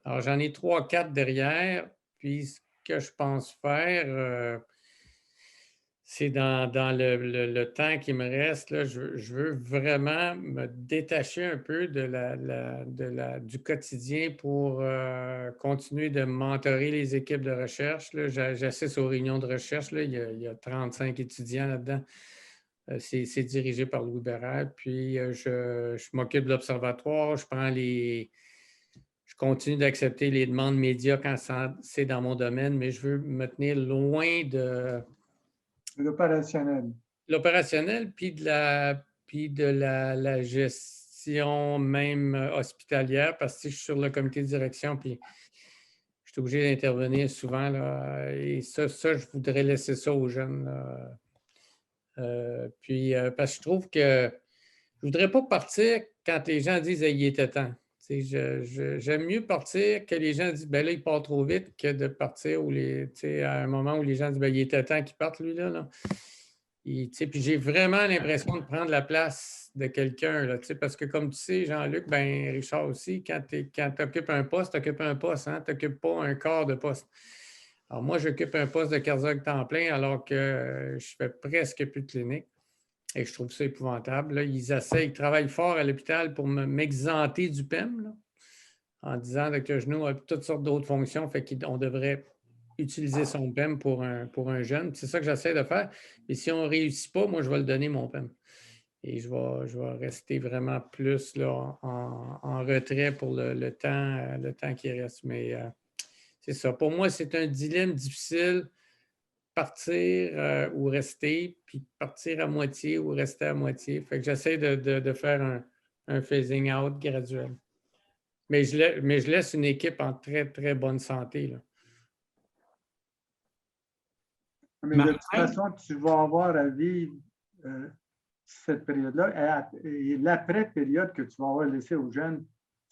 Alors, j'en ai 3-4 derrière. Puis, ce que je pense faire, c'est dans le temps qui me reste, là, je veux vraiment me détacher un peu du quotidien pour continuer de mentorer les équipes de recherche. J'assiste aux réunions de recherche. Là, il y a 35 étudiants là-dedans. C'est dirigé par Louis Bérard. Puis, je m'occupe de l'observatoire. Je continue d'accepter les demandes médias quand c'est dans mon domaine, mais je veux me tenir loin de l'opérationnel. L'opérationnel, puis de la gestion même hospitalière, parce que je suis sur le comité de direction, puis je suis obligé d'intervenir souvent. Là, et ça, je voudrais laisser ça aux jeunes. Parce que je trouve que je ne voudrais pas partir quand les gens disent il était temps. J'aime mieux partir que les gens disent ben là, il part trop vite que de partir à un moment où les gens disent ben, il était temps qu'il parte, lui, là. Puis j'ai vraiment l'impression de prendre la place de quelqu'un, là, parce que comme tu sais, Jean-Luc, ben Richard aussi, quand tu occupes un poste, tu occupes un poste, hein, tu n'occupes pas un quart de poste. Alors moi, j'occupe un poste de cardiologue temps plein alors que je fais presque plus de clinique. Et je trouve ça épouvantable. Là, ils travaillent fort à l'hôpital pour m'exenter du PEM, là, en disant que le genou a toutes sortes d'autres fonctions, fait qu'on devrait utiliser son PEM pour un jeune. C'est ça que j'essaie de faire. Et si on ne réussit pas, moi, je vais le donner, mon PEM. Et je vais rester vraiment plus là, en retrait pour le temps qui reste. Mais c'est ça. Pour moi, c'est un dilemme difficile. Partir ou rester, puis partir à moitié ou rester à moitié. Fait que j'essaie de faire un phasing out graduel. Mais je laisse une équipe en très, très bonne santé, là. Mais de toute façon, tu vas avoir à vivre cette période-là et l'après-période que tu vas avoir laissée aux jeunes,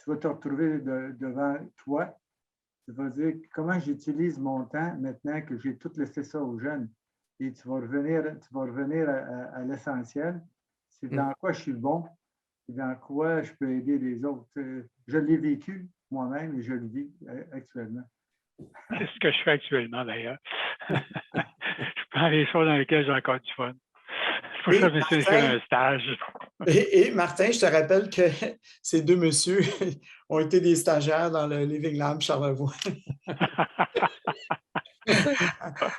tu vas te retrouver devant toi. Tu vas dire comment j'utilise mon temps maintenant que j'ai tout laissé ça aux jeunes. Et tu vas revenir à l'essentiel. C'est dans quoi je suis bon, c'est dans quoi je peux aider les autres. Je l'ai vécu moi-même et je le vis actuellement. C'est ce que je fais actuellement, d'ailleurs. Je prends les choses dans lesquelles j'ai encore du fun. Il faut que je me faire un stage. Et Martin, je te rappelle que ces deux messieurs ont été des stagiaires dans le Living Lab Charlevoix.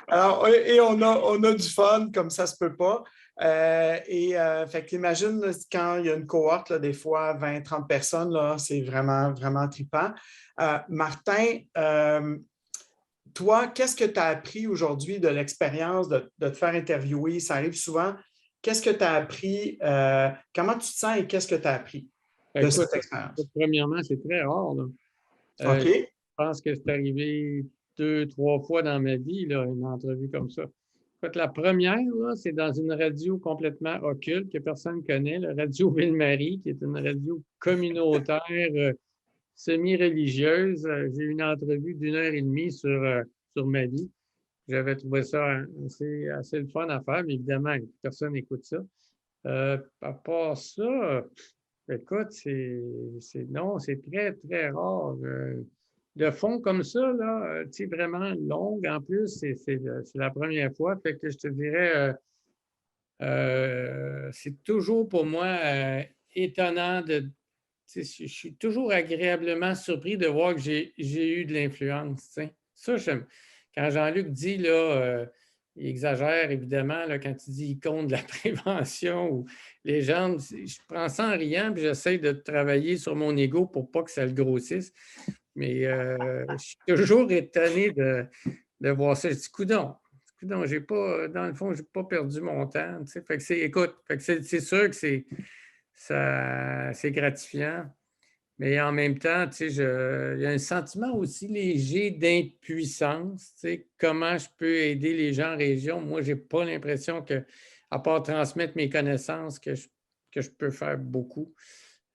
Alors, et on a du fun comme ça se peut pas. Fait qu'imagine quand il y a une cohorte, là, des fois 20-30 personnes, là, c'est vraiment, vraiment trippant. Martin, toi, qu'est-ce que tu as appris aujourd'hui de l'expérience de te faire interviewer? Ça arrive souvent. Qu'est-ce que tu as appris? Comment tu te sens et qu'est-ce que tu as appris de cette expérience? Premièrement, c'est très rare, là. OK. Je pense que c'est arrivé 2-3 fois dans ma vie, là, une entrevue comme ça. En fait, la première, là, c'est dans une radio complètement occulte que personne ne connaît, la Radio Ville-Marie, qui est une radio communautaire semi-religieuse. J'ai eu une entrevue d'1h30 sur ma vie. J'avais trouvé ça assez le fun à faire, mais évidemment, personne n'écoute ça. À part ça, écoute, c'est très, très rare. De fond comme ça, là, tu sais, vraiment longue en plus, c'est la première fois. Fait que je te dirais, c'est toujours pour moi étonnant de. Je suis toujours agréablement surpris de voir que j'ai eu de l'influence. Ça, j'aime. Quand Jean-Luc dit, là, il exagère évidemment, là, quand il dit icône de la prévention ou légende, je prends ça en riant puis j'essaie de travailler sur mon ego pour pas que ça le grossisse. Mais je suis toujours étonné de voir ça. Je dis, coudonc, j'ai pas, dans le fond, j'ai pas perdu mon temps. Tu sais. Fait que c'est sûr que c'est gratifiant. Mais en même temps, tu sais, il y a un sentiment aussi léger d'impuissance. Tu sais, comment je peux aider les gens en région? Moi, je n'ai pas l'impression que, à part transmettre mes connaissances, que je peux faire beaucoup.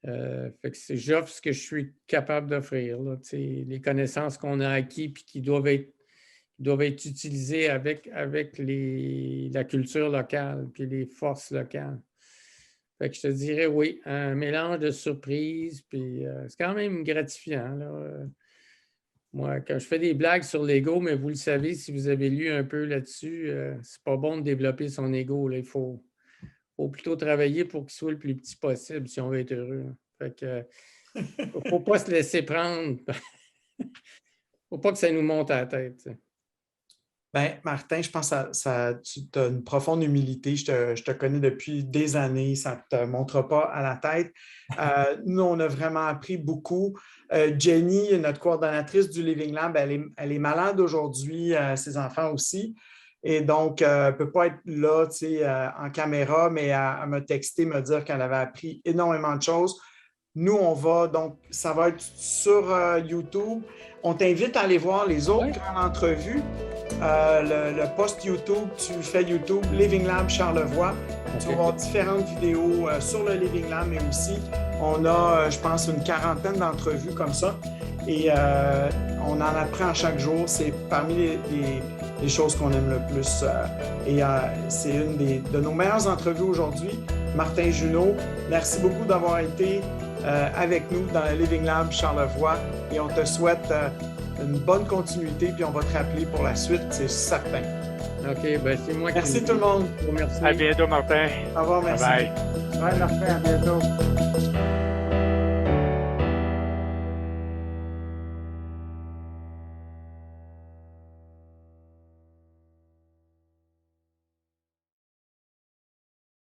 Fait que j'offre ce que je suis capable d'offrir. Là, tu sais, les connaissances qu'on a acquises et qui doivent être utilisées avec la culture locale et les forces locales. Fait que je te dirais oui, un mélange de surprises, puis c'est quand même gratifiant. Là. Moi, quand je fais des blagues sur l'ego, mais vous le savez, si vous avez lu un peu là-dessus, c'est pas bon de développer son ego. Là. Il faut plutôt travailler pour qu'il soit le plus petit possible si on veut être heureux. Là. Fait que faut pas se laisser prendre. Faut pas que ça nous monte à la tête. T'sais. Bien, Martin, je pense que tu as une profonde humilité. Je te connais depuis des années. Ça ne te montre pas à la tête. Nous, on a vraiment appris beaucoup. Jenny, notre coordonnatrice du Living Lab, elle est malade aujourd'hui, ses enfants aussi. Et donc, elle ne peut pas être là en caméra, mais elle m'a texté, me dire qu'elle avait appris énormément de choses. Nous, ça va être sur YouTube. On t'invite à aller voir les autres grandes entrevues. Le post YouTube, tu fais YouTube Living Lab Charlevoix. Tu vas voir différentes vidéos sur le Living Lab, mais aussi, on a, je pense, une quarantaine d'entrevues comme ça. Et on en apprend chaque jour. C'est parmi les choses qu'on aime le plus. C'est une de nos meilleures entrevues aujourd'hui. Martin Junot, merci beaucoup d'avoir été avec nous dans le Living Lab Charlevoix. Et on te souhaite une bonne continuité, puis on va te rappeler pour la suite, c'est certain. OK, bien, c'est moi qui... Merci tout le monde. Merci. À bientôt, Martin. Au revoir, merci. Bye. Bye, Martin, à bientôt.